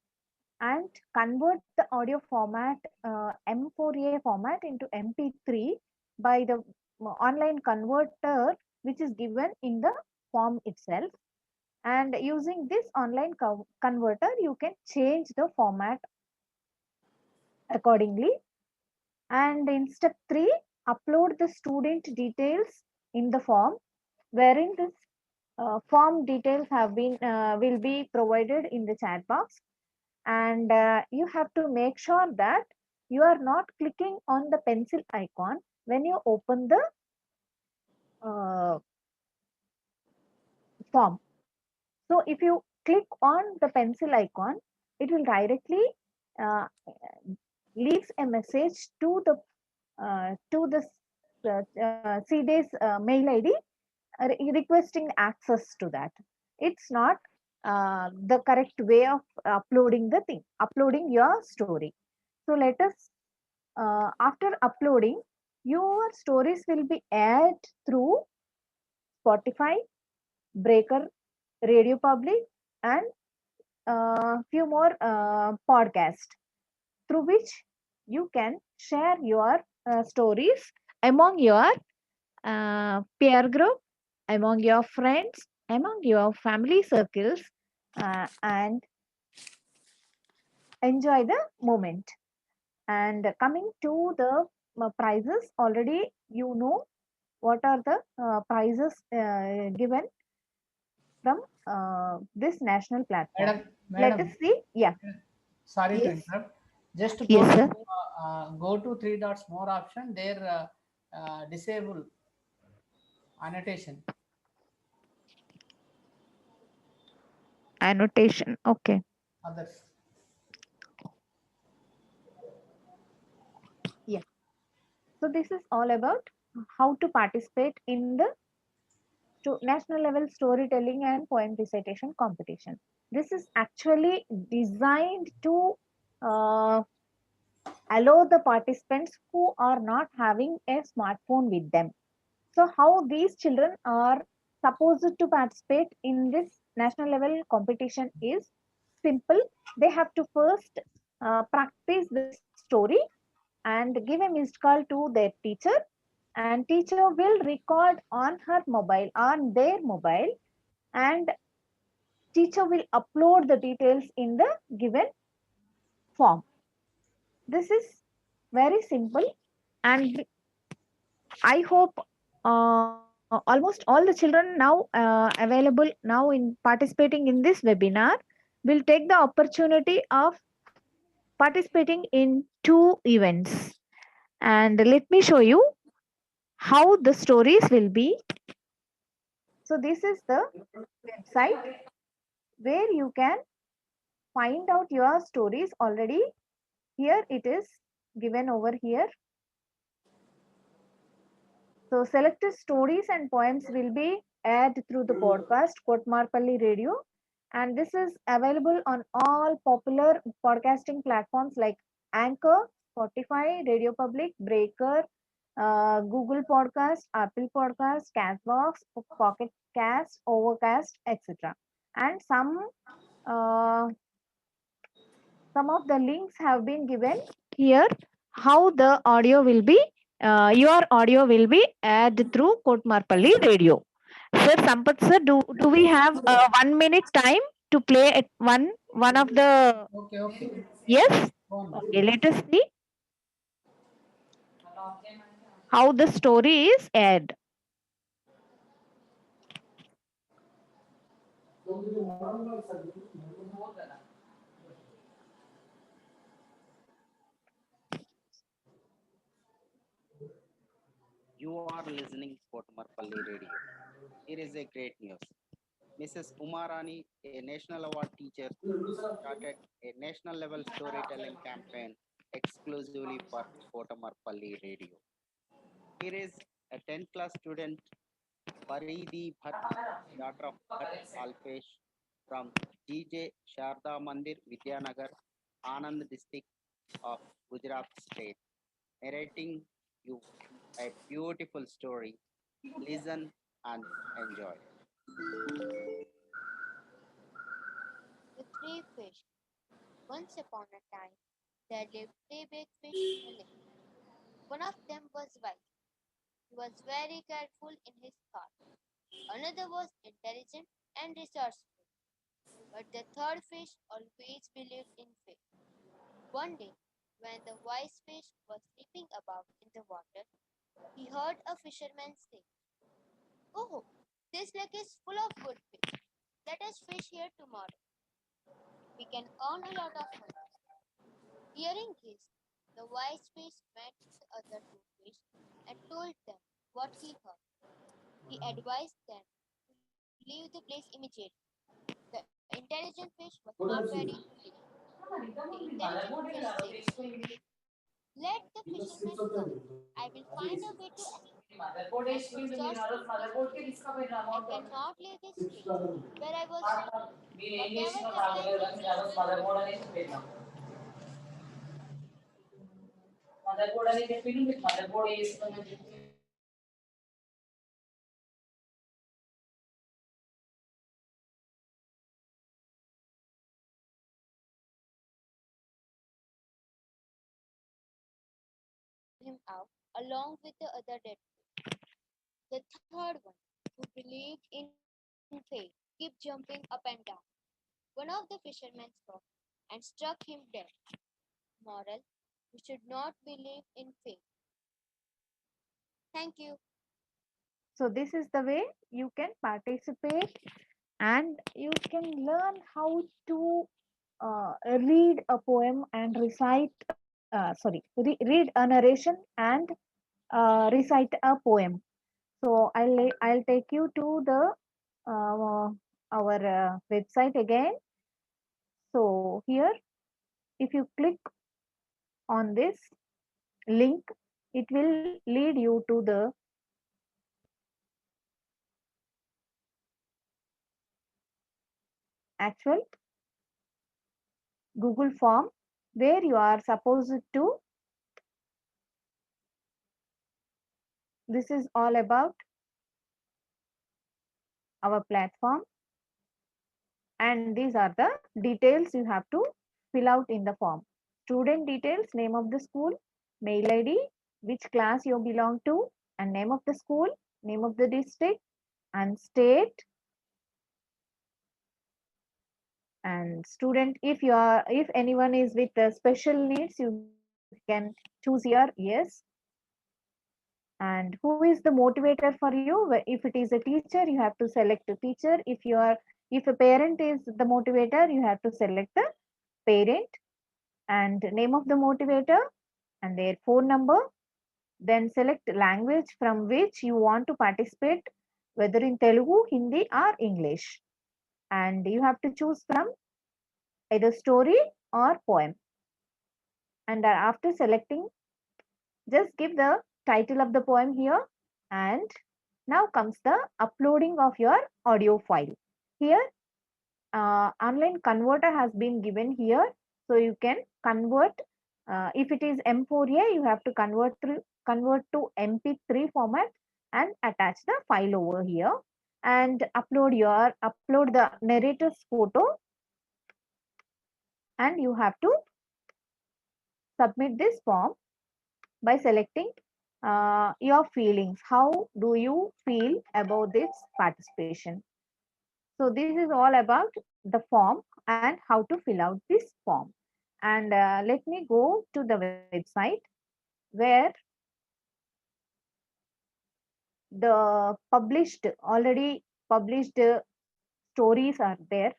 and convert the audio format M4A format into MP3 by the online converter which is given in the form itself. And using this online converter, you can change the format accordingly. And in step 3, upload the student details in the form, wherein this form details have been will be provided in the chat box. And you have to make sure that you are not clicking on the pencil icon when you open the uh, form. So if you click on the pencil icon, it will directly uh, leaves a message to the CD's mail ID requesting access to that. It's not the correct way of uploading your story. So let us, after uploading, your stories will be aired through Spotify, Breaker, Radio Public, and few more podcasts through which you can share your stories among your peer group, among your friends, among your family circles, and enjoy the moment. And coming to the prizes, already you know what are the prizes given from this national platform. Let us Madam, see. Yeah. sorry to Yes. interrupt. Just Yes, sir. go to three dots more option. There, disable annotation. Annotation. Okay. Others. Yeah. So this is all about how to participate in the national level storytelling and poem recitation competition. This is actually designed to uh, allow the participants who are not having a smartphone with them. So, how these children are supposed to participate in this national level competition is simple. They have to first practice the story and give a missed call to their teacher, and teacher will record on her mobile, on their mobile, and teacher will upload the details in the given form. This is very simple, and I hope almost all the children now available now in participating in this webinar will take the opportunity of participating in two events. And let me show you how the stories will be. So this is the website where you can find out your stories already. Here it is given over here. So selected stories and poems will be aired through the podcast Kotmarpalli Radio, and this is available on all popular podcasting platforms like Anchor, Spotify, Radio Public, Breaker, Google Podcast, Apple Podcast, Castbox, Pocket Cast, Overcast, etc. And uh, some of the links have been given here. How the audio will be, your audio will be aired through Kotmarpalli Radio. Sir Sampath sir, do we have 1 minute time to play at one of the? Okay, okay. Yes. Go on. Okay, let us see how the story is aired. You are listening Kotamarpalli Radio. Here is a great news. Mrs. Umarani, a national award teacher, started a national level storytelling campaign exclusively for Kotamarpalli Radio. Here is a 10th class student, Paridi Bhatt, daughter of Bhatt Alpesh, from GJ Sharda Mandir, Vidyanagar, Anand district of Gujarat state, narrating you a beautiful story. Listen and enjoy. The three fish. Once upon a time, there lived three big fish in a lake. One of them was wise. He was very careful in his thought. Another was intelligent and resourceful. But the third fish always believed in fate. One day, when the wise fish was sleeping about in the water, he heard a fisherman say, "Oh, this lake is full of good fish. Let us fish here tomorrow. We can earn a lot of money." Hearing this, the wise fish met the other two fish and told them what he heard. He advised them to leave the place immediately. The intelligent fish was not ready to leave. The intelligent fish said, "Let the fisherman go. I will find a way to escape." And the resourceful fish said, "I cannot leave this place where I was sleeping. Whatever happens, it will be him out along with the other dead fish. The third one, who believed in fate, kept jumping up and down. One of the fishermen saw him and struck him dead. Moral: we should not believe in fate. Thank you. So this is the way you can participate and you can learn how to read a poem and recite, read a narration and recite a poem. So I'll take you to the our website again. So here, if you click on this link, it will lead you to the actual Google form where you are supposed to. This is all about our platform, and these are the details you have to fill out in the form. Student details, name of the school, mail ID, which class you belong to, and name of the school, name of the district and state. And student, if anyone is with special needs, you can choose here yes. And who is the motivator for you? If it is a teacher, you have to select a teacher. If a parent is the motivator, you have to select the parent and name of the motivator and their phone number. Then select language from which you want to participate, whether in Telugu, Hindi or English. And you have to choose from either story or poem. And after selecting, just give the title of the poem here. And now comes the uploading of your audio file. Here, online converter has been given here. So you can convert, if it is M4A, you have to convert to MP3 format and attach the file over here and upload the narrator's photo, and you have to submit this form by selecting your feelings. How do you feel about this participation? So this is all about the form and how to fill out this form. And let me go to the website where the already published stories are there.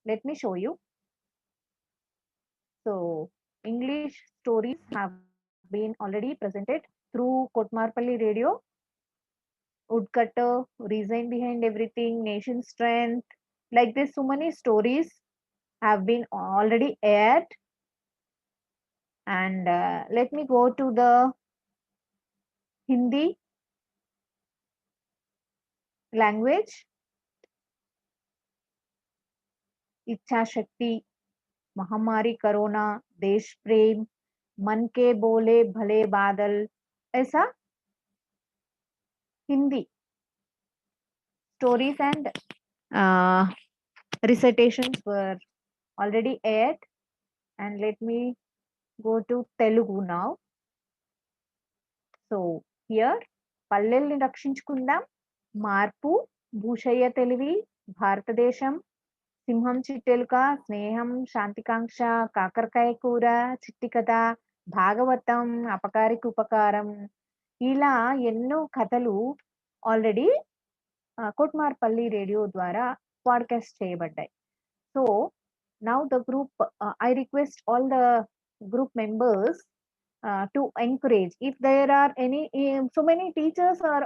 Let me show you. So English stories have been already presented through Kotmarpalli Radio, Woodcutter, Reason Behind Everything, Nation Strength. Like this, so many stories have been already aired. And let me go to the Hindi language. इच्छा शक्ति, महामारी corona, देश प्रेम, मन के बोले भले बादल, ऐसा Hindi stories and recitations were already aired. And let me go to Telugu now. So here పల్లెల్ని రక్షించుకుందాం, మార్పు, భూషయ్య తెలివి, భారతదేశం, సింహం చిట్టెలుక, స్నేహం, శాంతికాంక్ష, కాకరకాయ కూర, చిట్టి కథ, భాగవతం, అపకారికి ఉపకారం, ఇలా ఎన్నో కథలు ఆల్రెడీ కోట్మార్పల్లి రేడియో ద్వారా పాడ్కాస్ట్ చేయబడ్డాయి. So now the group I request all the group members to encourage if there are any so many teachers are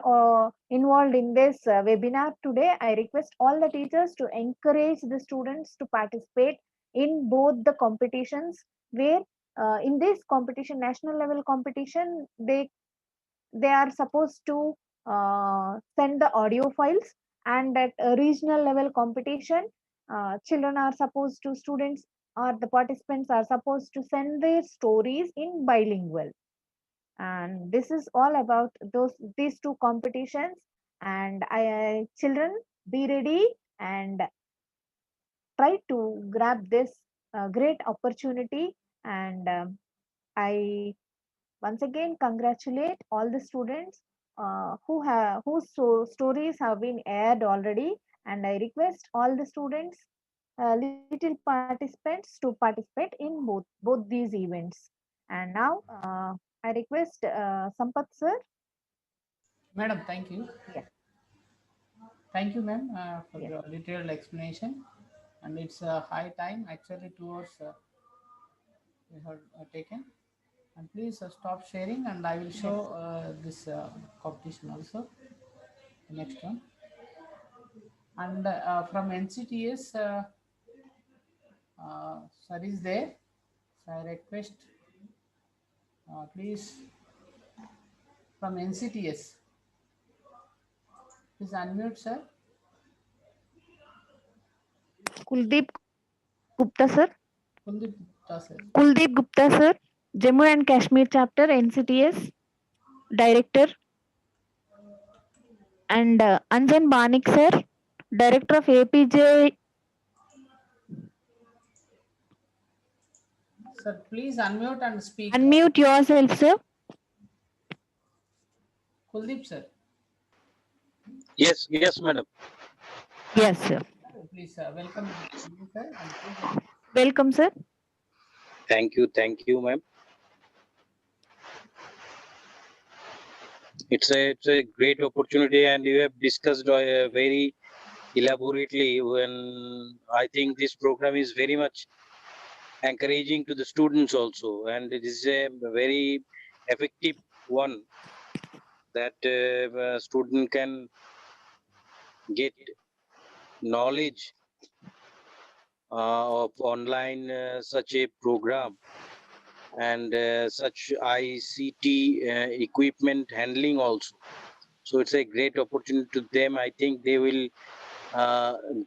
involved in this webinar today. I request all the teachers to encourage the students to participate in both the competitions where in this competition, national level competition, they are supposed to send the audio files, and at a regional level competition, children are supposed to students or the participants are supposed to send their stories in bilingual. And this is all about these two competitions. And children, be ready and try to grab this great opportunity. And I once again congratulate all the students whose stories have been aired already, and I request all the students, little participants, to participate in both these events. And now I request Sampath sir. Madam, thank you. Yeah. Thank you, ma'am, for Yeah. your detailed explanation. And it's a high time, actually 2 hours we have taken. And please stop sharing, and I will show this competition also, the next one. And from NCTS, sir is there. So I request, please, from NCTS, please unmute, sir. Kuldeep Gupta sir. Kuldeep Gupta, sir. Kuldeep Gupta sir, Jammu and Kashmir chapter NCTS director. And Anjan Banik sir, director of APJ. Sir, please unmute and speak. Unmute yourself, sir. Kuldeep, sir. Yes, madam. Yes, sir. Please welcome, sir. And please, Welcome, sir. Thank you, ma'am. It's a great opportunity, and you have discussed very elaborately. When I think this program is very much encouraging to the students also, and it is a very effective one that student can get knowledge of online such a program, and such ICT equipment handling also. So it's a great opportunity to them. I think they will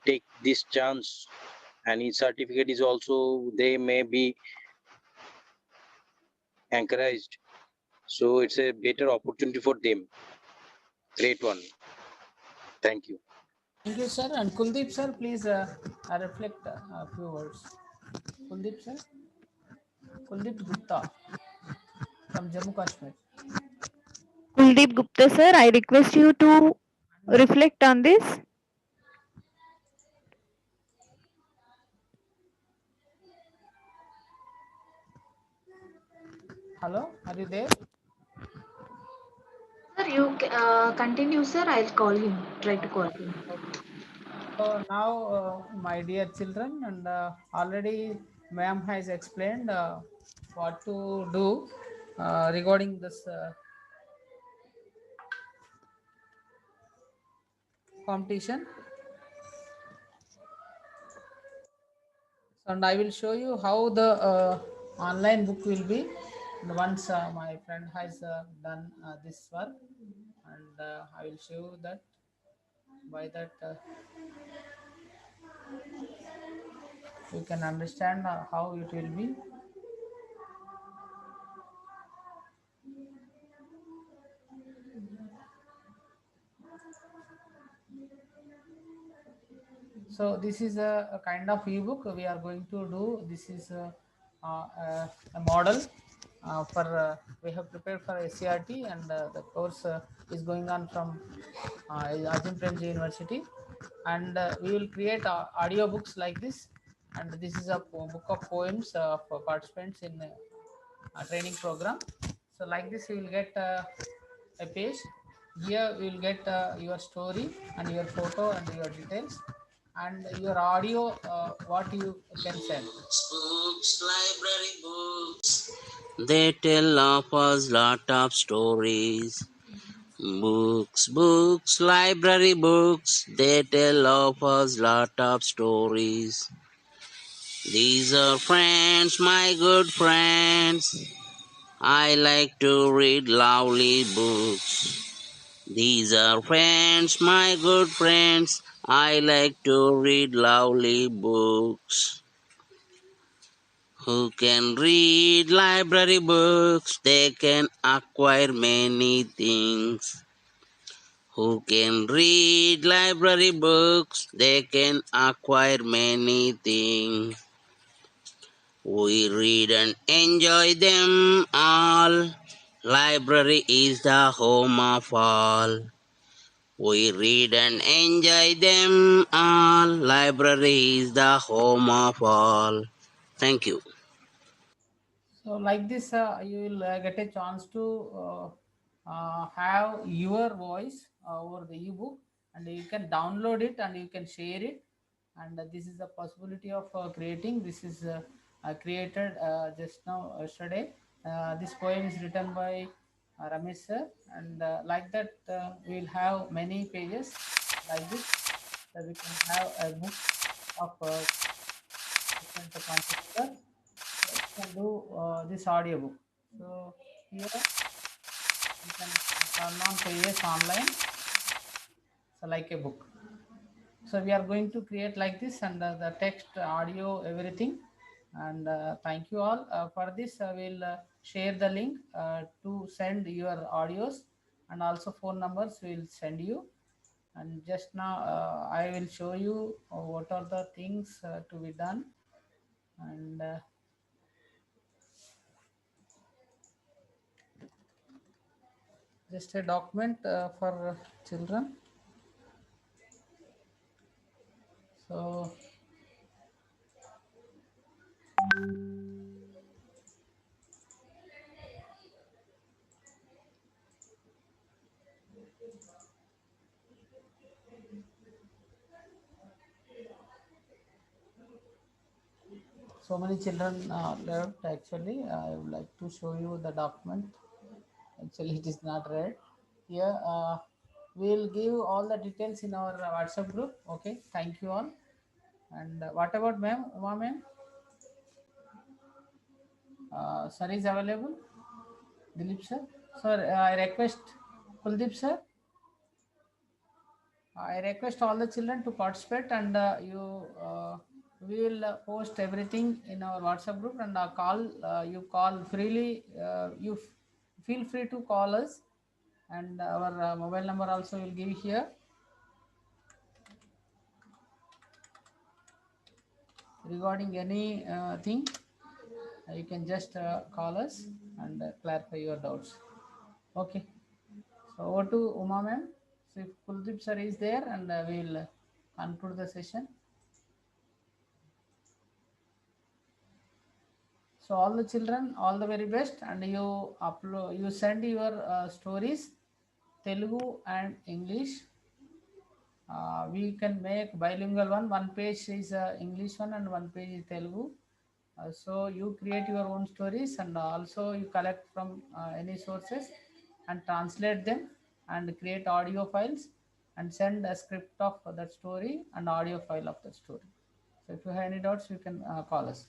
take this chance, and each certificate is also, they may be encouraged. So it's a better opportunity for them. Great one. Thank you. thank you, sir. And Kuldeep, sir, please reflect a few words. Kuldeep, sir. Kuldeep Gupta from Jammu Kashmir. Kuldeep Gupta sir, I request you to reflect on this. Hello, are you there? Sir, you continue, sir. I'll call him. Try to call him. So now, my dear children, and already ma'am has explained what to do regarding this competition. And I will show you how the online book will be. And once my friend has done this work, and I will show you that by that you can understand how it will be. So this is a kind of ebook we are going to do. This is a model for we have prepared for SCRT, and the course is going on from Ajim Premji University, and we will create audio books like this, and this is a book of poems for participants in a training program. So like this you will get a page. Here we will get your story and your photo and your details and your audio, what you can send. Books, library books, they tell of us lot of stories. Books, library books, they tell of us lot of stories. These are friends, my good friends. I like to read lovely books. These are friends, my good friends. I like to read lovely books. Who can read library books? They can acquire many things. Who can read library books? They can acquire many things. We read and enjoy them all. Library is the home of all. We read and enjoy them all. Library is the home of all. Thank you. So like this, you will get a chance to have your voice over the ebook, and you can download it and you can share it. And this is the possibility of creating. This is created just now yesterday. This poem is written by Ramesh sir, and like that we will have many pages like this. So we can have a book of different concepts. You can do this audiobook. So here you can turn on pages online, so like a book. So we are going to create like this, and the text, audio, everything. And thank you all for this. I will share the link to send your audios, and also phone numbers will send you. And just now I will show you what are the things to be done. And just a document for children. So so many children left. Actually I would like to show you the document. Actually it is not read here. We'll give all the details in our WhatsApp group. Okay, thank you all. And what about ma'am, Uma ma'am? Sir is available? Dilip sir? Sir, I request Kuldeep sir. I request all the children to participate, and we will post everything in our WhatsApp group, and you call freely. Feel free to call us, and our mobile number also will give here. Regarding any thing, you can just call us and clarify your doubts. Okay. So over to Uma ma'am. So if Kuldeep sir is there, and we will conclude the session. So all the children, all the very best, and you send your stories, Telugu and English. We can make bilingual one. One page is English one and one page is Telugu. So you create your own stories, and also you collect from any sources and translate them and create audio files and send a script of that story and audio file of that story. So if you have any doubts, you can call us.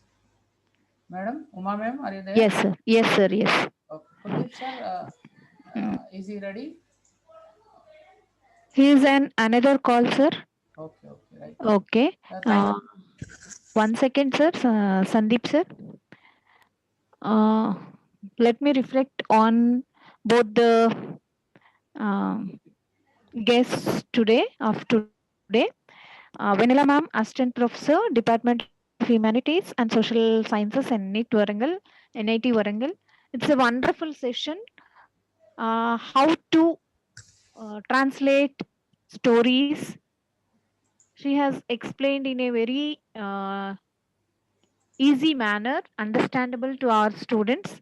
Madam, Uma ma'am, are you there? Yes, sir. Yes, sir. Yes. Okay. Kuldeep sir, is he ready? He is an another call, sir. Okay, okay, right. Okay. Thank One second, sir. Sandeep, sir. Let me reflect on both the guests today of today. Vanilla ma'am, assistant professor, Department of Humanities and Social Sciences and NIT Warangal. It's a wonderful session. How to translate stories. She has explained in a very easy manner, understandable to our students.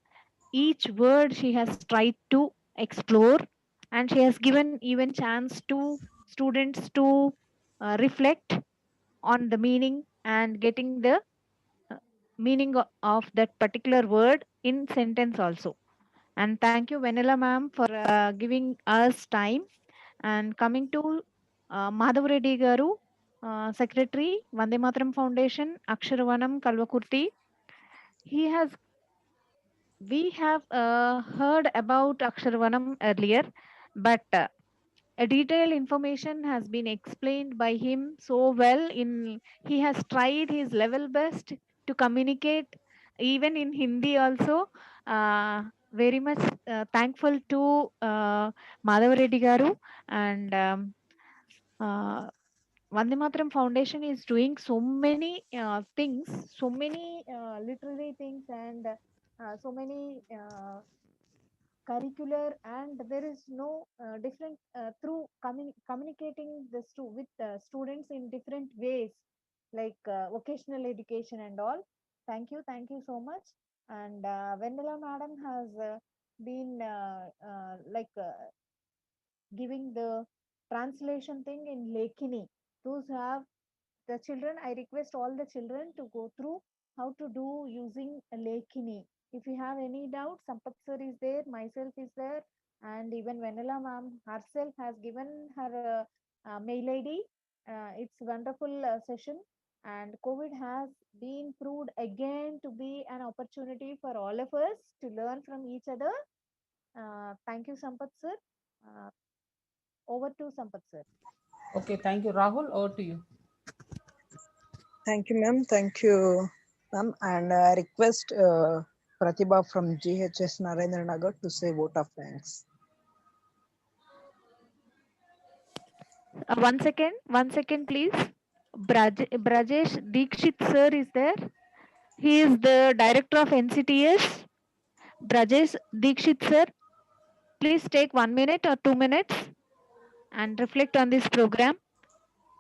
Each word she has tried to explore, and she has given even chance to students to reflect on the meaning and getting the uh, meaning of that particular word in sentence also. And thank you, Vanilla ma'am, for giving us time. And coming to Madhav Reddy Garu, Secretary, Vande Mataram Foundation, Aksharavanam, Kalvakurti. He has We have heard about Aksharavanam earlier, but a detailed information has been explained by him so well. He has tried his level best to communicate, even in Hindi also. Very much thankful to Madhav Reddy Garu, and uh, Vande Mataram Foundation is doing so many things, so many literary things, and so many curricular, and there is no different through communicating with students in different ways, like vocational education and all. Thank you so much. And Vendela madam has been giving the translation thing in Lekini. Those who have the children, I request all the children to go through how to do using a Lekini. If you have any doubt, Sampath sir is there, myself is there, and even Vanilla ma'am herself has given her mail ID. It's wonderful session, and COVID has been proved again to be an opportunity for all of us to learn from each other. Thank you, Sampath sir. Uh, Over to Sampath sir. Okay, thank you, Rahul. Over to you. Thank you, ma'am. Thank you, ma'am. And I request Pratibha from GHS Narendra Nagar to say vote of thanks. One second, please. Brajesh Dikshit sir is there. He is the director of NCTS. Brajesh Dikshit sir, please take 1 minute or 2 minutes and reflect on this program.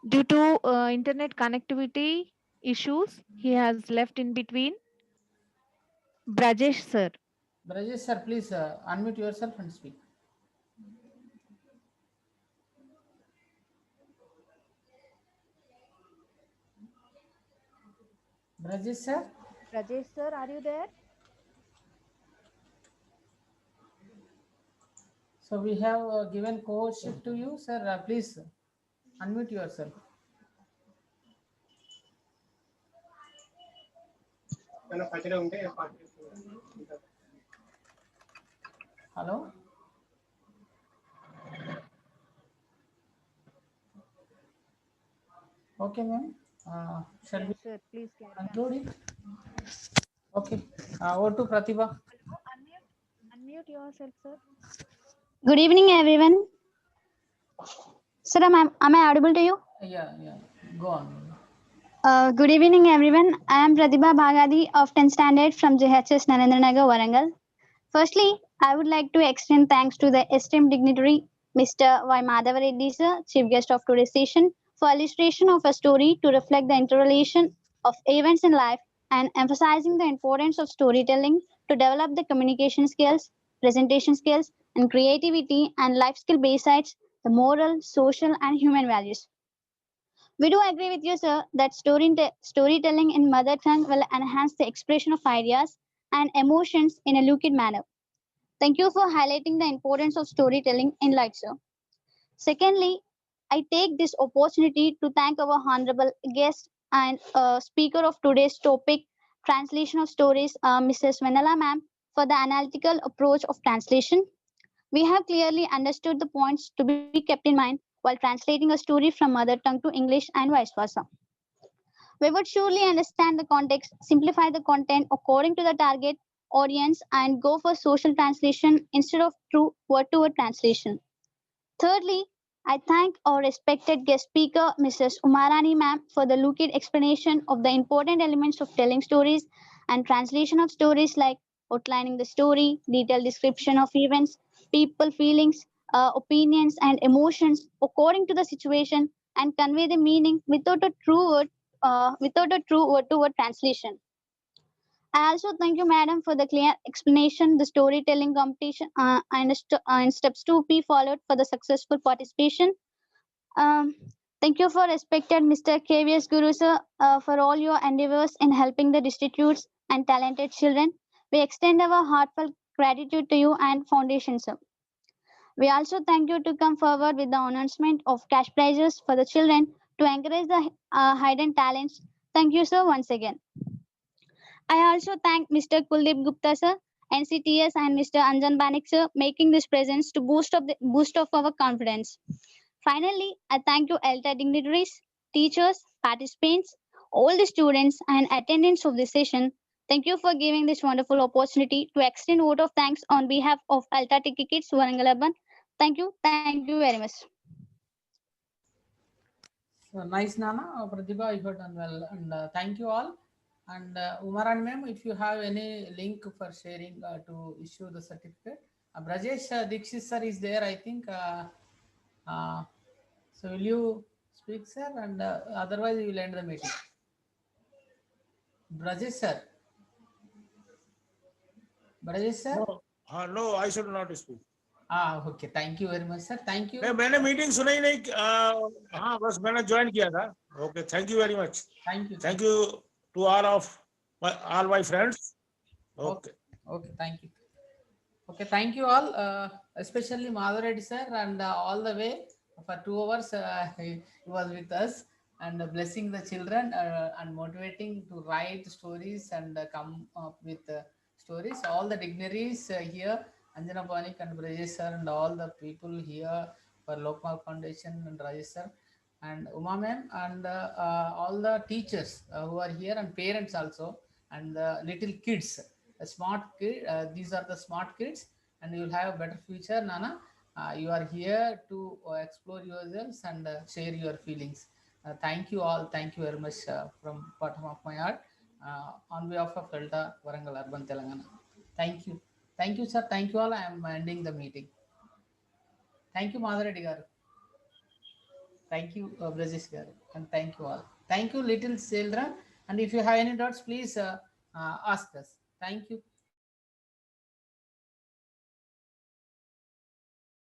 Due to internet connectivity issues, he has left in between. Brajesh sir. Brajesh sir, please unmute yourself and speak. Brajesh sir? Brajesh sir, are you there? So we have given co-hostship to you, sir. Please unmute yourself. Hello? Okay, ma'am. Shall we Sir, please conclude it? Okay. Over to Pratibha. Unmute yourself, sir. Good evening, everyone. Sir, am I audible to you? Yeah. Go on. Good evening, everyone. I am Pratibha Bhagadi of 10th standard from JHS Narendra Nagar, Warangal. Firstly, I would like to extend thanks to the esteemed dignitary, Mr. Y. Madhav Reddy, sir, chief guest of today's session, for illustration of a story to reflect the interrelation of events in life and emphasizing the importance of storytelling to develop the communication skills, presentation skills, and creativity and life skill besides the moral, social, and human values. We do agree with you, sir, that storytelling in mother tongue will enhance the expression of ideas and emotions in a lucid manner. Thank you for highlighting the importance of storytelling in life, sir. Secondly, I take this opportunity to thank our honorable guest and speaker of today's topic, translation of stories, Mrs. Vanilla ma'am, for the analytical approach of translation. We have clearly understood the points to be kept in mind while translating a story from mother tongue to English and vice versa. We would surely understand the context, simplify the content according to the target audience, and go for social translation instead of true word to word translation. Thirdly, I thank our respected guest speaker, Mrs. Umarani ma'am, for the lucid explanation of the important elements of telling stories and translation of stories like outlining the story, detailed description of events, people feelings, opinions and emotions according to the situation and convey the meaning without a true word to word translation. I also thank you, madam, for the clear explanation, the storytelling competition, and steps to be followed for the successful participation. Um, Thank you for respected Mr. KVS Guru sir for all your endeavors in helping the destitutes and talented children. We extend our heartfelt gratitude to you and Foundation sir. We also thank you to come forward with the announcement of cash prizes for the children to encourage the hidden talents. Thank you sir once again. I also thank Mr. Kuldeep Gupta sir, NCTS and Mr. Anjan Banik sir making this presence to boost of our confidence. Finally, I thank you ELTA dignitaries, teachers, participants, all the students and attendants of this session. Thank you for giving this wonderful opportunity to extend vote of thanks on behalf of ELTA Tiki Kids Warangal Urban. Thank you very much. So nice, Nana. Pratibha, you have done well. And thank you all. And Umaran ma'am, if you have any link for sharing to issue the certificate. Brajesh Dikshit sir is there, I think. Uh, so will you speak, sir? And otherwise, we will end the meeting. Brajesh sir. Brajesh sir? No, no, I should not speak. Okay. Thank you very much, sir. Thank you. मैंने meeting सुना ही नहीं हाँ बस मैंने join किया था okay thank you very much thank you to all my friends okay Thank you. Okay, thank you all, especially Madhav Reddy sir, and all the way for 2 hours he was with us and blessing the children and motivating to write stories and come up with stories. All the dignitaries here, Anjana Panik and Brajesh sir, and all the people here for Lokmal Foundation and Rajesh sir and Uma ma'am and all the teachers who are here and parents also and the little kids, a smart kid. These are the smart kids, and you will have a better future, Nana. You are here to explore yourselves and share your feelings. Thank you all. Thank you very much from bottom of my heart. On behalf of Delta Warangal Urban Telangana. Thank you. Thank you, sir. Thank you all. I am ending the meeting. Thank you, Madhav Reddy garu. Thank you, Brajesh garu. And thank you all. Thank you, little children. And if you have any doubts, please ask us. Thank you.